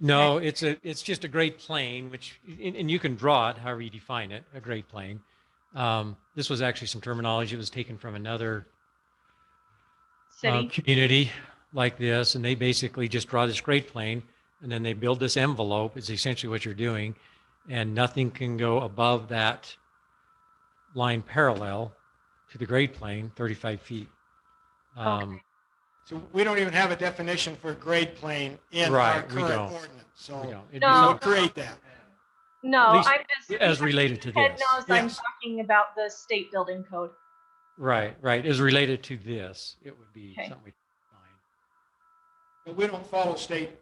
it's just a grade plane, which, and you can draw it however you define it, a grade plane. This was actually some terminology that was taken from another City. community like this, and they basically just draw this grade plane, and then they build this envelope. Is essentially what you're doing, and nothing can go above that line parallel to the grade plane, 35 feet. So we don't even have a definition for grade plane in our Right, we current don't. ordinance. So We don't. It'd be No. we'll something- create that. No, At least I'm just as related to Ted this. knows I'm Yes. talking about the state building code. Right, as related to this, it would be Okay. something we But we don't follow state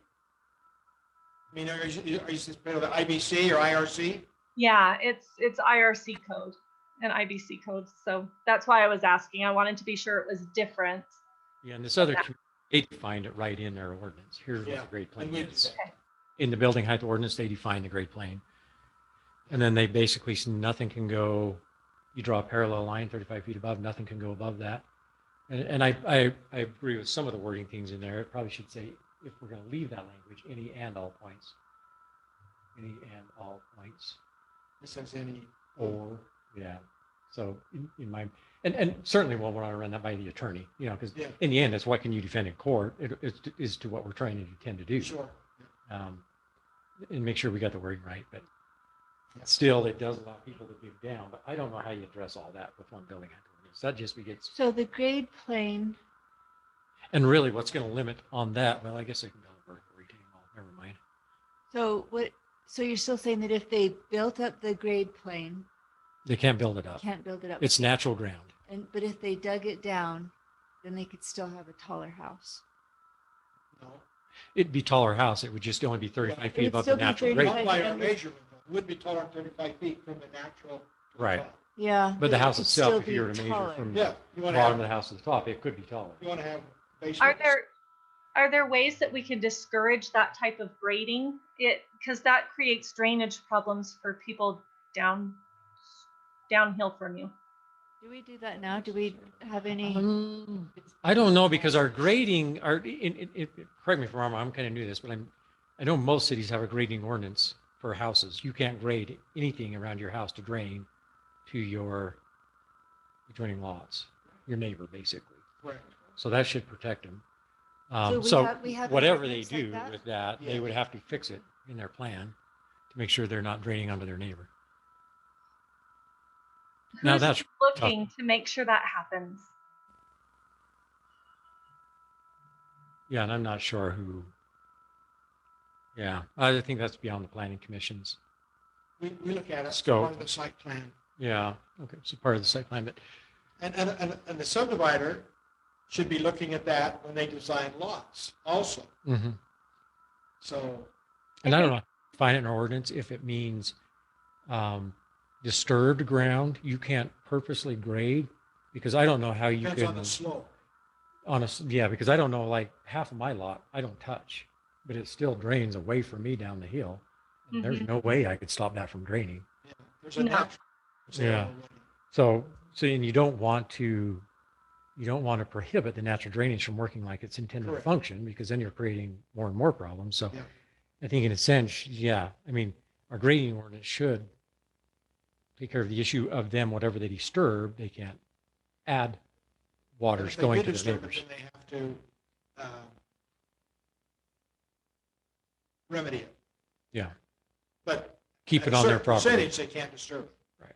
I mean, are you suspended with IBC or IRC? Yeah, it's IRC code and IBC code. So that's why I was asking. I wanted to be sure it was different. Yeah, and this other, they defined it right in their ordinance. Here's what Yeah, the grade plane and we do is. that. In the building height ordinance, they define the grade plane. And then they basically say nothing can go, you draw a parallel line 35 feet above, nothing can go above that. And I agree with some of the wording things in there. It probably should say, if we're going to leave that language, any and all points. Any and all points. This says any. Or, yeah. So in my, and certainly we'll want to run that by the attorney, you know, because Yeah. in the end, it's what can you defend in court? It is to what we're trying to intend to do. Sure. And make sure we got the wording right, but still, it does allow people to dig down, but I don't know how you address all that with one building height ordinance. That just begins. So the grade plane, And really, what's going to limit on that? Well, I guess I can build a vertical retaining wall. Never mind. so what, so you're still saying that if they built up the grade plane, They can't build it up. can't build it up? It's natural ground. But if they dug it down, then they could still have a taller house. No. It'd be taller house. It would just only be 35 It feet would above still the be natural 35 grade. Not by feet our under- measurement, though. It would be taller than 35 feet from the natural. Right. Yeah. But the it house could itself, still if you were be to measure taller. from Yeah, the you want to bottom of have, the house to the top, it could be taller. you want to have Are basement. there ways that we can discourage that type of grading? Because that creates drainage problems for people downhill from you. Do we do that now? Do we have any? I don't know because our grading, correct me if I'm wrong, I'm kind of new to this, but I know most cities have a grading ordinance for houses. You can't grade anything around your house to drain to your adjoining lots, your neighbor, basically. Right. So that should protect them. So So we have whatever they ordinance like do that? with that, they Yeah. would have to fix it in their plan to make sure they're not draining onto their neighbor. Now Who's that's looking to make sure that happens? Yeah, and I'm not sure who. Yeah, I think that's beyond the planning commission's. We look at it as Scope. part of the site plan. Yeah, okay, so part of the site plan, but And the subdivider should be looking at that when they design lots also. mhm. So, And I don't know, find it in our ordinance if it means disturbed ground, you can't purposely grade, because I don't know how you depends on can, the slope. yeah, because I don't know, like half of my lot, I don't touch, but it still drains away from me down the hill. And there's Mhm. no way I could stop that from draining. Yeah, there's a No. natural. Yeah. So and you don't want to prohibit the natural drainage from working like it's intended to Correct. function, because then you're creating more and more problems. So Yeah. I think in a sense, yeah, I mean, our grading ordinance should take care of the issue of them, whatever they disturb, they can't add waters If they going did to their disturb it, neighbors. then they have to remedy it. Yeah. But Keep at it a on their certain property. percentage, they can't disturb it. Right.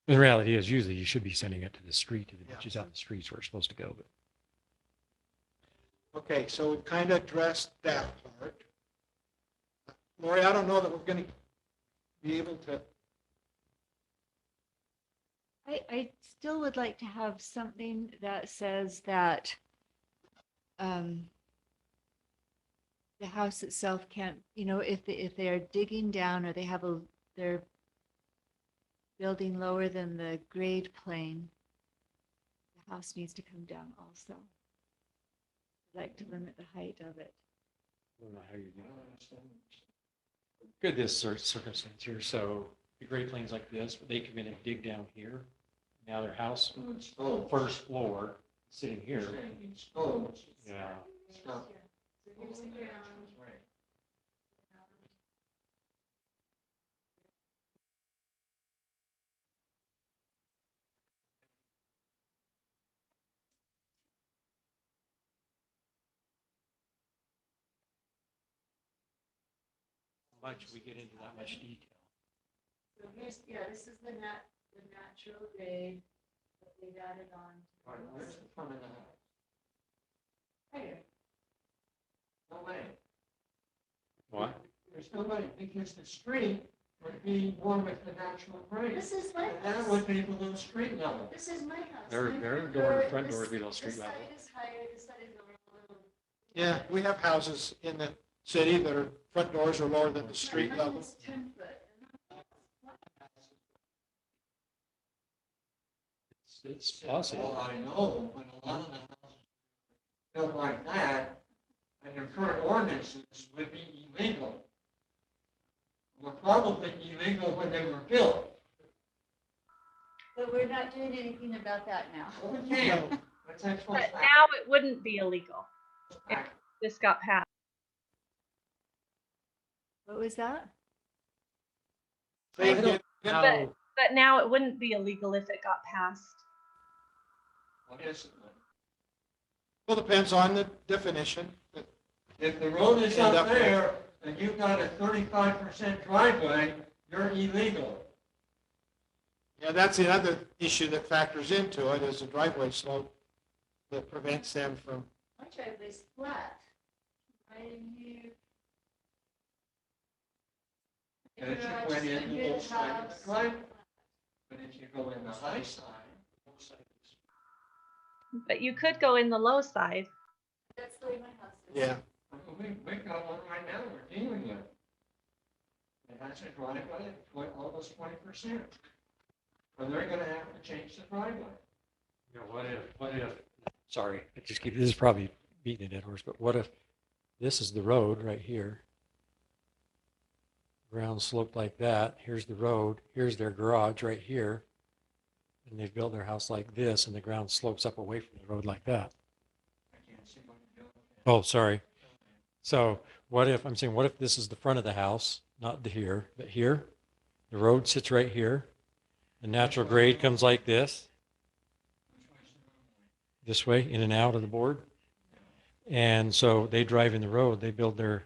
The reality is usually you should be sending it to the street, to the Yeah. ditches out in the streets where it's supposed to go, but Okay, so we've kind of addressed that part. Lori, I don't know that we're going to be able to, I still would like to have something that says that the house itself can't, if they are digging down or they have they're building lower than the grade plane, the house needs to come down also. I'd like to limit the height of it. I don't know how you do it. Good, this circumstance here, so the Great Plains like this, but they come in and dig down here. Now their house, first floor, sitting here. Yeah. How much we get into that much detail? So this is the natural grade that they've added on. where's the front of the house? Higher. No way. What? There's nobody, because the street would be more with the natural grade. This is my And that house. would be below street level. This is my house. Their, My their front door, door- front door this- would be below street this level. side is higher, this side is lower. Yeah, we have houses in the city that are, front doors are lower than the street Mine level. is 10 foot. It's possible. Well, I know, but a lot of the houses built like that, and their current ordinances would be illegal. Were probably illegal when they were built. But we're not doing anything about that now. Okay, but that's But what's now it wouldn't be illegal if this got passed. What was that? Say it again. But now it wouldn't be illegal if it got passed. What is it? Well, depends on the definition. If the road is End up up with- there and you've got a 35% driveway, you're illegal. Yeah, that's the other issue that factors into it is the driveway slope that prevents them from, My driveway's flat. Right in here. And if you Garage went is in under the the low side of house. the driveway. But if you go in the high side, But you could go in the low side. That's the way my house is. yeah. we've got one right now we're dealing with. It has a driveway, almost 20%. And they're gonna have to change the driveway. You know, what if, sorry, I just keep, this is probably beating a dead horse, but what if this is the road right here? Ground sloped like that, here's the road, here's their garage right here. And they've built their house like this and the ground slopes up away from the road like that. I can't see what you're doing. Oh, sorry. So what if, I'm saying, what if this is the front of the house, not the here, but here? The road sits right here. The natural grade comes like this. This way, in and out of the board. And so they drive in the road, they build their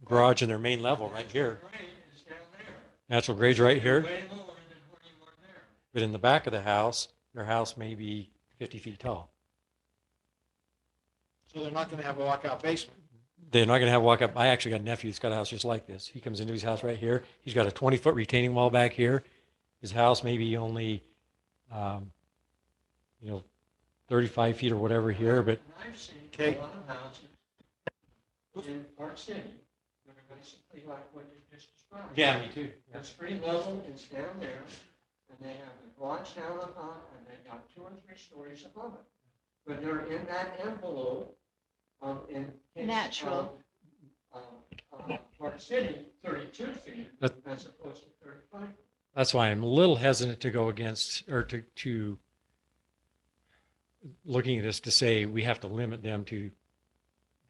garage and their main level right here. Grade is down there. Natural grade's right here. Way lower than where you were there. But in the back of the house, their house may be 50 feet tall. So they're not going to have a walkout basement. They're not going to have walk up. I actually got a nephew who's got a house just like this. He comes into his house right here. He's got a 20-foot retaining wall back here. His house may be only, 35 feet or whatever here, but And I've seen Okay. a lot of houses in Park City that are basically like what you just described. me too. The street level is down there, and they have the garage down above, and they've got 2 or 3 stories above it. But they're in that envelope in case, Natural. Park City, 32 feet But- as opposed to 35. That's why I'm a little hesitant to go against or to looking at this to say we have to limit them to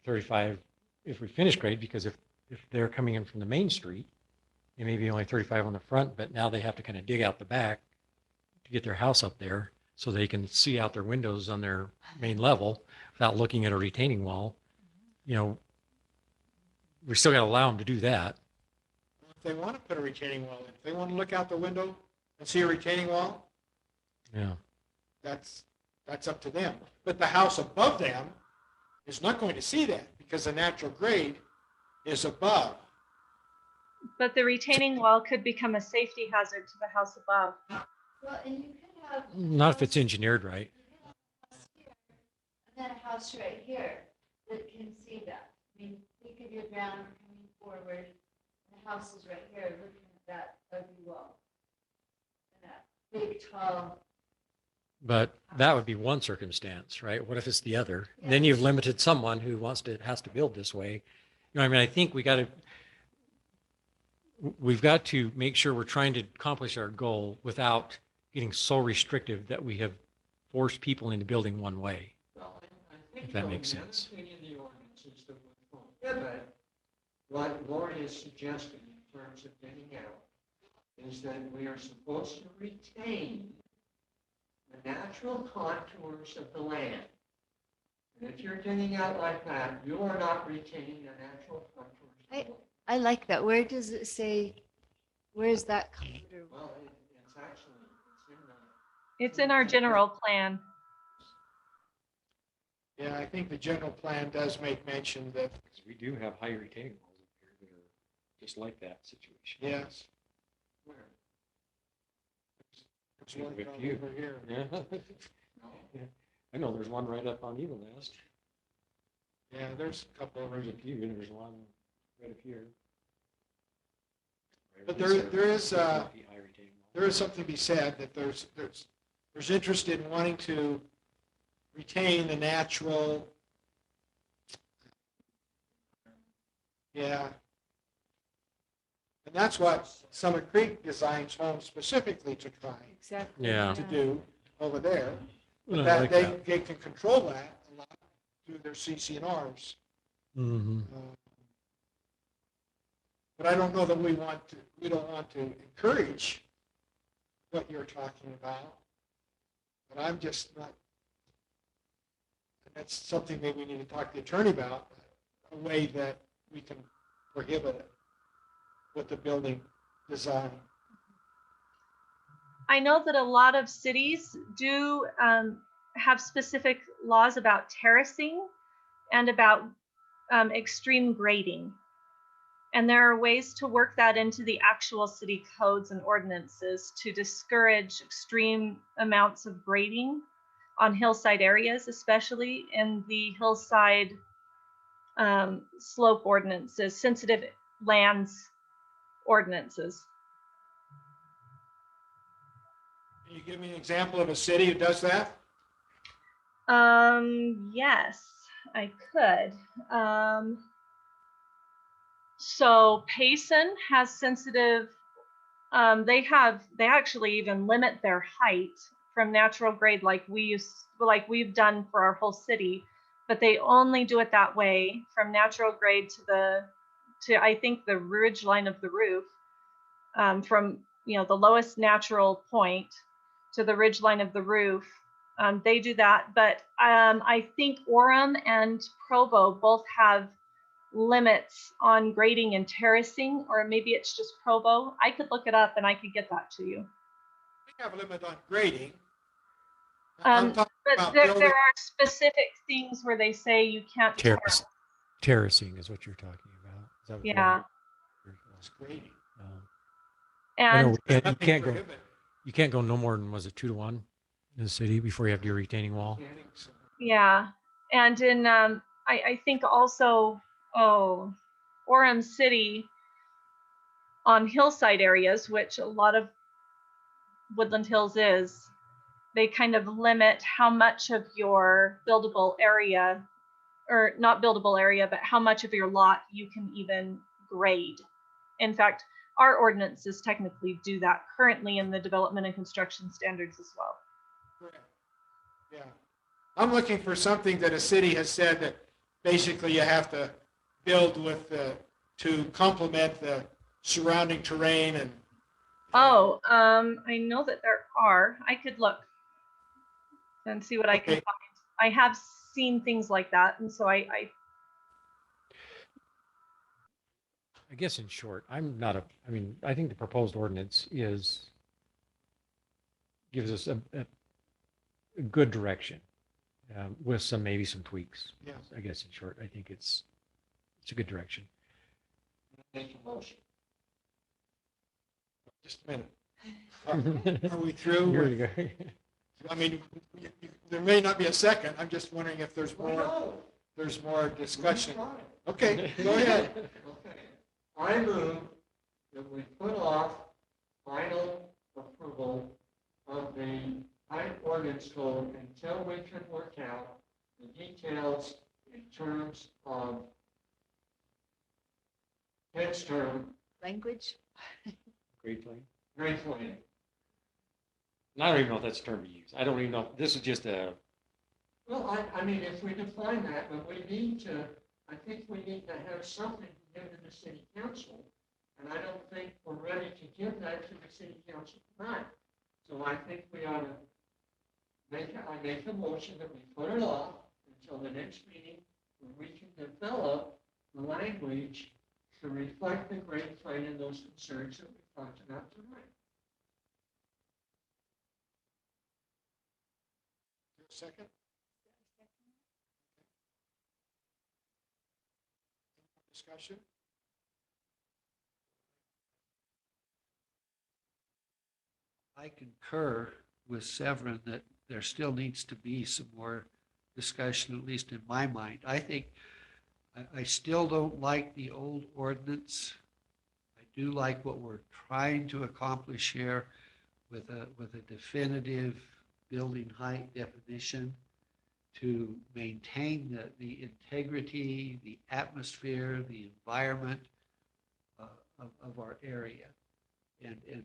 35 if we finish grade, because if they're coming in from the main street, it may be only 35 on the front, but now they have to kind of dig out the back to get their house up there so they can see out their windows on their main level without looking at a retaining wall. You know, we still got to allow them to do that. If they want to put a retaining wall in, if they want to look out the window and see a retaining wall, Yeah. that's up to them. But the house above them is not going to see that because the natural grade is above. But the retaining wall could become a safety hazard to the house above. Well, and you could have. Not if it's engineered right. And then a house right here that can see that. I mean, think of your ground coming forward, the house is right here, looking at that ugly wall. And that big, tall, But that would be one circumstance, right? What if it's the other? Then you've limited someone who has to build this way. You know, I mean, I think we've got to make sure we're trying to accomplish our goal without getting so restrictive that we have forced people into building one way. Well, I think If that though, makes the sense. other thing in the ordinance is that we prohibit what Lori is suggesting in terms of getting out, is that we are supposed to retain the natural contours of the land. And if you're getting out like that, you are not retaining the natural contours of the land. I like that. Where does it say, where's that come through? Well, it's actually, it's in the. It's in our general plan. Yeah, I think the general plan does make mention that Because we do have high retaining walls up here that are just like that situation. Yes. There's a few. Over here. Yeah. Yeah. I know there's one right up on Eagle Nest. Yeah, there's a couple over There's here. a few, and there's one right up here. But there is something to be said that there's interest in wanting to retain the natural. Yeah. And that's what Summit Creek designs homes specifically to try Exactly. Yeah. to do over there. Well, I That like they, that. they can control that a lot through their CCNRs. Mm-hmm. But I don't know that we don't want to encourage what you're talking about. But I'm just not, that's something maybe we need to talk to the attorney about, a way that we can prohibit it with the building design. I know that a lot of cities do have specific laws about terracing and about extreme grading. And there are ways to work that into the actual city codes and ordinances to discourage extreme amounts of grading on hillside areas, especially in the hillside slope ordinances, sensitive lands ordinances. Can you give me an example of a city who does that? Yes, I could. So Payson has sensitive, they actually even limit their height from natural grade like we've done for our whole city, but they only do it that way from natural grade to I think the ridge line of the roof, from the lowest natural point to the ridge line of the roof. They do that, but I think Orem and Provo both have limits on grading and terracing, or maybe it's just Provo. I could look it up and I could get that to you. We have a limit on grading. But there are specific things where they say you can't. Terracing is what you're talking about. Is that what Yeah. It's grading. I know, And you can't go no more than, was it 2-to-1 in the city before you have your retaining wall? yeah, and in I think also Orem City on hillside areas, which a lot of Woodland Hills is, they kind of limit how much of your buildable area, or not buildable area, but how much of your lot you can even grade. In fact, our ordinances technically do that currently in the development and construction standards as well. Correct. Yeah. I'm looking for something that a city has said that basically you have to build with to complement the surrounding terrain and. I know that there are. I could look and see what I can find. I have seen things like that, and so I guess in short, I think the proposed ordinance gives us a good direction with maybe some tweaks. Yeah. I guess in short, I think it's a good direction. Make a motion. Just a minute. Are we through? Here you go. I mean, there may not be a second. I'm just wondering if there's more discussion. Okay, go ahead. Okay. I move that we put off final approval of the height ordinance code until we can work out the details in terms of head term, Language. Great plan. grade plan. And I don't even know if that's a term to use. I don't even know. This is just a. Well, I mean, if we define that, but I think we need to have something to give to the city council. And I don't think we're ready to give that to the city council tonight. So I think we ought to I make a motion that we put it off until the next meeting, when we can develop the language to reflect the grade plan and those concerns that we talked about tonight. Second? Discussion? I concur with Severin that there still needs to be some more discussion, at least in my mind. I think, I still don't like the old ordinance. I do like what we're trying to accomplish here with a definitive building height definition to maintain the integrity, the atmosphere, the environment of our area. And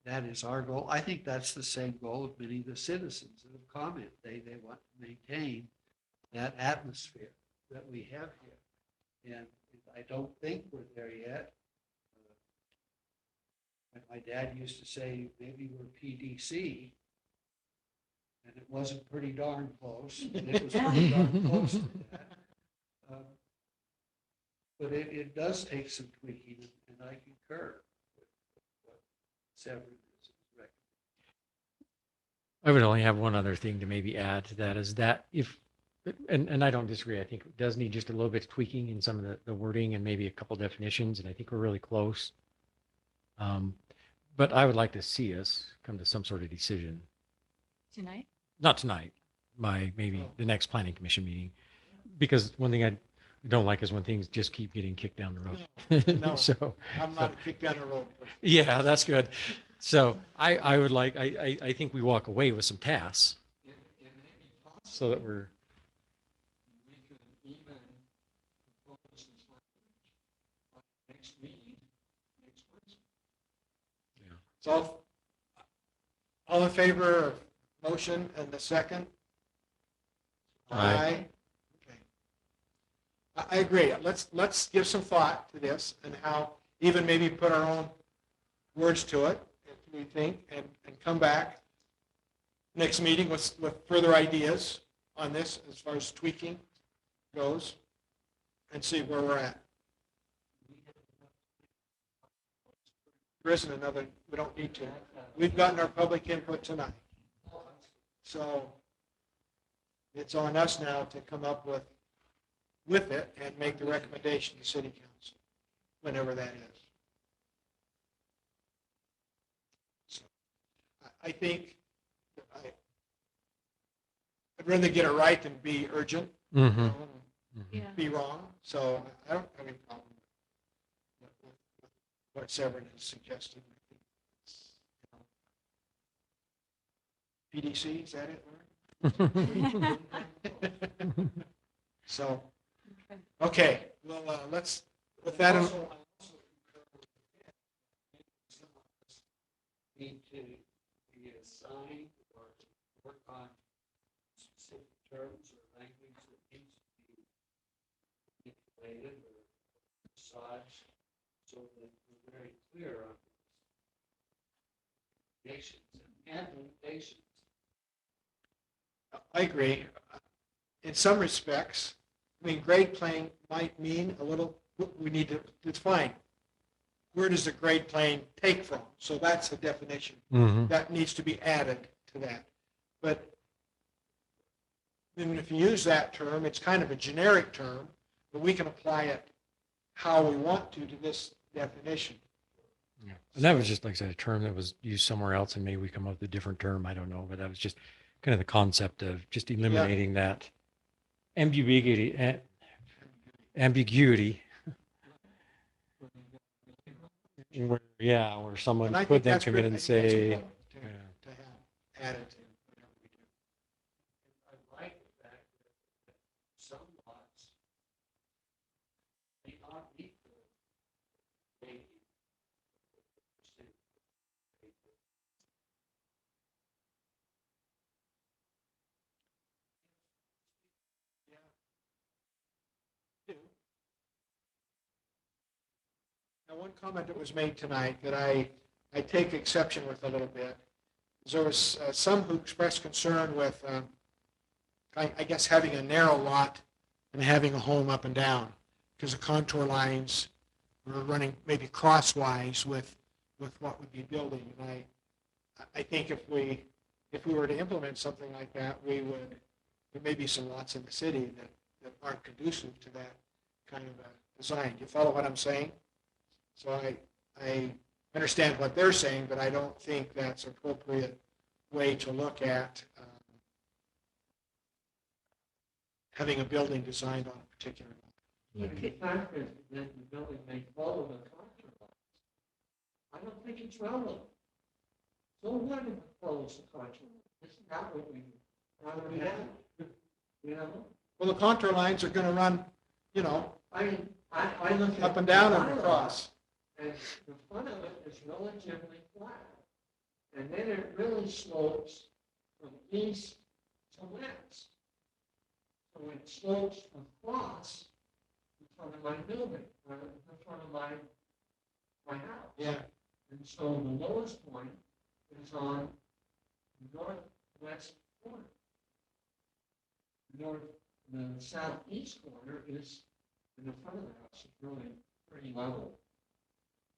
that is our goal. I think that's the same goal of many of the citizens that have commented. They want to maintain that atmosphere that we have here. And I don't think we're there yet. My dad used to say, maybe we're PDC. And it wasn't pretty darn close. And it was pretty darn close to that. But it does take some tweaking, and I concur with what Severin is recommending. I would only have one other thing to maybe add to that is that if, and I don't disagree, I think it does need just a little bit of tweaking in some of the wording and maybe a couple definitions, and I think we're really close. But I would like to see us come to some sort of decision. Tonight? Not tonight, by maybe the next planning commission meeting. Because one thing I don't like is when things just keep getting kicked down the road. No, So, I'm not a kick down the road. yeah, that's good. So I would like, I think we walk away with some tasks so that we're. So all in favor of motion and the second? Aye. Okay. I agree. Let's give some thought to this and how even maybe put our own words to it, if we think, and come back next meeting with further ideas on this as far as tweaking goes and see where we're at. There isn't another, we don't need to. We've gotten our public input tonight. So it's on us now to come up with it and make the recommendation to City Council, whenever that is. So I think I'd rather get it right than be urgent. Mm-hmm. You know, and be wrong. So I don't have any problem with what Severin has suggested. PDC, is that it? So, okay, well, let's, with that. Need to be assigned or work on specific terms or language that needs to be manipulated or massaged so that we're very clear on limitations and limitations. I agree. In some respects, I mean, grade plane might mean a little, we need to define. Where does the grade plane take from? So that's a definition. Mhm. That needs to be added to that. But even if you use that term, it's kind of a generic term, but we can apply it how we want to this definition. Yeah. And that was just, like I said, a term that was used somewhere else, and maybe we come up with a different term. I don't know, but that was just kind of the concept of just eliminating that ambiguity. Where someone And I could think then that's come in great. and I think that's say, important to have added to whatever we do. I like the fact that some lots may not meet the rating. Now, one comment that was made tonight that I take exception with a little bit is there was some who expressed concern with, I guess, having a narrow lot and having a home up and down because the contour lines were running maybe crosswise with what would be building. And I think if we were to implement something like that, there may be some lots in the city that aren't conducive to that kind of a design. Do you follow what I'm saying? So I understand what they're saying, but I don't think that's appropriate way to look at having a building designed on a particular lot. The fact is that the building may follow the contour lines. I don't think it's relevant. So what if it follows the contour? Isn't that what we want to have? You know? Well, the contour lines are going to run, you know, I mean, I look at. up and down the and bylaw, across. And the front of it is relatively flat. And then it really slopes from east to west. So it slopes across in front of my building, or in front of my house. Yeah. And so the lowest point is on the northwest corner. The southeast corner is in the front of the house, is really pretty level.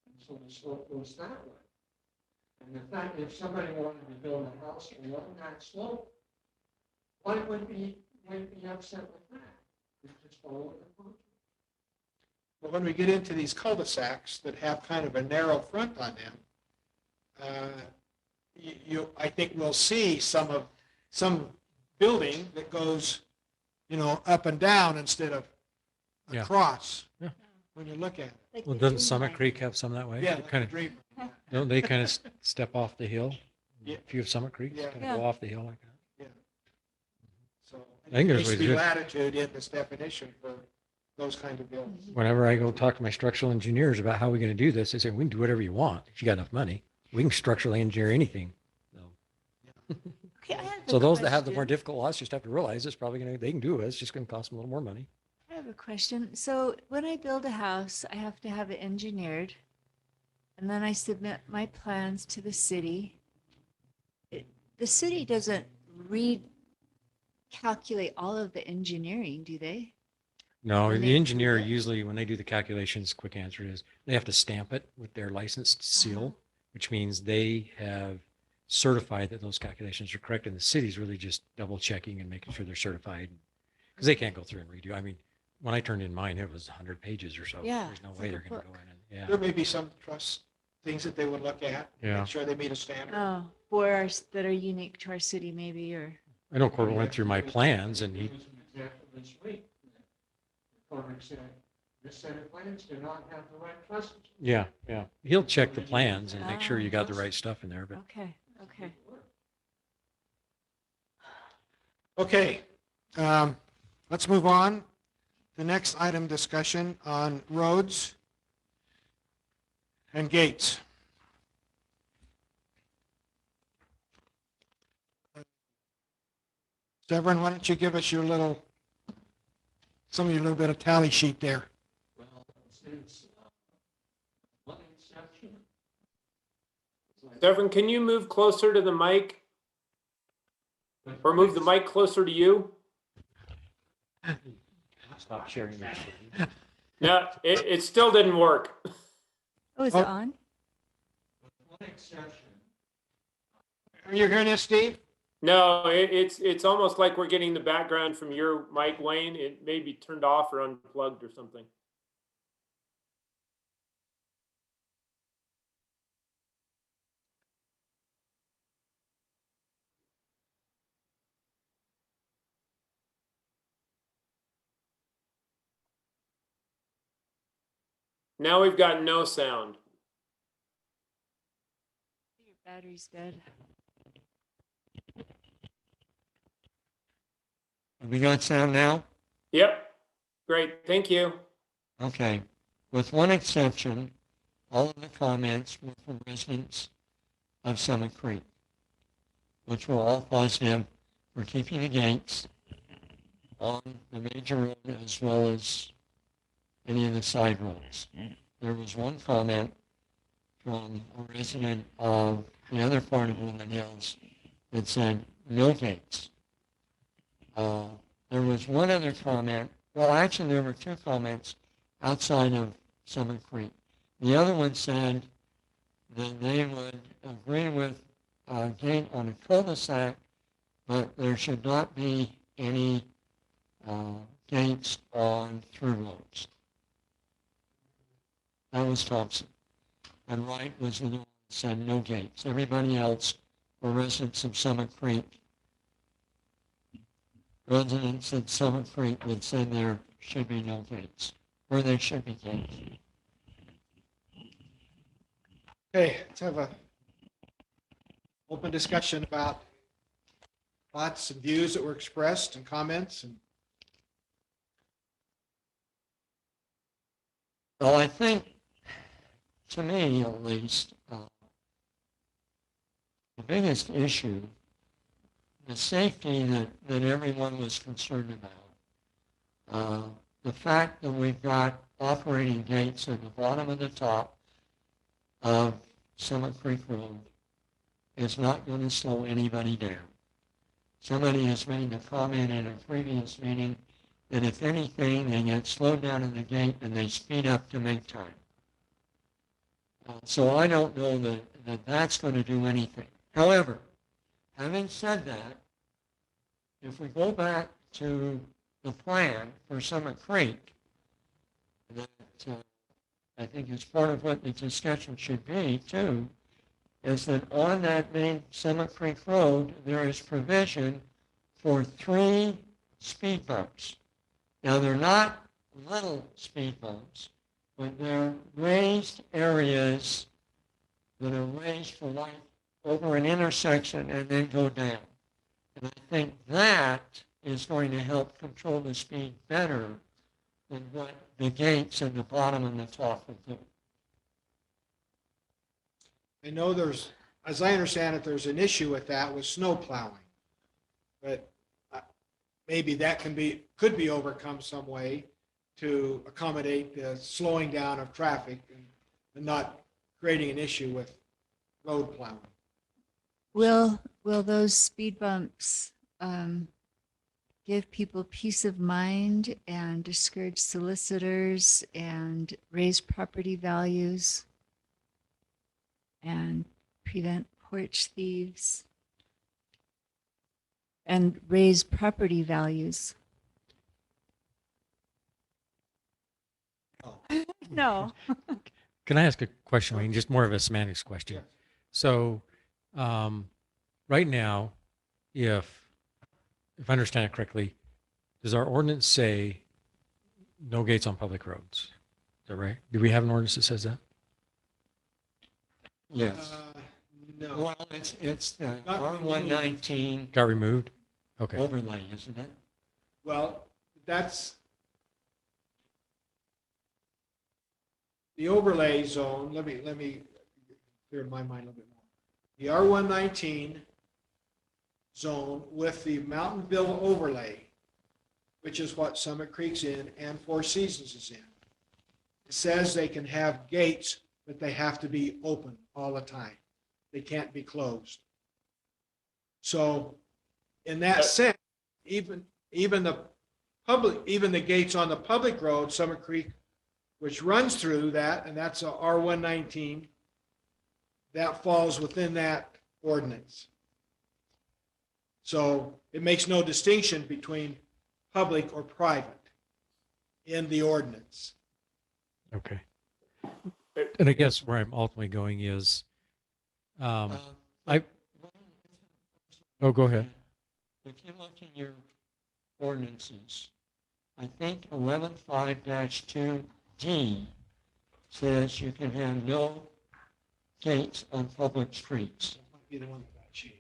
And so the slope goes that way. And in fact, if somebody wanted to build a house along that slope, why would be upset with that? It's just follow the contour. But when we get into these cul-de-sacs that have kind of a narrow front on them, I think we'll see some building that goes, you know, up and down instead of Yeah. across. Yeah. When you look at it. Well, doesn't Summit Creek have some that way? Yeah, They like kind a of, dream. don't they kind of step off the hill? Yeah. If you have Summit Creek, Yeah. kind of go off the hill like that. Yeah. So I think there there's needs to ways to be do it. latitude in this definition for those kind of buildings. Whenever I go talk to my structural engineers about how we're going to do this, they say, we can do whatever you want. If you got enough money, we can structurally engineer anything. Okay, I have So a those that have the question. more difficult lots just have to realize it's probably going to, they can do it. It's just going to cost them a little more money. I have a question. So when I build a house, I have to have it engineered. And then I submit my plans to the city. The city doesn't recalculate all of the engineering, do they? No, When the they- engineer usually, when they do the calculations, quick answer is they have to stamp it with their licensed seal, which means they have certified that those calculations are correct. And the city's really just double checking and making sure they're certified. Because they can't go through and redo. I mean, when I turned in mine, it was 100 pages or so. Yeah, There's no it's way like a they're going to book. go in and, yeah. There may be some trust things that they would look at, Yeah. make sure they meet a standard. Oh, for ours that are unique to our city, maybe, or. I know Corbett went through my plans and he, There was an example this week. The Corbett said, this set of plans do not have the right trusses. yeah. He'll check the plans and make sure you got the right stuff in there, but Okay, okay. Okay, let's move on. The next item discussion on roads and gates. Severin, why don't you give us some of your little bit of tally sheet there? Well, since one exception. Severin, can you move closer to the mic? Or move the mic closer to you? stop sharing that. No, it still didn't work. Oh, is it on? One exception. Are you hearing this, Steve? No, it's almost like we're getting the background from your mic, Wayne. It may be turned off or unplugged or something. Now we've got no sound. Your battery's dead. Have we got sound now? Yep. Great. Thank you. Okay. With one exception, all of the comments were from residents of Summit Creek, which were all positive for keeping the gates on the major road as well as any of the side roads. There was one comment from a resident of the other part of Woodland Hills that said no gates. There was one other comment. Well, actually, there were two comments outside of Summit Creek. The other one said that they would agree with a gate on a cul-de-sac, but there should not be any gates on through roads. That was Thompson. and Wright was the one that said no gates. Everybody else were residents of Summit Creek. Residents of Summit Creek would say there should be no gates, or there should be gates. Okay, let's have a open discussion about thoughts and views that were expressed and comments. And Well, I think, to me at least, the biggest issue, the safety that everyone was concerned about, the fact that we've got operating gates at the bottom and the top of Summit Creek Road is not going to slow anybody down. Somebody has made the comment in a previous meeting that if anything, they get slowed down in the gate and they speed up to make time. So I don't know that that's going to do anything. However, having said that, if we go back to the plan for Summit Creek, that I think is part of what the discussion should be too, is that on that main Summit Creek Road, there is provision for 3 speed bumps. Now, they're not little speed bumps, but they're raised areas that are raised for like over an intersection and then go down. And I think that is going to help control the speed better than what the gates at the bottom and the top will do. I know there's, as I understand it, there's an issue with that with snow plowing. But maybe that could be overcome some way to accommodate the slowing down of traffic and not creating an issue with road plowing. Will those speed bumps give people peace of mind and discourage solicitors and raise property values and prevent porch thieves and raise property values? No. Can I ask a question, Wayne? Just more of a semantics question. So, right now, if I understand it correctly, does our ordinance say no gates on public roads? Is that right? Do we have an ordinance that says that? Yes. No. Well, it's the R119 Got removed? Okay. overlay, isn't it? Well, that's the overlay zone. Let me clear my mind a little bit more. The R119 zone with the Mountainville overlay, which is what Summit Creek's in and Four Seasons is in. It says they can have gates, but they have to be open all the time. They can't be closed. So in that sense, even the gates on the public road, Summit Creek, which runs through that, and that's a R119, that falls within that ordinance. So it makes no distinction between public or private in the ordinance. Okay. And I guess where I'm ultimately going is, oh, go ahead. If you look in your ordinances, I think 11.5-2D says you can have no gates on public streets. That might be the one that got changed.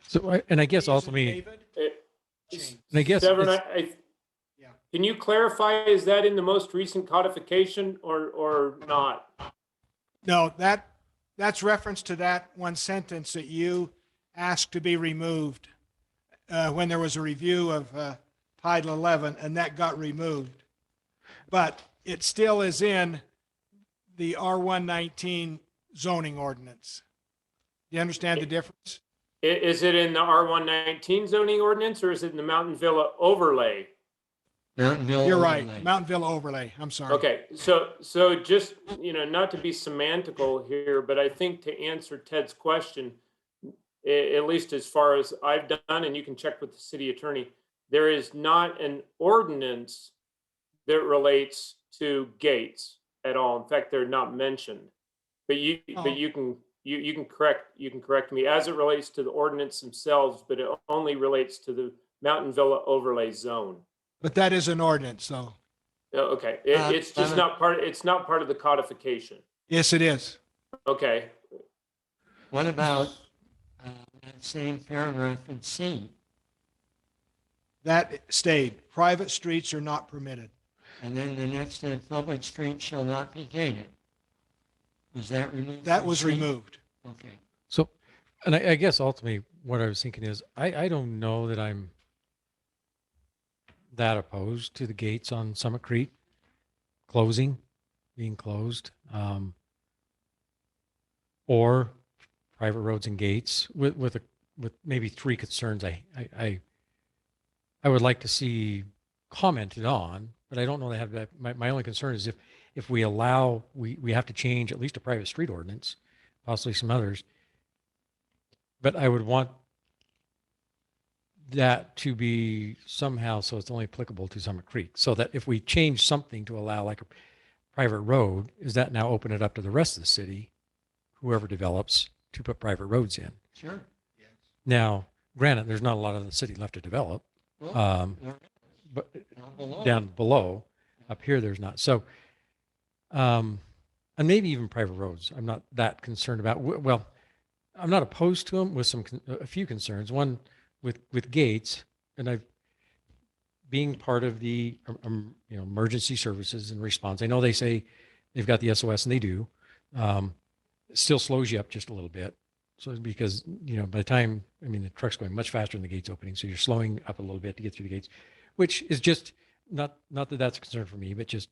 So, and I guess ultimately, and I guess Severin, it's- can you clarify, is that in the most recent codification or not? No, that's reference to that one sentence that you asked to be removed when there was a review of Title 11, and that got removed. But it still is in the R119 zoning ordinance. Do you understand the difference? Is it in the R119 zoning ordinance or is it in the Mountain Villa overlay? Mountainville You're overlay. right, Mountainville overlay. I'm sorry. Okay, so just, not to be semantical here, but I think to answer Ted's question, at least as far as I've done, and you can check with the city attorney, there is not an ordinance that relates to gates at all. In fact, they're not mentioned. But you can correct me as it relates to the ordinance themselves, but it only relates to the Mountain Villa overlay zone. But that is an ordinance, though. Okay, it's just not part of the codification. Yes, it is. Okay, What about that same paragraph in C? That stayed. Private streets are not permitted. And then the next said, public streets shall not be gated. Was that removed? That from was C? removed. Okay. So, and I guess ultimately what I was thinking is, I don't know that I'm that opposed to the gates on Summit Creek being closed, or private roads and gates with maybe three concerns I would like to see commented on, but I don't know they have that. My only concern is if we allow, we have to change at least a private street ordinance, possibly some others. But I would want that to be somehow so it's only applicable to Summit Creek, so that if we change something to allow like a private road, is that now open it up to the rest of the city, whoever develops, to put private roads in? Sure. Now, granted, there's not a lot of the city left to develop, Well, but below. down below, up here, there's not. So, and maybe even private roads, I'm not that concerned about. Well, I'm not opposed to them with a few concerns. One with gates, and being part of the emergency services and response. I know they say they've got the SOS, and they do. It still slows you up just a little bit. So because by the time, the truck's going much faster than the gates opening, so you're slowing up a little bit to get through the gates, which is just not that that's a concern for me, but just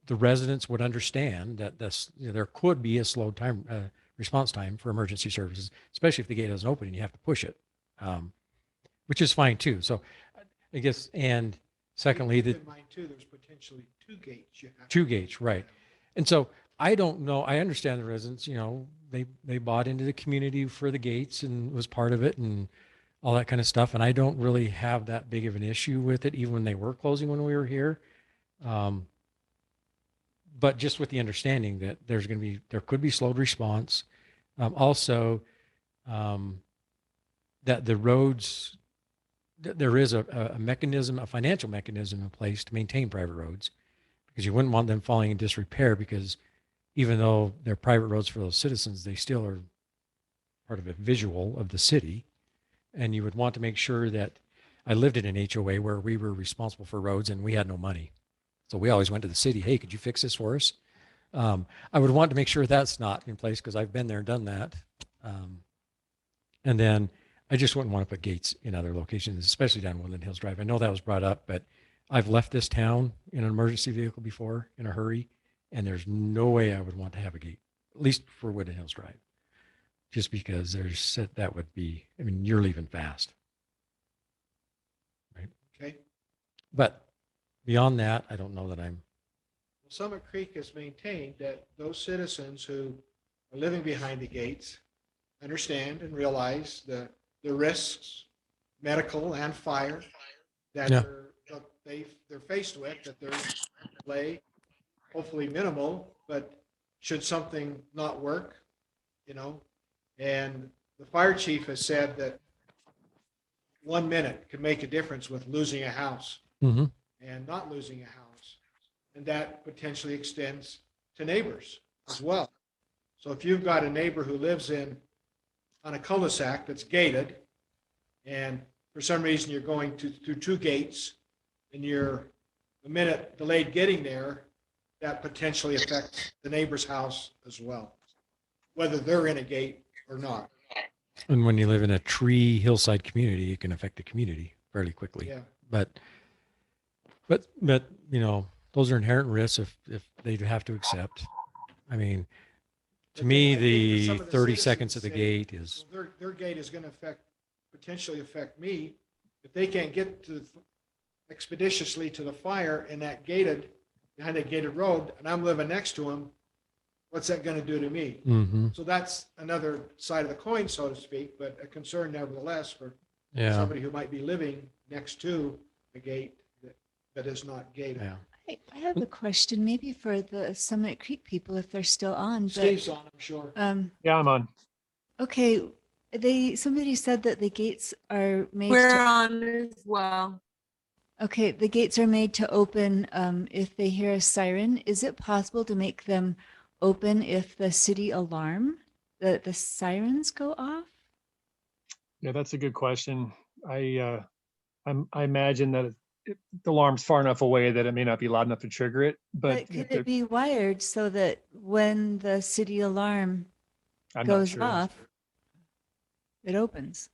the residents would understand that there could be a slow time response time for emergency services, especially if the gate doesn't open and you have to push it, which is fine too. So I guess, and secondly, Keep in mind too, there's potentially two gates. two gates, right? And so I don't know. I understand the residents. They bought into the community for the gates and was part of it and all that kind of stuff. And I don't really have that big of an issue with it, even when they were closing when we were here. But just with the understanding that there could be slowed response. Also, that the roads, there is a mechanism, a financial mechanism in place to maintain private roads, because you wouldn't want them falling in disrepair, because even though they're private roads for those citizens, they still are part of a visual of the city. And you would want to make sure that, I lived in an HOA where we were responsible for roads and we had no money. So we always went to the city, hey, could you fix this for us? I would want to make sure that's not in place, because I've been there and done that. And then I just wouldn't want to put gates in other locations, especially down Woodland Hills Drive. I know that was brought up, but I've left this town in an emergency vehicle before in a hurry, and there's no way I would want to have a gate, at least for Woodland Hills Drive, just because that would be, you're leaving fast. Right. Okay. But beyond that, I don't know that I'm. Summit Creek has maintained that those citizens who are living behind the gates understand and realize the risks, medical and fire, that they're faced with, that there's delay, hopefully minimal, but should something not work, and the fire chief has said that 1 minute could make a difference with losing a house and not losing a house. And that potentially extends to neighbors as well. So if you've got a neighbor who lives on a cul-de-sac that's gated, and for some reason you're going through two gates and you're a minute delayed getting there, that potentially affects the neighbor's house as well, whether they're in a gate or not. And when you live in a tree hillside community, it can affect the community fairly quickly. Yeah. But those are inherent risks if they have to accept. To me, the 30 seconds at the gate is. Their gate is going to potentially affect me if they can't get expeditiously to the fire in behind that gated road, and I'm living next to them. What's that going to do to me? Mm-hmm. So that's another side of the coin, so to speak, but a concern nevertheless for Yeah. somebody who might be living next to a gate that is not gated. Yeah. I have a question maybe for the Summit Creek people if they're still on. Steve's on, I'm sure. Yeah, I'm on. Okay, somebody said that the gates are made We're to, on as well. okay, the gates are made to open if they hear a siren. Is it possible to make them open if the city alarm, the sirens go off? Yeah, that's a good question. I imagine that the alarm's far enough away that it may not be loud enough to trigger it, but But could it be wired so that when the city alarm I'm not goes sure. off, it opens?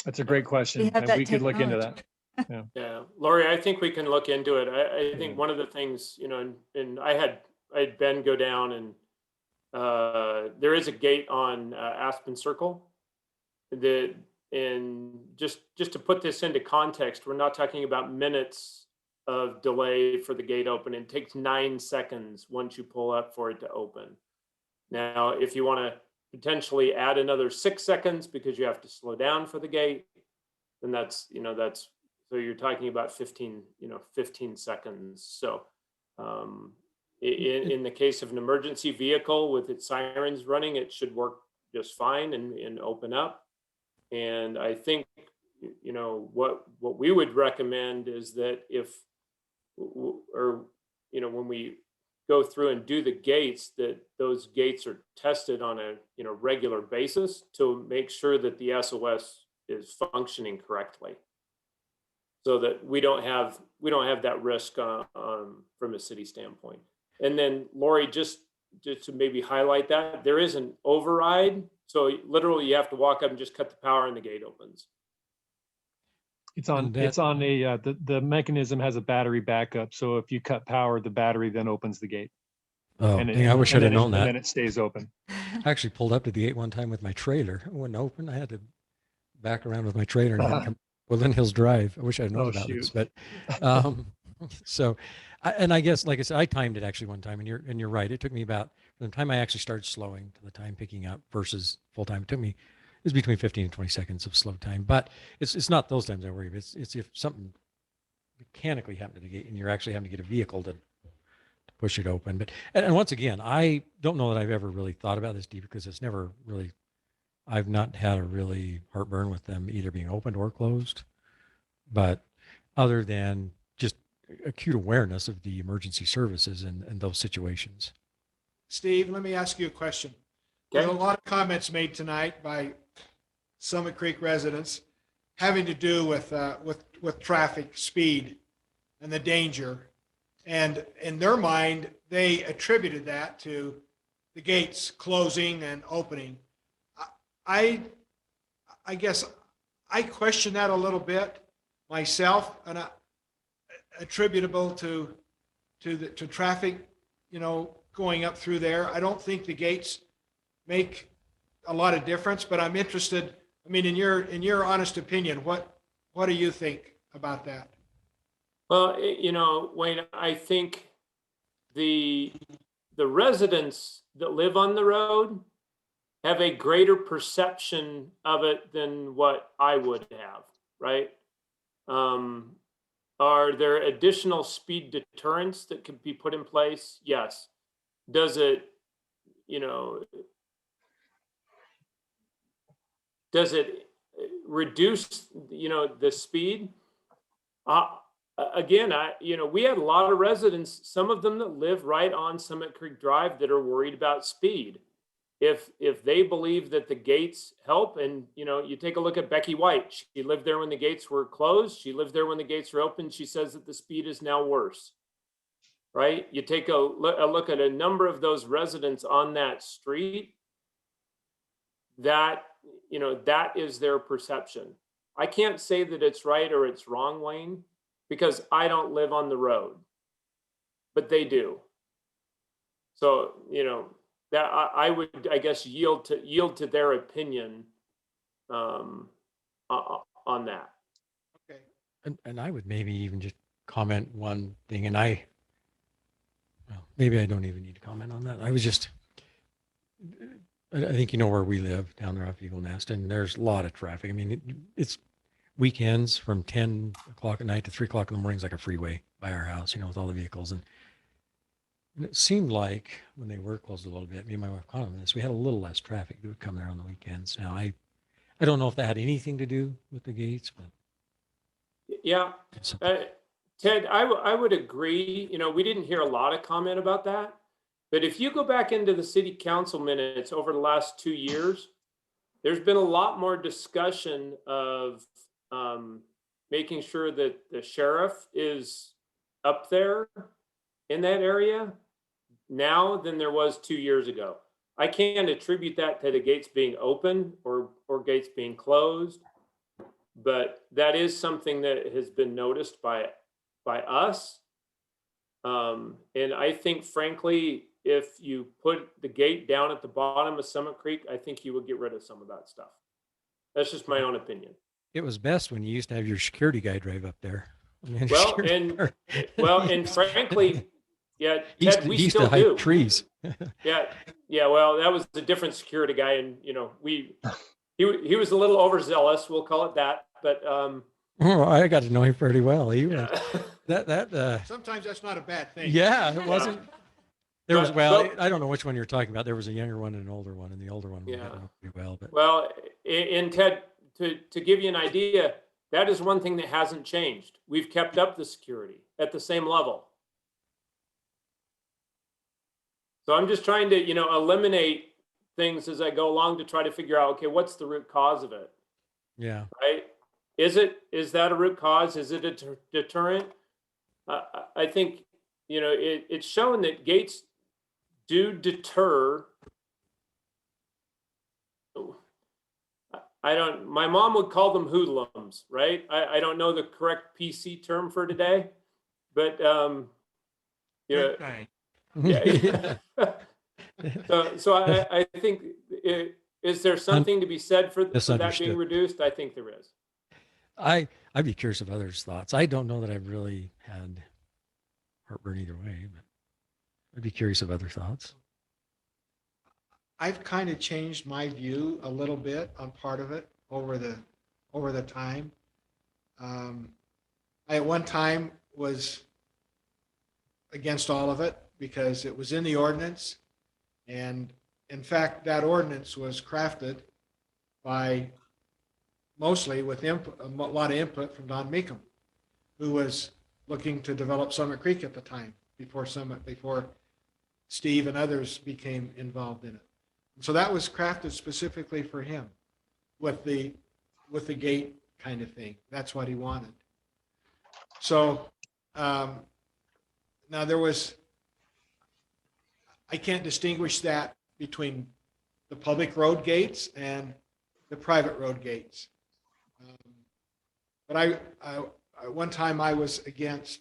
That's a great question, have and that we could look into technology. that. Yeah. Yeah, Lori, I think we can look into it. I think one of the things, you know, and I had Ben go down and there is a gate on Aspen Circle that, and just to put this into context, we're not talking about minutes of delay for the gate open. It takes 9 seconds once you pull up for it to open. Now, if you want to potentially add another 6 seconds because you have to slow down for the gate, then that's, you know, that's, so you're talking about 15 seconds. So in the case of an emergency vehicle with its sirens running, it should work just fine and open up. And I think, you know, what we would recommend is that if, or, you know, when we go through and do the gates, that those gates are tested on a, you know, regular basis to make sure that the SOS is functioning correctly, so that we don't have that risk from a city standpoint. And then Lori, just to maybe highlight that, there is an override. So literally you have to walk up and just cut the power and the gate opens. It's on the mechanism has a battery backup. So if you cut power, the battery then opens the gate. Oh, I wish I'd have known that. And then it stays open. I actually pulled up to the gate one time with my trailer. It wouldn't open. I had to back around with my trailer and then come Woodland Hills Drive. I wish I'd known about this, but so, and I guess, like I said, I timed it actually one time, and you're right. It took me about, from the time I actually started slowing to the time picking up versus full time, it was between 15 and 20 seconds of slow time. But it's not those times I worry. It's if something mechanically happened to the gate and you're actually having to get a vehicle to push it open. But and once again, I don't know that I've ever really thought about this deep, because it's never really, I've not had a really heartburn with them either being opened or closed. But other than just acute awareness of the emergency services and those situations. Steve, let me ask you a question. There's a lot of comments made tonight by Summit Creek residents having to do with traffic speed and the danger. And in their mind, they attributed that to the gates closing and opening. I guess I question that a little bit myself, and attributable to traffic, you know, going up through there. I don't think the gates make a lot of difference, but I'm interested. I mean, in your honest opinion, what do you think about that? Well, you know, Wayne, I think the residents that live on the road have a greater perception of it than what I would have, right? Are there additional speed deterrents that could be put in place? Yes. Does it, you know, does it reduce, you know, the speed? Again, you know, we had a lot of residents, some of them that live right on Summit Creek Drive, that are worried about speed. If they believe that the gates help, and, you know, you take a look at Becky White, she lived there when the gates were closed. She lived there when the gates were open. She says that the speed is now worse, right? You take a look at a number of those residents on that street, that, you know, that is their perception. I can't say that it's right or it's wrong, Wayne, because I don't live on the road, but they do. So, you know, that I would, I guess, yield to their opinion on that. Okay. And I would maybe even just comment one thing, and well, maybe I don't even need to comment on that. I was just, I think you know where we live down there off Eagle Nest, and there's a lot of traffic. I mean, weekends from 10 o'clock at night to 3 o'clock in the morning is like a freeway by our house, with all the vehicles. And it seemed like when they were closed a little bit, me and my wife commented on this, we had a little less traffic that would come there on the weekends. Now, I don't know if that had anything to do with the gates, but Yeah, Ted, I would agree. We didn't hear a lot of comment about that. But if you go back into the city council minutes over the last 2 years, there's been a lot more discussion of making sure that the sheriff is up there in that area now than there was 2 years ago. I can't attribute that to the gates being open or gates being closed, but that is something that has been noticed by us. And I think, frankly, if you put the gate down at the bottom of Summit Creek, I think you would get rid of some of that stuff. That's just my own opinion. it was best when you used to have your security guy drive up there. And frankly, yeah, Ted, we he used still to hike do. trees. Yeah. Well, that was a different security guy, and he was a little overzealous. We'll call it that. But Oh, I got to know him pretty well. He was Sometimes that's not a bad thing. yeah, it wasn't. There was, But- I don't know which one you're talking about. There was a younger one and an older one, and the older one we Yeah. got to know pretty well. But Well, and Ted, to give you an idea, that is one thing that hasn't changed. We've kept up the security at the same level. So I'm just trying to, eliminate things as I go along to try to figure out, okay, what's the root cause of it, yeah, right? Is that a root cause? Is it a deterrent? I think, it's shown that gates do deter. My mom would call them hoodlums, right? I don't know the correct PC term for today, but, yeah. So I think, is there something to be said for that Misunderstood. being reduced? I think there is. I'd be curious of others' thoughts. I don't know that I've really had heartburn either way, but I'd be curious of other thoughts. I've kind of changed my view a little bit on part of it over the time. I at one time was against all of it because it was in the ordinance. And in fact, that ordinance was crafted by mostly with a lot of input from Don Meekum, who was looking to develop Summit Creek at the time before Steve and others became involved in it. So that was crafted specifically for him with the gate kind of thing. That's what he wanted. So now I can't distinguish that between the public road gates and the private road gates. But I one time I was against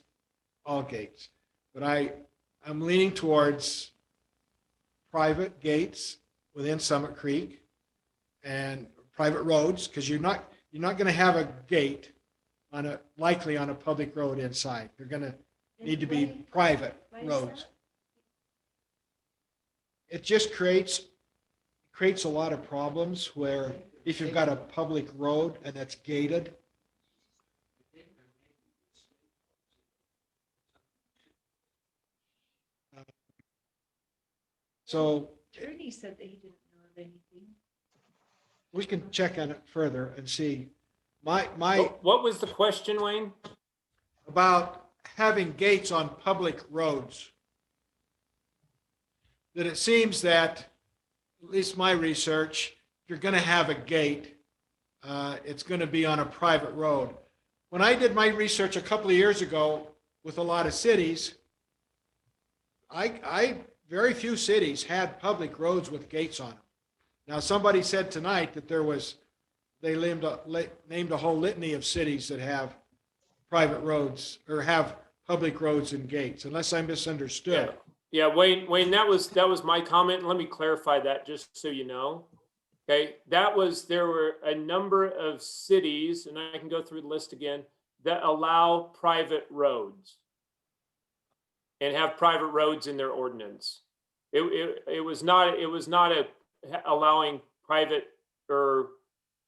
all gates, but I'm leaning towards private gates within Summit Creek and private roads, because you're not going to have a gate likely on a public road inside. They're going to need to be private roads. It just creates a lot of problems where if you've got a public road and that's gated. So Attorney said that he didn't know of anything. we can check on it further and see. My What was the question, Wayne? about having gates on public roads. That it seems that, at least my research, if you're going to have a gate, it's going to be on a private road. When I did my research a couple of years ago with a lot of cities, very few cities had public roads with gates on them. Now, somebody said tonight that they named a whole litany of cities that have private roads or have public roads and gates, unless I misunderstood. Yeah, Wayne, that was my comment. Let me clarify that just so you know. Okay, there were a number of cities, and I can go through the list again, that allow private roads and have private roads in their ordinance. It was not allowing private or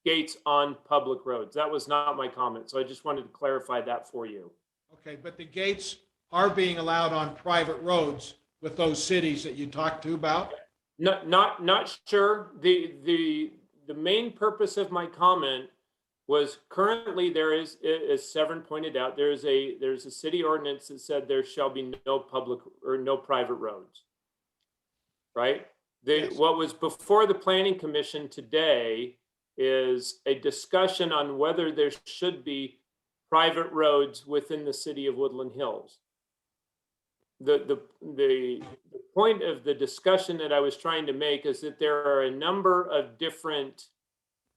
gates on public roads. That was not my comment. So I just wanted to clarify that for you. Okay, but the gates are being allowed on private roads with those cities that you talked to about? Not sure. The main purpose of my comment was currently there is, as Severn pointed out, there's a city ordinance that said there shall be no public or no private roads. Right? What was before the Planning Commission today is a discussion on whether there should be private roads within the city of Woodland Hills. The point of the discussion that I was trying to make is that there are a number of different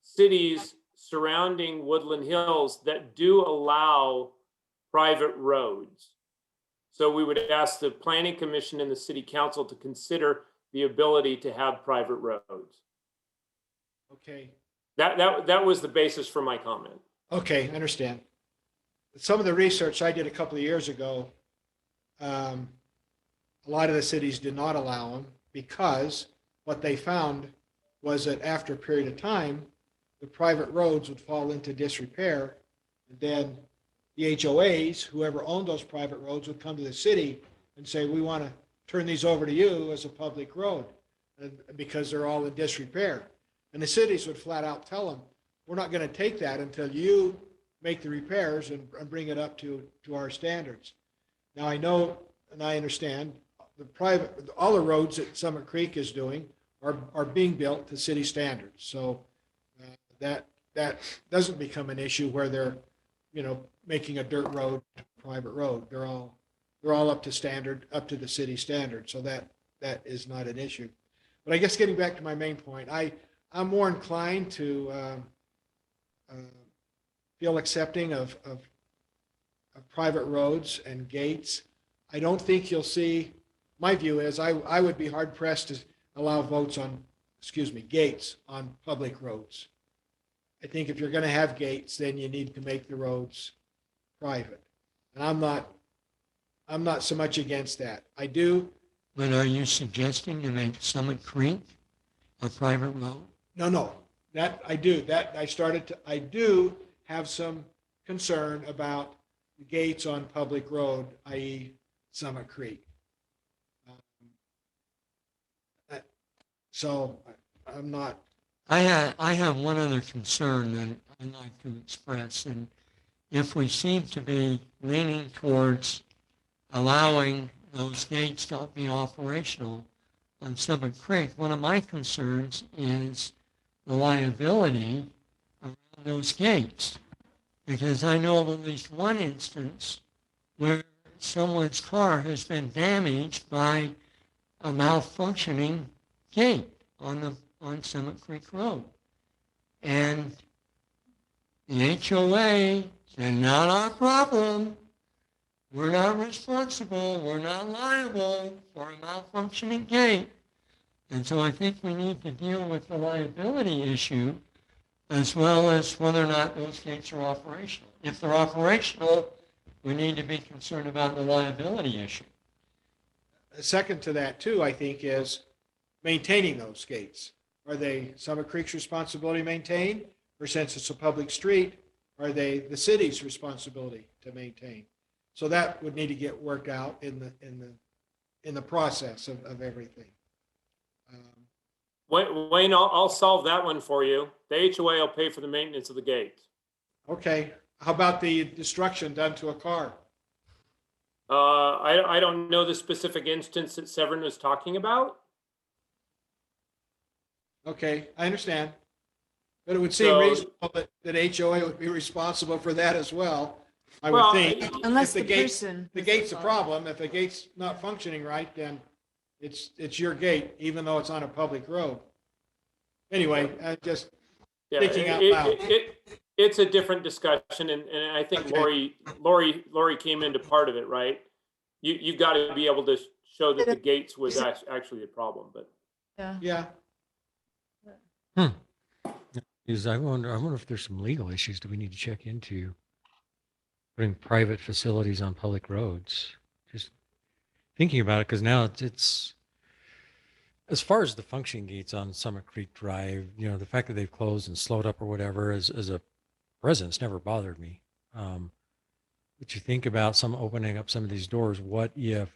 cities surrounding Woodland Hills that do allow private roads. So we would ask the Planning Commission and the City Council to consider the ability to have private roads. Okay, That was the basis for my comment. okay, I understand. Some of the research I did a couple of years ago, a lot of the cities did not allow them because what they found was that after a period of time, the private roads would fall into disrepair. And then the HOAs, whoever owned those private roads, would come to the city and say, we want to turn these over to you as a public road because they're all in disrepair. And the cities would flat out tell them, we're not going to take that until you make the repairs and bring it up to our standards. Now I know and I understand all the roads that Summit Creek is doing are being built to city standards. So that doesn't become an issue where they're, making a dirt road a private road. They're all up to standard, up to the city standard. So that is not an issue. But I guess getting back to my main point, I'm more inclined to feel accepting of private roads and gates. I don't think you'll see, my view is I would be hard pressed to allow gates on public roads. I think if you're going to have gates, then you need to make the roads private. And I'm not so much against that. I do. But are you suggesting to make Summit Creek a private road? No, that I do. I do have some concern about the gates on public road, i.e. Summit Creek. So I'm not. I have one other concern that I'd like to express, and if we seem to be leaning towards allowing those gates to be operational on Summit Creek, one of my concerns is the liability around those gates. Because I know of at least one instance where someone's car has been damaged by a malfunctioning gate on Summit Creek Road. And the HOA said, not our problem. We're not responsible. We're not liable for a malfunctioning gate. And so I think we need to deal with the liability issue as well as whether or not those gates are operational. If they're operational, we need to be concerned about the liability issue. A second to that too, I think, is maintaining those gates. Are they Summit Creek's responsibility to maintain, or since it's a public street, are they the city's responsibility to maintain? So that would need to get worked out in the process of everything. Wayne, I'll solve that one for you. The HOA will pay for the maintenance of the gate. Okay. How about the destruction done to a car? I don't know the specific instance that Severn was talking about. Okay, I understand. But it would seem reasonable that HOA would be responsible for that as well. I would think. Unless If the gate's a problem. problem, if the gate's not functioning right, then it's your gate, even though it's on a public road. Anyway, just thinking out loud. It's a different discussion, and I think Lori came into part of it, right? You've got to be able to show that the gates was actually a problem, but. Yeah. Is I wonder if there's some legal issues that we need to check into putting private facilities on public roads. Just thinking about it, because now it's As far as the function gates on Summit Creek Drive, the fact that they've closed and slowed up or whatever, as a resident's never bothered me. But you think about some opening up some of these doors, what if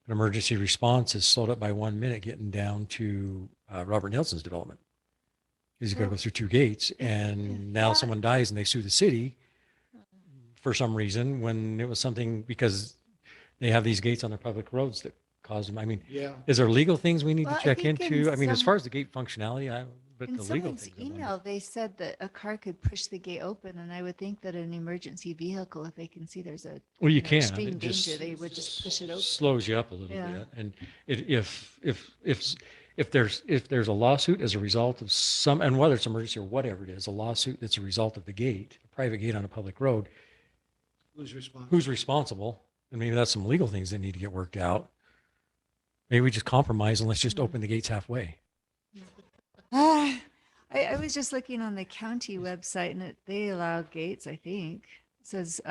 an emergency response is slowed up by 1 minute getting down to Robert Nelson's development? Because you got to go through 2 gates, and now someone dies and they sue the city for some reason when it was something because they have these gates on their public roads that caused them. I mean, Yeah. is there legal things we need Well, to I check think in into? I mean, as some- far as the gate functionality, but In the legal someone's things. I'm wondering. email, they said that a car could push the gate open, and I would think that an emergency vehicle, if they can see there's a Well, you know, can. extreme It just danger, they would just push it open. slows you up a little Yeah. bit. And if there's a lawsuit as a result of some, and whether it's emergency or whatever it is, a lawsuit that's a result of the gate, a private gate on a public road, Who's responsible? who's responsible? And maybe that's some legal things that need to get worked out. Maybe we just compromise and let's just open the gates halfway. I was just looking on the county website, and they allow gates, I think. It says,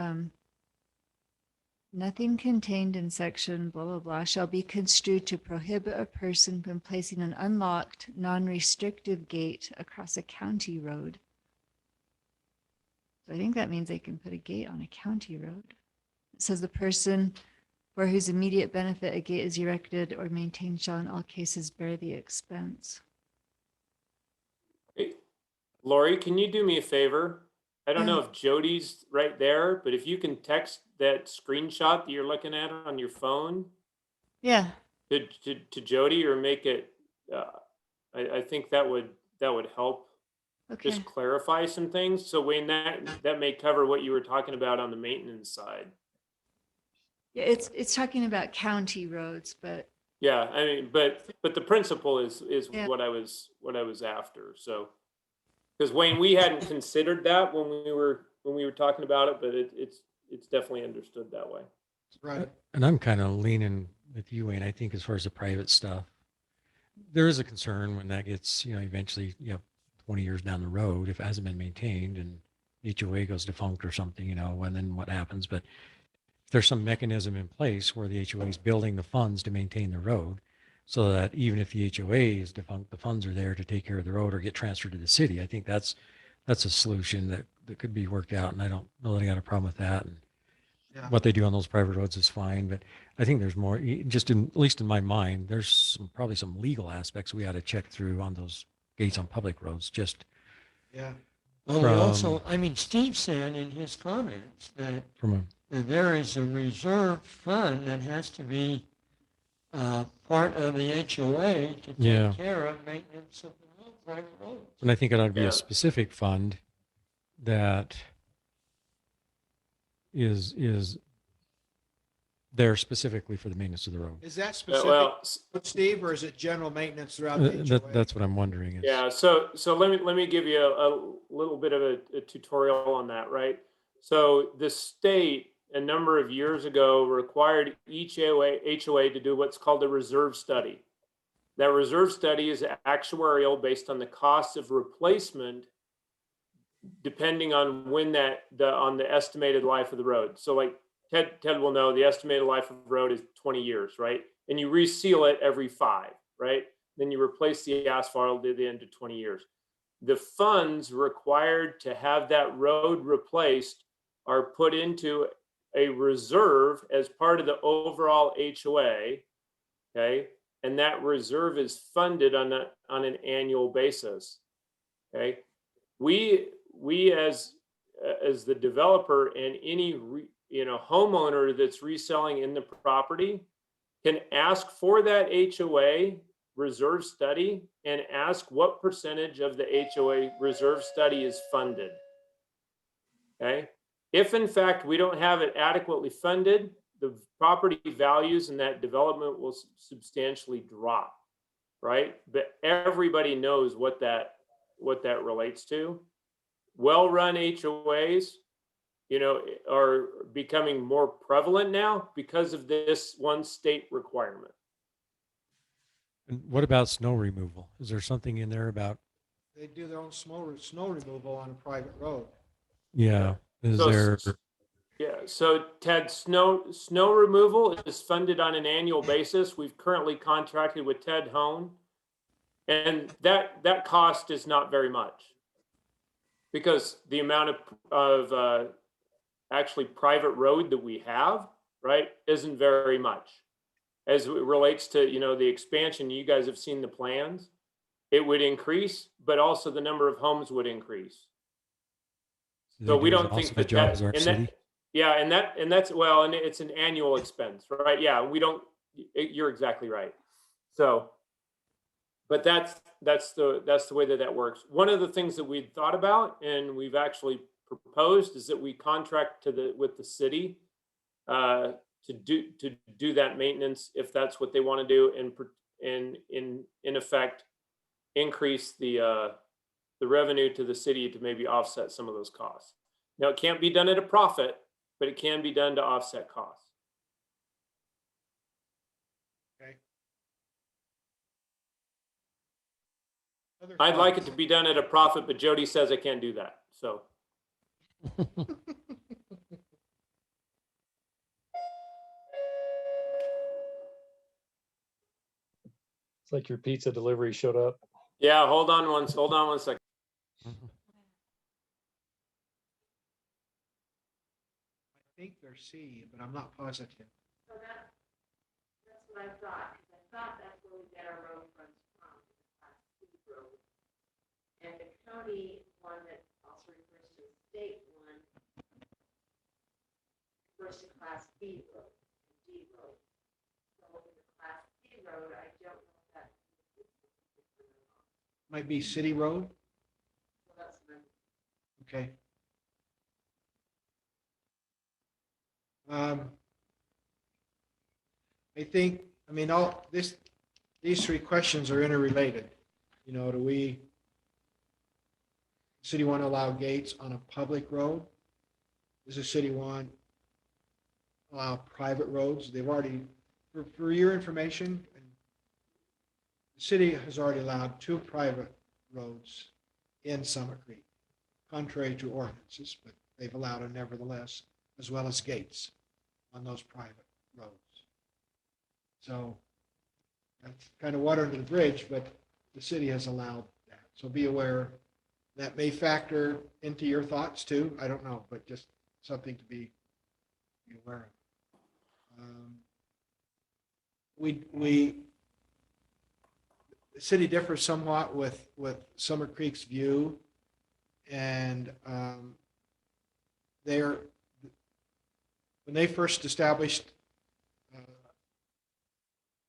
nothing contained in section blah, blah, blah shall be construed to prohibit a person from placing an unlocked, non-restrictive gate across a county road. So I think that means they can put a gate on a county road. It says the person for whose immediate benefit a gate is erected or maintained shall in all cases bear the expense. Hey, Lori, can you do me a favor? I don't know if Jody's right there, but if you can text that screenshot that you're looking at on your phone Yeah. to Jody, or make it, I think that would help Okay. just clarify some things. So Wayne, that may cover what you were talking about on the maintenance side. Yeah, it's talking about county roads, but Yeah, I mean, but the principle is Yeah. what I was after. So, because Wayne, we hadn't considered that when we were talking about it, but it's definitely understood that way. Right. And I'm kind of leaning with you, Wayne. I think as far as the private stuff, there is a concern when that gets, eventually, 20 years down the road, if it hasn't been maintained and HOA goes defunct or something, and then what happens. But if there's some mechanism in place where the HOA is building the funds to maintain the road, so that even if the HOA is defunct, the funds are there to take care of the road or get transferred to the city. I think that's a solution that could be worked out, and I don't know that I got a problem with that. And what they do on those private roads is fine, but I think there's more, at least in my mind, there's probably some legal aspects we ought to check through on those gates on public roads. Just Yeah. Well, we also, Steve said in his comments that from that there is a reserve fund that has to be part of the HOA to take care of maintenance of the road, private roads. And I think it ought to be Yeah. a specific fund that is there specifically for the maintenance of the road. Is that specific, well, Steve, or is it general maintenance throughout the HOA? That's what I'm wondering. Is, Yeah, so let me give you a little bit of a tutorial on that, right? So the state a number of years ago required each HOA to do what's called a reserve study. That reserve study is actuarial based on the cost of replacement, depending on when on the estimated life of the road. So like Ted will know, the estimated life of the road is 20 years, right? And you reseal it every 5, right? Then you replace the asphalt at the end of 20 years. The funds required to have that road replaced are put into a reserve as part of the overall HOA, okay? And that reserve is funded on an annual basis, okay? We as the developer and any homeowner that's reselling in the property can ask for that HOA reserve study and ask what percentage of the HOA reserve study is funded. Okay. If in fact we don't have it adequately funded, the property values in that development will substantially drop, right? But everybody knows what that relates to. Well-run HOAs, are becoming more prevalent now because of this one state requirement. and what about snow removal? Is there something in there about? They do their own snow removal on a private road. Yeah. Is So- there? So Ted, snow removal is funded on an annual basis. We've currently contracted with Ted Hone. And that cost is not very much. Because the amount of actually private road that we have, right, isn't very much. As it relates to, you know, the expansion, you guys have seen the plans. It would increase, but also the number of homes would increase. So we don't think that jobs our city. Yeah, and that's well, and it's an annual expense, right? Yeah, we don't. You're exactly right. So, but that's the way that works. One of the things that we'd thought about and we've actually proposed is that we contract with the city to do that maintenance if that's what they want to do, and in effect increase the revenue to the city to maybe offset some of those costs. Now, it can't be done at a profit, but it can be done to offset costs. Okay. I'd like it to be done at a profit, but Jody says I can't do that. So. It's like your pizza delivery showed up. Yeah, hold on one second. I think they're C, but I'm not positive. So that's what I thought, because I thought that's where we get our road funds from, Class C road. And the county one that also refers to the state one refers to Class B road and D road. So in the Class C road, I don't know if that. Might be City Road. So that's my. Okay. I think, I mean, these three questions are interrelated. You know, city want to allow gates on a public road? Does the city want to allow private roads? They've already, for your information, the city has already allowed 2 private roads in Summit Creek, contrary to ordinances, but they've allowed it nevertheless, as well as gates on those private roads. So that's kind of water under the bridge, but the city has allowed that. So be aware that may factor into your thoughts too. I don't know, but just something to be aware of. The city differs somewhat with Summit Creek's view, and when they first established a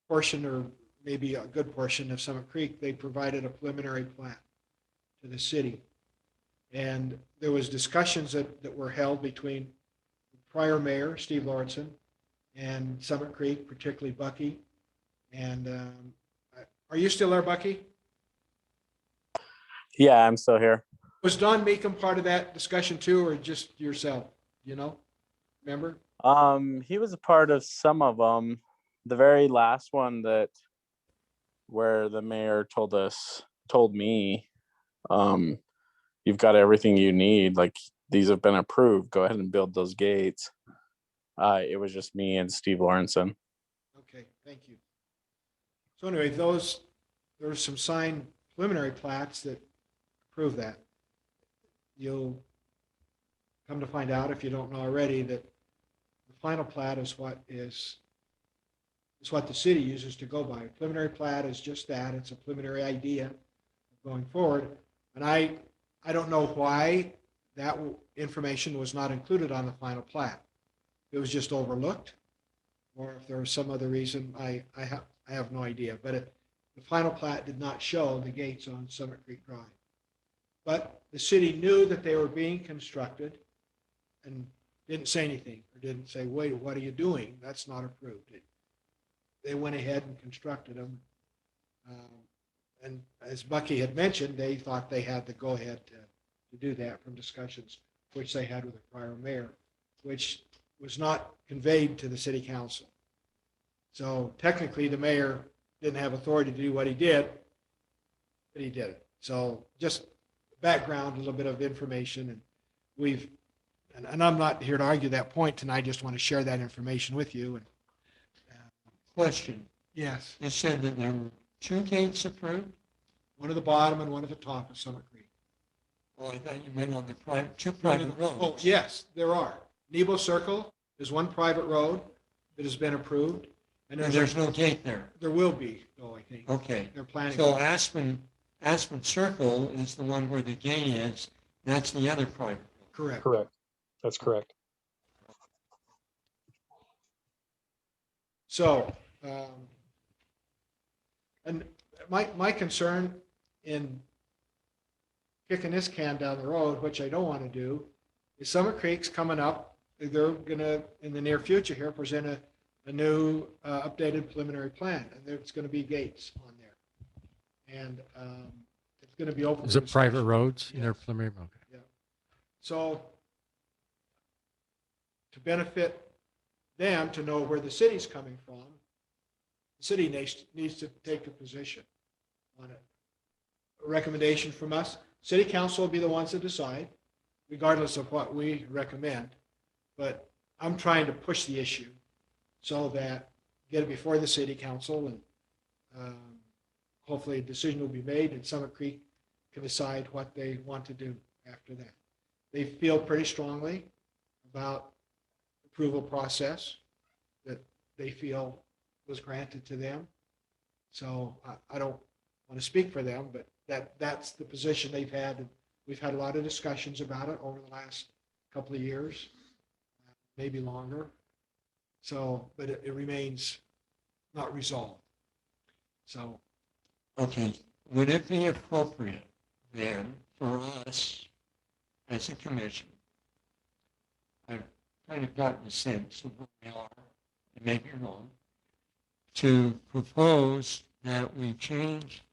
portion, or maybe a good portion of Summit Creek, they provided a preliminary plat to the city. And there was discussions that were held between the prior mayor, Steve Lawrenson, and Summit Creek, particularly Bucky. And are you still there, Bucky? Yeah, I'm still here. Was Don Meekum part of that discussion too, or just yourself? You know, remember? He was a part of some of them. The very last one where the mayor told me, you've got everything you need. Like, these have been approved. Go ahead and build those gates. It was just me and Steve Lawrenson. Okay, thank you. So anyway, there's some signed preliminary plats that prove that. You'll come to find out, if you don't know already, that the final plat is what the city uses to go by. A preliminary plat is just that. It's a preliminary idea going forward. And I don't know why that information was not included on the final plat. It was just overlooked, or if there was some other reason, I have no idea. But the final plat did not show the gates on Summit Creek Drive. But the city knew that they were being constructed and didn't say anything, or didn't say, wait, what are you doing? That's not approved. They went ahead and constructed them. And as Bucky had mentioned, they thought they had the go-ahead to do that from discussions which they had with the prior mayor, which was not conveyed to the city council. So technically, the mayor didn't have authority to do what he did, but he did it. So just background, a little bit of information, and we've And I'm not here to argue that point tonight. I just want to share that information with you. And Question. yes, You said that there were 2 gates approved? one at the bottom and one at the top of Summit Creek. Well, I thought you meant on the private, 2 No, no, private no. Oh, roads. yes, there are. Nebo Circle is one private road that has been approved. And And there's no gate there. There will be, though, I think. Okay. They're planning. So Aspen Circle is the one where the gate is. That's the other private. Correct. Correct. That's correct. So, and my concern in kicking this can down the road, which I don't want to do, is Summit Creek's coming up. They're gonna, in the near future here, present a new updated preliminary plan, and there's gonna be gates on there. And it's gonna be open. Is for it private discussion. roads in their Yes. preliminary? Okay. So to benefit them to know where the city's coming from, the city needs to take a position on it. A recommendation from us, city council will be the ones that decide, regardless of what we recommend. But I'm trying to push the issue so that get it before the city council, and hopefully a decision will be made and Summit Creek can decide what they want to do after that. They feel pretty strongly about approval process that they feel was granted to them. So I don't want to speak for them, but that's the position they've had. And we've had a lot of discussions about it over the last couple of years, maybe longer. So, but it remains not resolved. So. Okay, would it be appropriate then for us as a commission? I've kind of gotten a sense of where we are, and maybe you're wrong, to propose that we change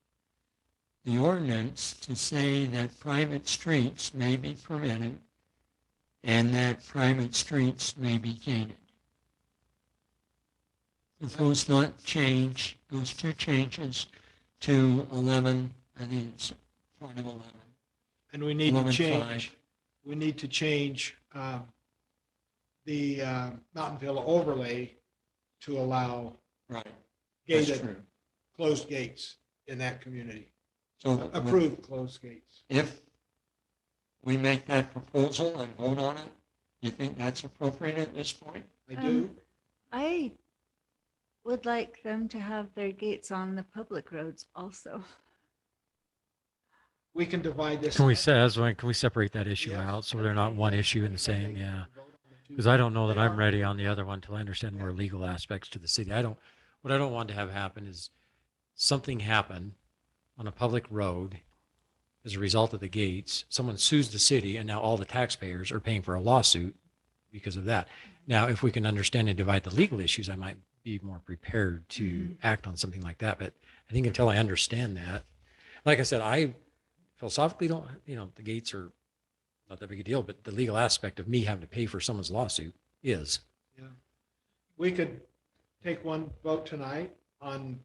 the ordinance to say that private streets may be permitted and that private streets may be gated. Propose not change those 2 changes to 11, I think it's part of 11. And we need to 11.5. change, we need to change the Mountainville overlay to allow Right. That's gated, true. closed gates in that community. So Approved closed gates. if we make that proposal and vote on it, you think that's appropriate at this point? I do. I would like them to have their gates on the public roads also. We can divide this. Can we say, that's why, can we separate that issue out so they're not one issue in the same? Yeah. Because I don't know that I'm ready on the other one until I understand more legal aspects to the city. What I don't want to have happen is something happen on a public road as a result of the gates. Someone sues the city and now all the taxpayers are paying for a lawsuit because of that. Now, if we can understand and divide the legal issues, I might be more prepared to act on something like that. But I think until I understand that, like I said, I philosophically don't, the gates are not that big a deal, but the legal aspect of me having to pay for someone's lawsuit is. Yeah. We could take one vote tonight on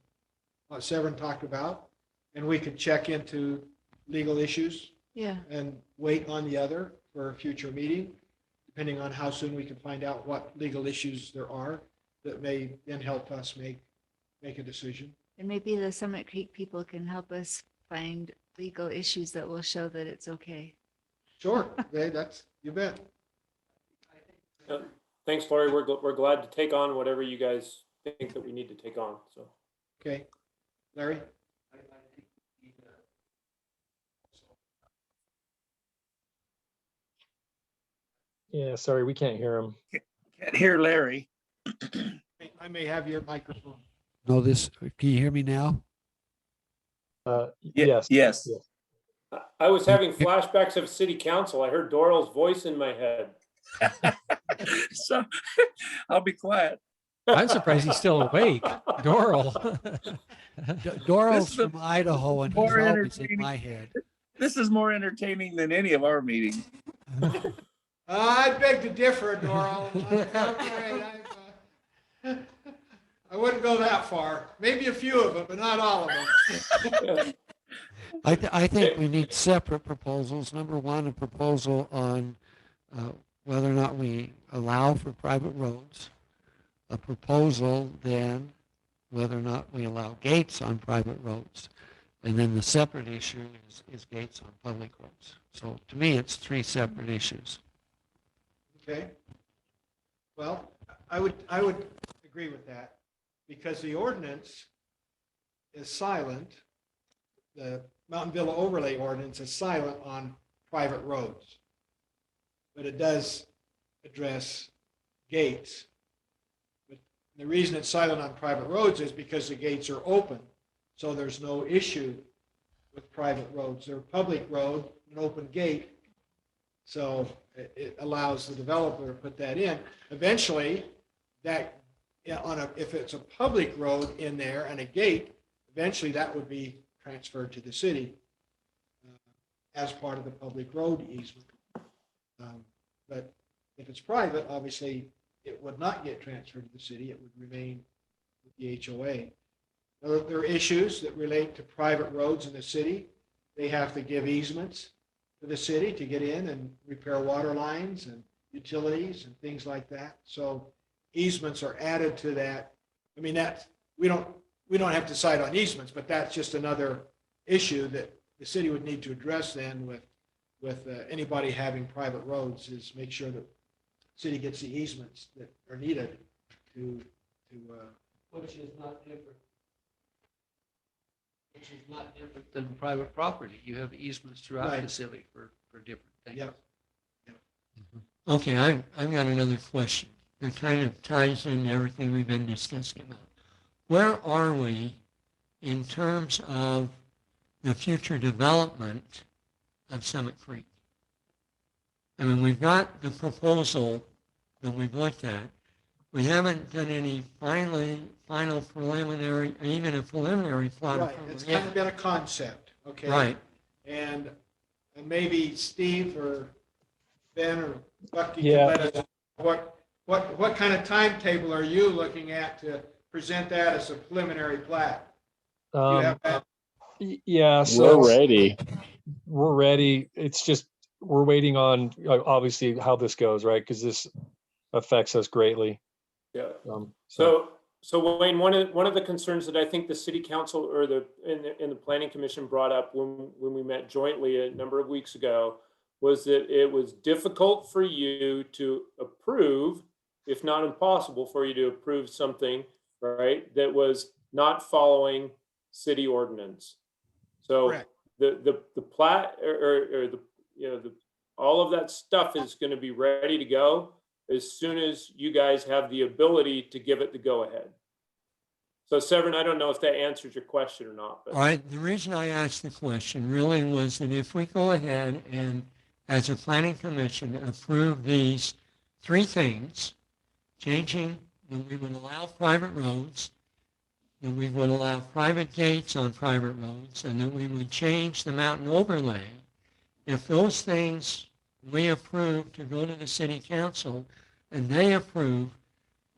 what Severin talked about, and we could check into legal issues Yeah. and wait on the other for a future meeting, depending on how soon we can find out what legal issues there are that may then help us make a decision. And maybe the Summit Creek people can help us find legal issues that will show that it's okay. Sure, that's, you bet. Thanks, Lori. We're glad to take on whatever you guys think that we need to take on, so. Okay. Larry? Yeah, sorry, we can't hear him. Can't hear Larry. I may have your microphone. No, can you hear me now? Yes. Yes. I was having flashbacks of city council. I heard Doral's voice in my head. So I'll be quiet. I'm surprised he's still awake. Doral. Doral's from Idaho and he's more always in entertaining. my head. This is more entertaining than any of our meetings. I beg to differ, Doral. I'm afraid I wouldn't go that far. Maybe a few of them, but not all of them. I think we need separate proposals. Number one, a proposal on whether or not we allow for private roads, a proposal then whether or not we allow gates on private roads, and then the separate issue is gates on public roads. So to me, it's three separate issues. Okay. Well, I would agree with that because the ordinance is silent. The Mountain Villa overlay ordinance is silent on private roads, but it does address gates. But the reason it's silent on private roads is because the gates are open, so there's no issue with private roads. They're a public road, an open gate, so it allows the developer to put that in. Eventually, that if it's a public road in there and a gate, eventually that would be transferred to the city as part of the public road easement. But if it's private, obviously it would not get transferred to the city. It would remain with the HOA. There are issues that relate to private roads in the city. They have to give easements to the city to get in and repair water lines and utilities and things like that. So easements are added to that. I mean, we don't have to decide on easements, but that's just another issue that the city would need to address then with anybody having private roads, is make sure that the city gets the easements that are needed to Which is not different. Which is not different than private property. You have easements throughout Right. the city for different things. Yep. Okay, I've got another question. It kind of ties into everything we've been discussing about. Where are we in terms of the future development of Summit Creek? I mean, we've got the proposal that we've looked at. We haven't done any final preliminary, even a preliminary plot. Right, it's kind of been a concept, okay? Right. And maybe Steve or Ben or Bucky Yeah. can let us know what kind of timetable are you looking at to present that as a preliminary plat? You have that? Yeah, so We're ready. we're ready. It's just, we're waiting on, obviously, how this goes, right? Because this affects us greatly. Yeah. So So Wayne, one of the concerns that I think the city council or in the planning commission brought up when we met jointly a number of weeks ago was that it was difficult for you to approve, if not impossible for you to approve something, right, that was not following city ordinance. So Correct. the plat or all of that stuff is going to be ready to go as soon as you guys have the ability to give it the go-ahead. So Severin, I don't know if that answers your question or not. But. All right, the reason I asked the question really was that if we go ahead and, as a planning commission, approve these three things, changing, that we would allow private roads, that we would allow private gates on private roads, and that we would change the mountain overlay. If those things we approve to go to the city council and they approve,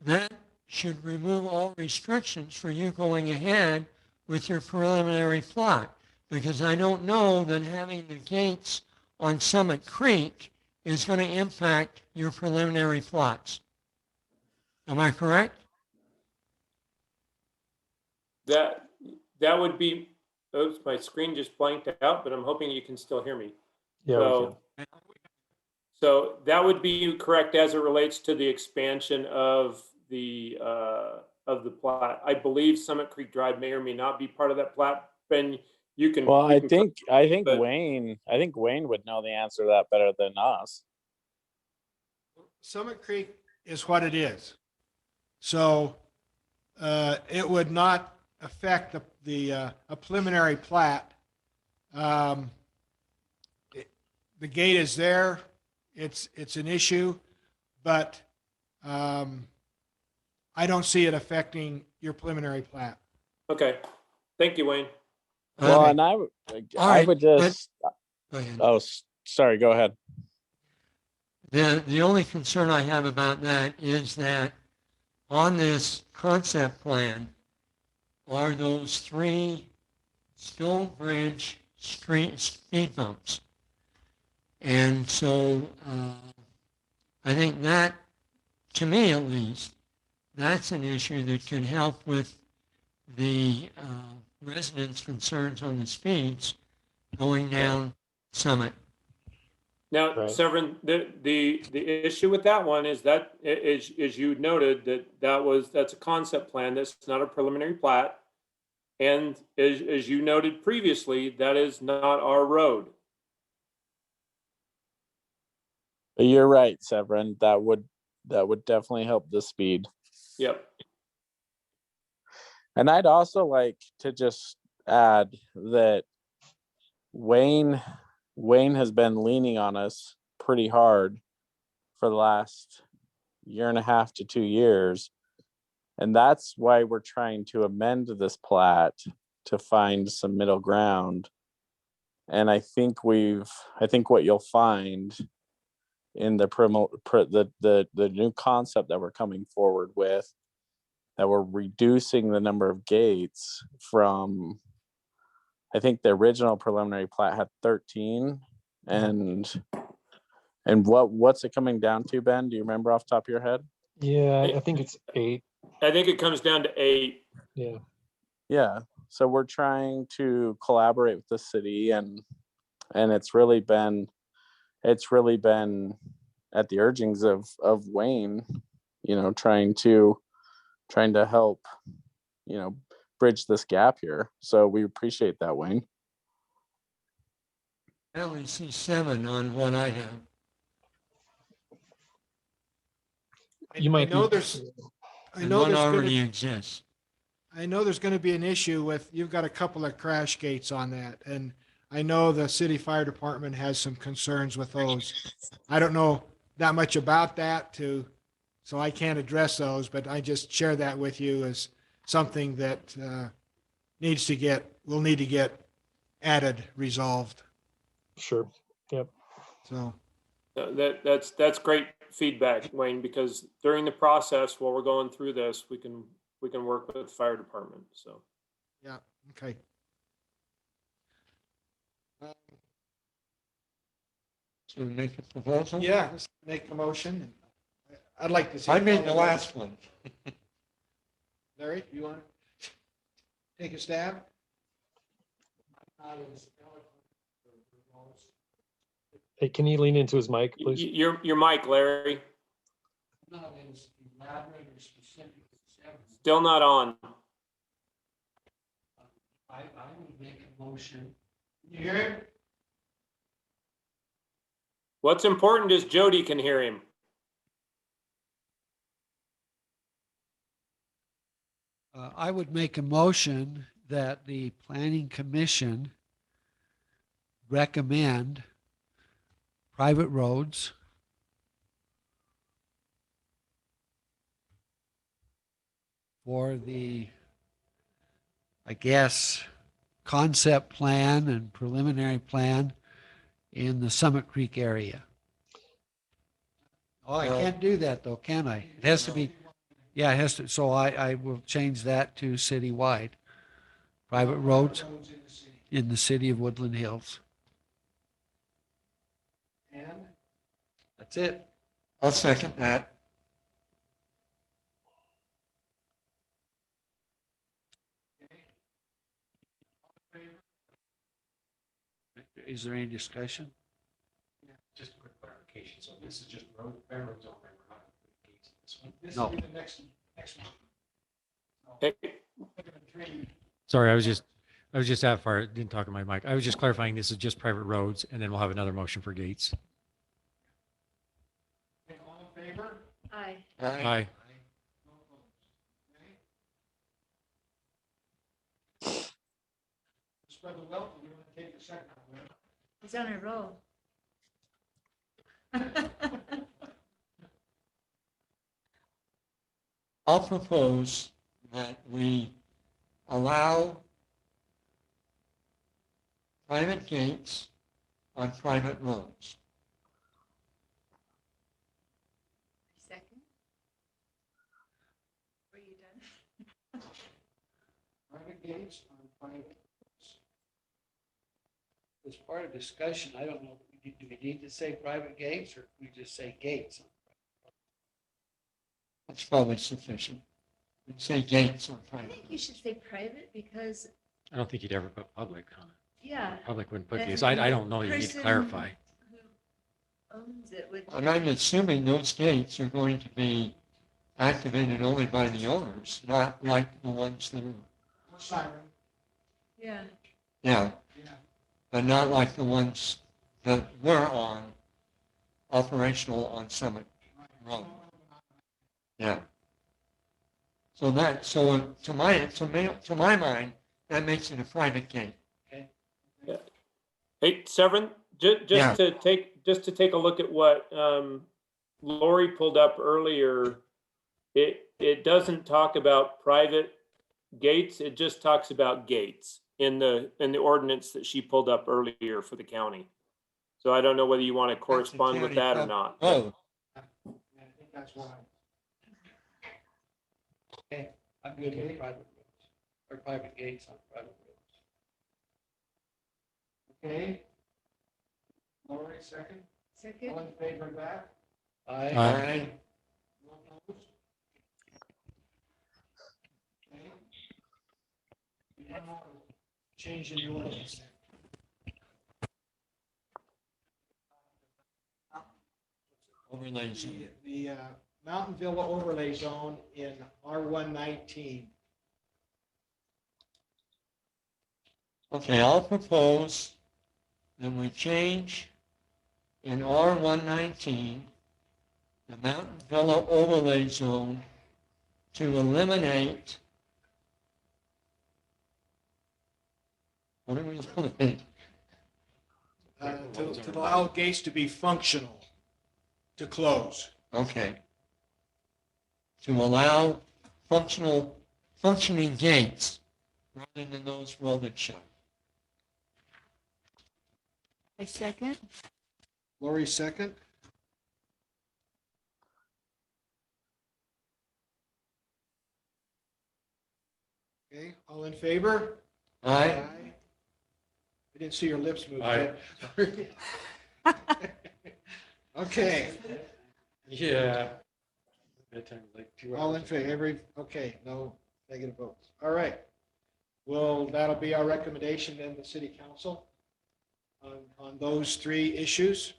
that should remove all restrictions for you going ahead with your preliminary plot. Because I don't know that having the gates on Summit Creek is going to impact your preliminary plots. Am I correct? That would be, oops, my screen just blanked out, but I'm hoping you can still hear me. yeah, So that would be correct as it relates to the expansion of the plat. I believe Summit Creek Drive may or may not be part of that plat. Ben, you can. Well, you I can think but- Wayne would know the answer to that better than us. Summit Creek is what it is. So it would not affect a preliminary plat. The gate is there. It's an issue, but I don't see it affecting your preliminary plat. Okay, thank you, Wayne. Well, and I right, would just. Go ahead. Oh, sorry. Go ahead. The only concern I have about that is that on this concept plan are those three Stonebridge street speed bumps. And so I think that, to me at least, that's an issue that can help with the residents' concerns on the speeds going down Summit. Now, Severin, the issue with that one is that, as you noted, that's a concept plan. That's not a preliminary plat. And as you noted previously, that is not our road. But you're right, Severin. That would definitely help the speed. Yep. And I'd also like to just add that Wayne has been leaning on us pretty hard for the last 1.5 to 2 years. And that's why we're trying to amend this plat to find some middle ground. And I think what you'll find in the new concept that we're coming forward with, that we're reducing the number of gates from, I think the original preliminary plat had 13, and what's it coming down to, Ben? Do you remember off the top of your head? Yeah, I think it's 8. I think it comes down to 8. Yeah. Yeah. So we're trying to collaborate with the city, and it's really been at the urgings of Wayne, trying to help, bridge this gap here. So we appreciate that, Wayne. I only see 7 on what I have. You might I know be- there's And going one to already exists. I know there's going to be an issue with, you've got a couple of crash gates on that. And I know the city fire department has some concerns with those. I don't know that much about that so I can't address those, but I just share that with you as something that will need to get added, resolved. Sure. Yep. So. That's great feedback, Wayne, because during the process, while we're going through this, we can work with the fire department. So. Yeah. Okay. So we make a proposal? Yeah, let's make a motion. I'd like to see. I made the last one. Larry, you want to take a stab? Hey, can you lean into his mic, please? Your mic, Larry. Still not on. I would make a motion. You hear him? What's important is Jody can hear him. I would make a motion that the Planning Commission recommend private roads for the, I guess, concept plan and preliminary plan in the Summit Creek area. Oh, I can't do that though, can I? It has to be, yeah, it has to, so I will change that to citywide. Private roads in the city of Woodland Hills. And That's it. I'll second that. Is there any discussion? Just a quick clarification. So this is just railroads only. We're not putting gates in this one. this No. will be the next one. Hey, Sorry, I was just that far, didn't talk on my mic. I was just clarifying this is just private roads, and then we'll have another motion for gates. All in favor? Aye. Aye. Spread the wealth. You want to take a second? He's on a roll. I'll propose that we allow private gates on private roads. Second. Were you done? Private gates on private. As part of discussion, I don't know, do we need to say private gates or we just say gates? That's probably sufficient. Say gates or I private. think you should say private because, I don't think you'd ever put public on it. yeah. Public wouldn't put then gates. I the don't know. You need to person clarify. who Owns it would. And I'm assuming those gates are going to be activated only by the owners, not like the ones that are, Siren. Yeah. yeah, Yeah. but not like the ones that were operational on Summit Road. Yeah. So to my mind, that makes it a private gate. Hey, Severin, just Yeah. to take a look at what Lori pulled up earlier, it doesn't talk about private gates. It just talks about gates in the ordinance that she pulled up earlier for the county. So I don't know whether you want to correspond with that or not. Oh, I think that's why. Okay, I'm good with private roads, or private gates on private roads. Okay. Lori, second. Second. All in favor of that? Aye. No opposed? Okay. Now, change in the ordinance. overlay zone. The Mountain Villa overlay zone in R119. Okay, I'll propose that we change in R119, the Mountain Villa overlay zone to eliminate, what do we eliminate? To allow gates to be functional, to close. Okay. To allow functioning gates rather than those welded shut. I second. Lori, second. Okay, all in favor? Aye. I didn't see your lips move. Aye. Okay, Yeah. Bedtime is like 2 hours. all in favor, okay, no negative votes. All right. Well, that'll be our recommendation in the city council on those three issues.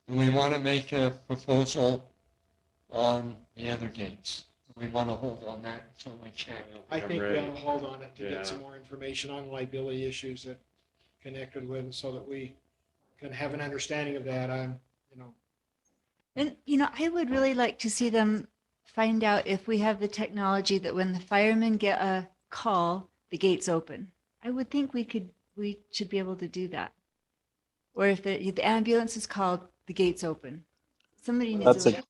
Do we want to make a proposal on the other gates? Do we want to hold on that until we check? I think we ought to hold on it to Yeah. get some more information on liability issues that connected with, it so that we can have an understanding of that. And, I would really like to see them find out if we have the technology that when the firemen get a call, the gates open. I would think we should be able to do that. Or if the ambulance is called, the gates open. Somebody needs That's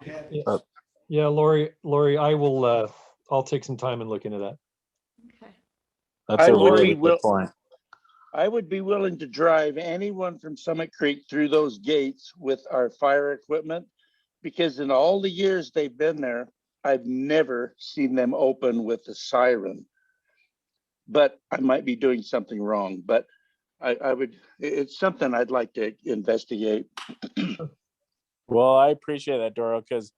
Yeah. Yeah, Lori, I will, I'll take some time and look into that. Okay. That's I a would really be good point. I would be willing to drive anyone from Summit Creek through those gates with our fire equipment, because in all the years they've been there, I've never seen them open with a siren. But I might be doing something wrong, but it's something I'd like to investigate. Well, I appreciate that, Doro, because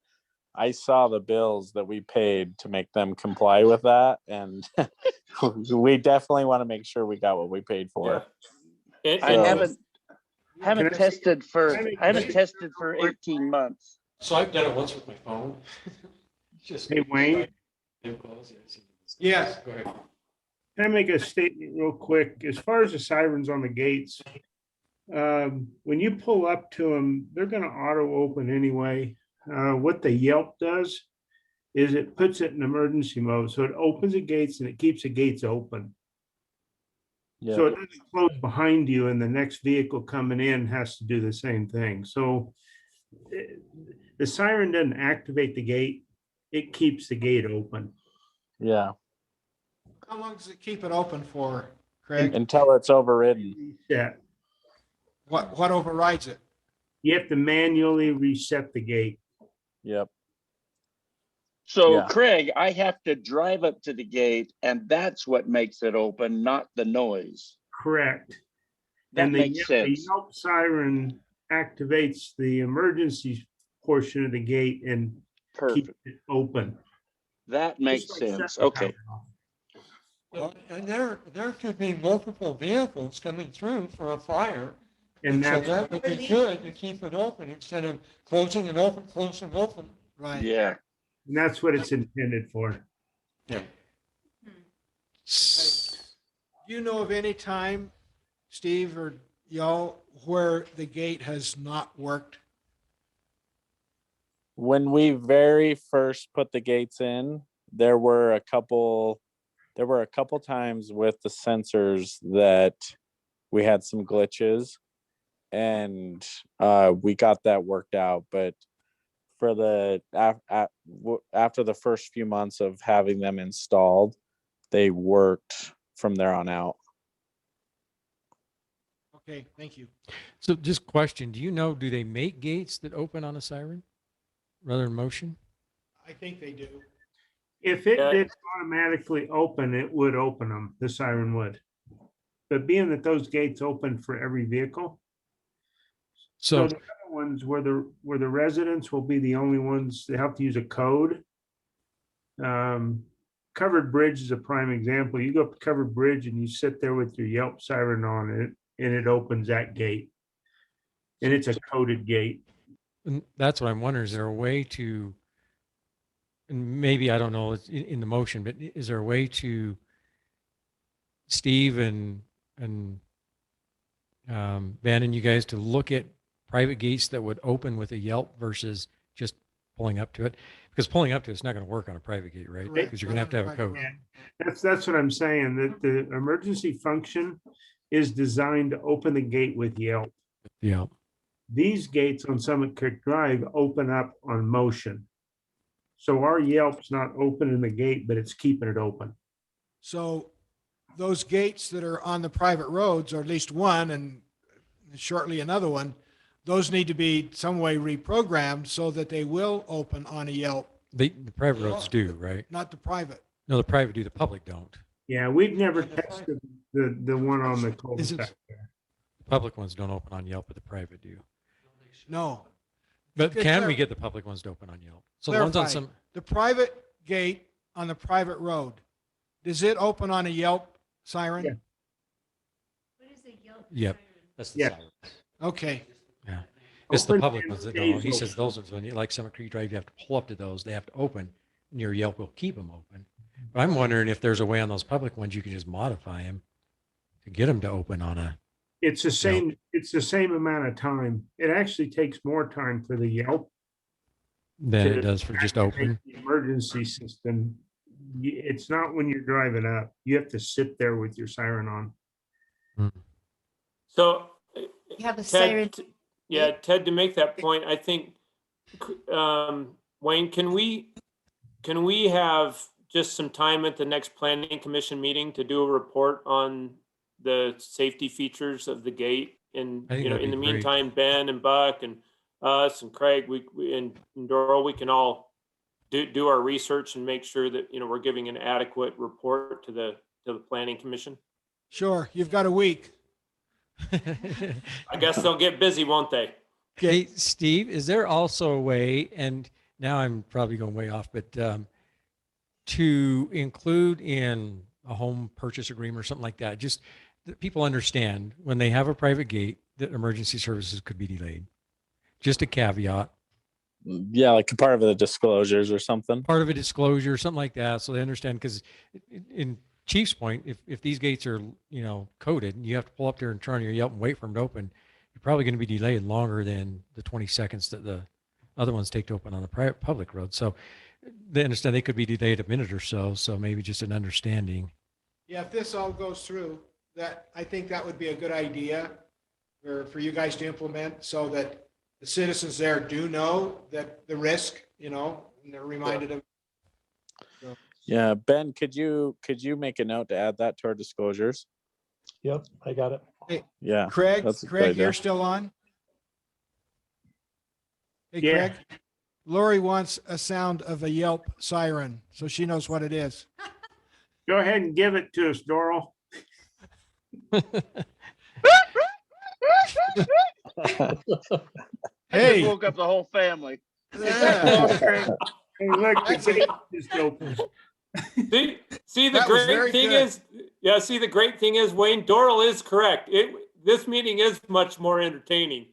I saw the bills that we paid to make them comply with that, and we definitely want to make sure we got what we paid for. I haven't tested for 18 months. So I've done it once with my phone. Just. Hey, Wayne? Yes. Go ahead. Can I make a statement real quick? As far as the sirens on the gates, when you pull up to them, they're gonna auto open anyway. What the Yelp does is it puts it in emergency mode, so it opens the gates and it keeps the gates open. Yeah. So it doesn't close behind you and the next vehicle coming in has to do the same thing. So the siren doesn't activate the gate, it keeps the gate open. Yeah. How long does it keep it open for, Craig? Until it's overridden. Yeah. What overrides it? You have to manually reset the gate. Yep. So Yeah. Craig, I have to drive up to the gate and that's what makes it open, not the noise. Correct. That And the makes sense. Yelp siren activates the emergency portion of the gate and Perfect. it open. That makes Just like sense. shutting the Okay. power off. Well, and there could be multiple vehicles coming through for a fire. And So that's, that would be good to keep it open instead of closing it open, closing it open. Right. Yeah. and that's what it's intended for. Yeah. Do you know of any time, Steve or y'all, where the gate has not worked? When we very first put the gates in, there were a couple times with the sensors that we had some glitches, and we got that worked out. But for the after the first few months of having them installed, they worked from there on out. Okay, thank you. So just question, do you know, do they make gates that open on a siren rather than motion? I think they do. If it Yeah. did automatically open, it would open them, the siren would. But being that those gates open for every vehicle, so So, the other ones where the residents will be the only ones that have to use a code. Covered Bridge is a prime example. You go up to Covered Bridge and you sit there with your Yelp siren on it, and it opens that gate. And it's a coded gate. and that's what I'm wondering, is there a way to, and maybe, I don't know, it's in the motion, but is there a way to, Steve and Ben and you guys, to look at private gates that would open with a Yelp versus just pulling up to it? Because pulling up to it's not going to work on a private gate, right? Correct. Because you're going to have a code. That's what I'm saying, that the emergency function is designed to open the gate with Yelp. Yeah. These gates on Summit Creek Drive open up on motion. So our Yelp's not opening the gate, but it's keeping it open. So those gates that are on the private roads, or at least one and shortly another one, those need to be some way reprogrammed so that they will open on a Yelp, The private roads do, right? not the private. No, the private do, the public don't. Yeah, we've never tested the one on the cul-de-sac there. The public ones don't open on Yelp, but the private do. No. But Good can we clar- get the public ones to open on Yelp? So the ones on Clarify. some, The private gate on the private road, does it open on a Yelp siren? Yeah. yep, that's the Yeah. siren. Okay, Yeah. It's the Open public and ones that stays don't. He says open. those ones, when you, like Summit Creek Drive, you have to pull up to those. They have to open, and your Yelp will keep them open. But I'm wondering if there's a way on those public ones you can just modify them to get them to open on a, It's the same amount of time. It actually takes more time for the Yelp than to it does for just activate open. the emergency system. It's not when you're driving up. You have to sit there with your siren on. So, You have a Ted, siren. yeah, Ted, to make that point, I think, Wayne, can we have just some time at the next planning commission meeting to do a report on the safety features of the gate? And, I think you know, that'd in the be great. meantime, Ben and Buck and us and Craig, and Doral, we can all do our research and make sure that, you know, we're giving an adequate report to the planning commission. sure. You've got a week. I guess they'll get busy, won't they? Okay, Steve, is there also a way, and now I'm probably going way off, but to include in a home purchase agreement or something like that, just that people understand when they have a private gate that emergency services could be delayed. Just a caveat, Yeah, like a part of the disclosures or something. part of a disclosure, something like that, so they understand. Because in Chief's point, if these gates are, you know, coded and you have to pull up there and turn on your Yelp and wait for them to open, you're probably going to be delayed longer than the 20 seconds that the other ones take to open on the private public road. So they understand they could be delayed a minute or so. So maybe just an understanding. Yeah, if this all goes through, I think that would be a good idea for you guys to implement so that the citizens there do know that the risk, you know, and they're reminded of. So, Yeah, Ben, could you make a note to add that to our disclosures? Yep, I got it. Hey, Yeah. Craig, that's a good Craig, idea. you're still on? Hey, Yeah. Craig, Lori wants a sound of a Yelp siren, so she knows what it is. Go ahead and give it to us, Doral. I Hey. just woke up the whole family. Yeah. Hey, look, the That's a- gate just opened. See, the That was very great thing good. is, yeah, see, the great thing is, Wayne, Doral is correct. This meeting is much more entertaining.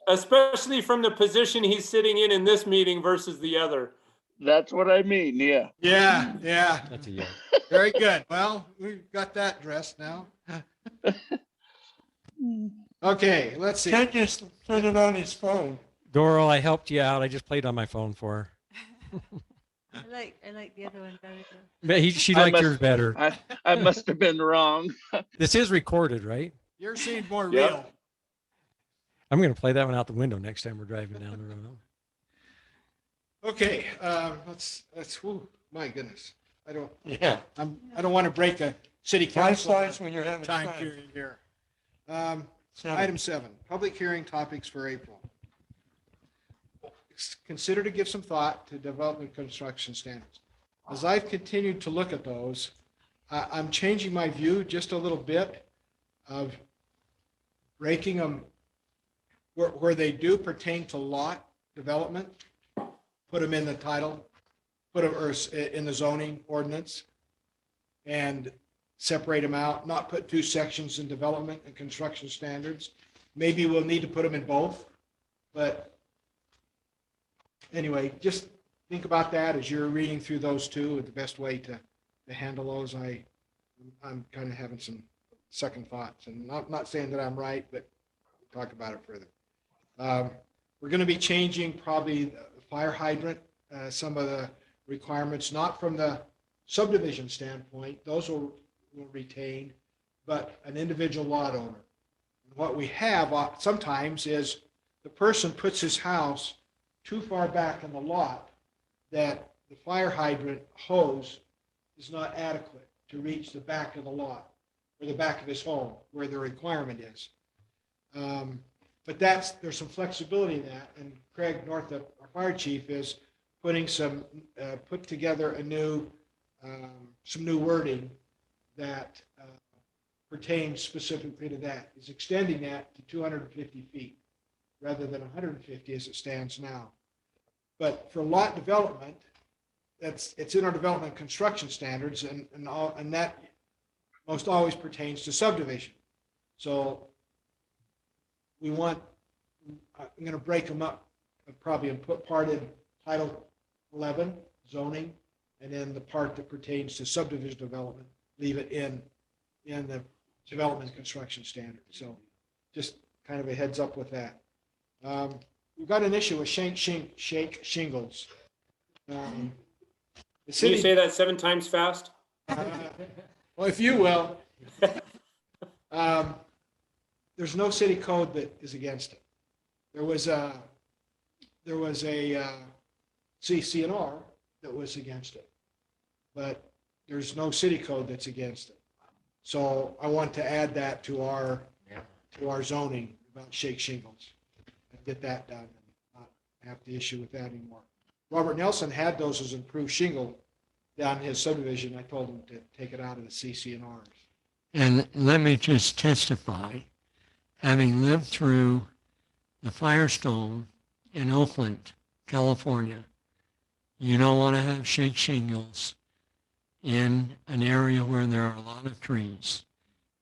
Especially from the position he's sitting in this meeting versus the other. That's what I mean, yeah. Yeah, yeah. That's a yeah. Very good. Well, we've got that dressed now. Okay, let's see. Ted just put it on his phone. Doral, I helped you out. I just played on my phone for her. I like the other one better too. But she I liked must- yours better. I must have been wrong. This is recorded, right? Yours seemed more Yep. real. I'm going to play that one out the window next time we're driving down the road. Okay, let's, whew, my goodness. I don't Yeah. want to break a city Five council slides when you're having time fun. period here. 7. Item 7, public hearing topics for April. Consider to give some thought to development construction standards. As I've continued to look at those, I'm changing my view just a little bit of breaking them where they do pertain to lot development, put them in the title, put them or in the zoning ordinance, and separate them out, not put two sections in development and construction standards. Maybe we'll need to put them in both, but anyway, just think about that as you're reading through those two, the best way to handle those. I'm kind of having some second thoughts, and not saying that I'm right, but we'll talk about it further. We're going to be changing probably the fire hydrant, some of the requirements, not from the subdivision standpoint, those will retain, but an individual lot owner. What we have sometimes is the person puts his house too far back in the lot that the fire hydrant hose is not adequate to reach the back of the lot or the back of his home where the requirement is. But there's some flexibility in that, and Craig Northup, our fire chief, is putting put together some new wording that pertains specifically to that. He's extending that to 250 feet rather than 150 as it stands now. But for lot development, it's in our development construction standards, and that most always pertains to subdivision. So I'm going to break them up probably and put part in Title 11, zoning, and then the part that pertains to subdivision development, leave it in the development construction standard. So just kind of a heads up with that. We've got an issue with shake shingles. The Can you city, say that 7 times fast? well, if you will, there's no city code that is against it. There was a CCNR that was against it, but there's no city code that's against it. So I want to add that to our zoning about shake shingles and get that done and not have the issue with that anymore. Robert Nelson had those as improved shingle down his subdivision. I told him to take it out of the CCNRs. And let me just testify, having lived through the firestorm in Oakland, California, you don't want to have shake shingles in an area where there are a lot of trees,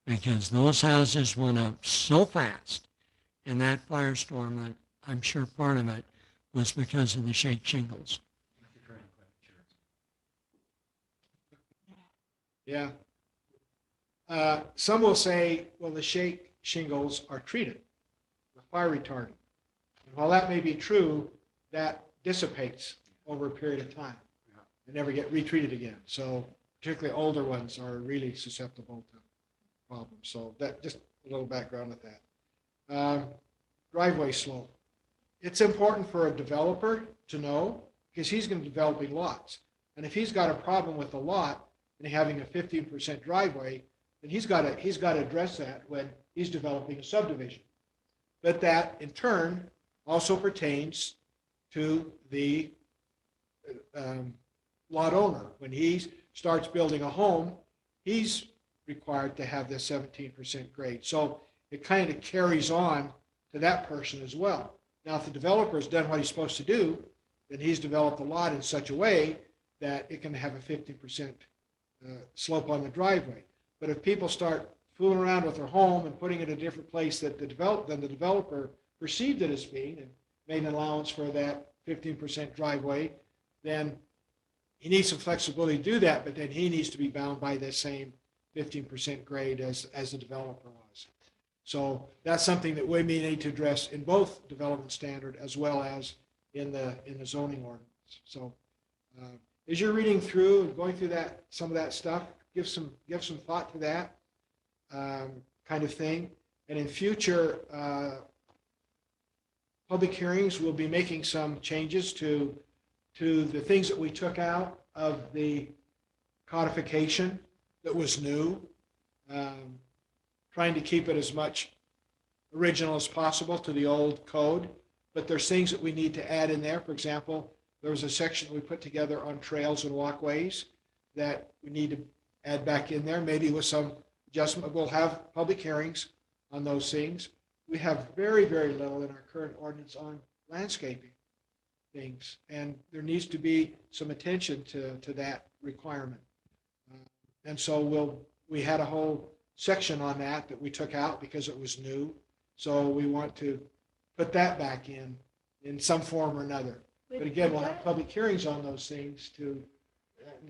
because those houses went up so fast in that firestorm that I'm sure part of it was because of the shake shingles. Yeah. Some will say, well, the shake shingles are treated with fire retardant. And while that may be true, that dissipates over a period of time and never get retreated again. So particularly older ones are really susceptible to problems. So that just a little background with that. Driveway slope. It's important for a developer to know because he's going to be developing lots. And if he's got a problem with the lot and having a 15% driveway, then he's got to address that when he's developing a subdivision. But that in turn also pertains to the lot owner. When he starts building a home, he's required to have this 17% grade. So it kind of carries on to that person as well. Now, if the developer's done what he's supposed to do, then he's developed the lot in such a way that it can have a 50% slope on the driveway. But if people start fooling around with their home and putting it in a different place that the developer perceived it as being and made an allowance for that 15% driveway, then he needs some flexibility to do that, but then he needs to be bound by the same 15% grade as the developer was. So that's something that we may need to address in both development standard as well as in the zoning ordinance. So as you're reading through and going through that, some of that stuff, give some thought to that kind of thing. And in future public hearings, we'll be making some changes to the things that we took out of the codification that was new, trying to keep it as much original as possible to the old code. But there's things that we need to add in there. For example, there was a section we put together on trails and walkways that we need to add back in there, maybe with some adjustment. We'll have public hearings on those things. We have very, very little in our current ordinance on landscaping things, and there needs to be some attention to that requirement. And so we had a whole section on that we took out because it was new. So we want to put that back in some form or another. But again, we'll have public hearings on those things to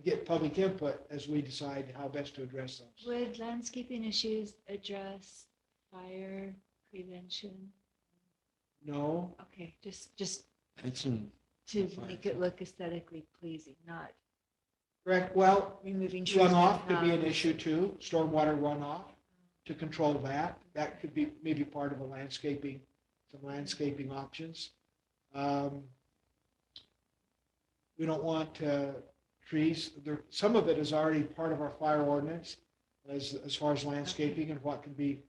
get public input as we decide how best to address those. Would landscaping issues address fire prevention? No. Okay, just It's to make it look aesthetically pleasing, not Correct. Well, removing trees. runoff could be an issue too, stormwater runoff, to control that. That could be maybe part of some landscaping options. We don't want trees. Some of it is already part of our fire ordinance as far as landscaping and what can be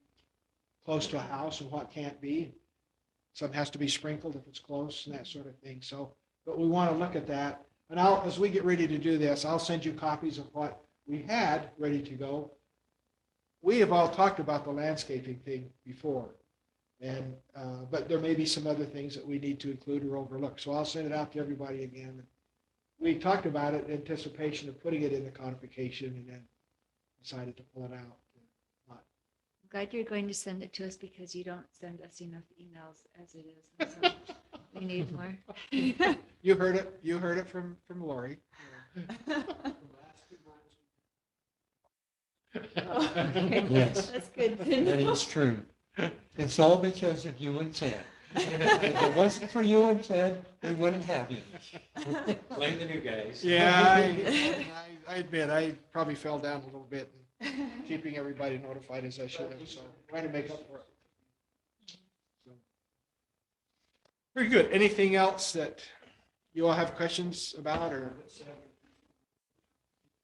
close to a house and what can't be. Some has to be sprinkled if it's close and that sort of thing. So, but we want to look at that. And as we get ready to do this, I'll send you copies of what we had ready to go. We have all talked about the landscaping thing before, and but there may be some other things that we need to include or overlook. So I'll send it out to everybody again. We talked about it in anticipation of putting it in the codification, and then decided to pull it out. I'm glad you're going to send it to us because you don't send us enough emails as it is. And so we need more. You heard it. You heard it from Lori. Yes. That's good to That know. is true. It's all because of you and Ted. If it wasn't for you and Ted, we wouldn't have you. Blame the new guys. Yeah, I admit I probably fell down a little bit in keeping everybody notified as I should have. So trying to make up for it. So. Very good. Anything else that you all have questions about, or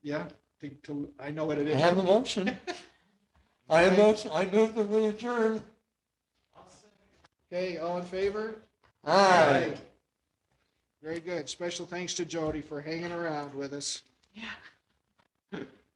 yeah? I know what it is. I have a motion. I move that we adjourn. Okay, all in favor? Aye. Very good. Special thanks to Jody for hanging around with us. Yeah.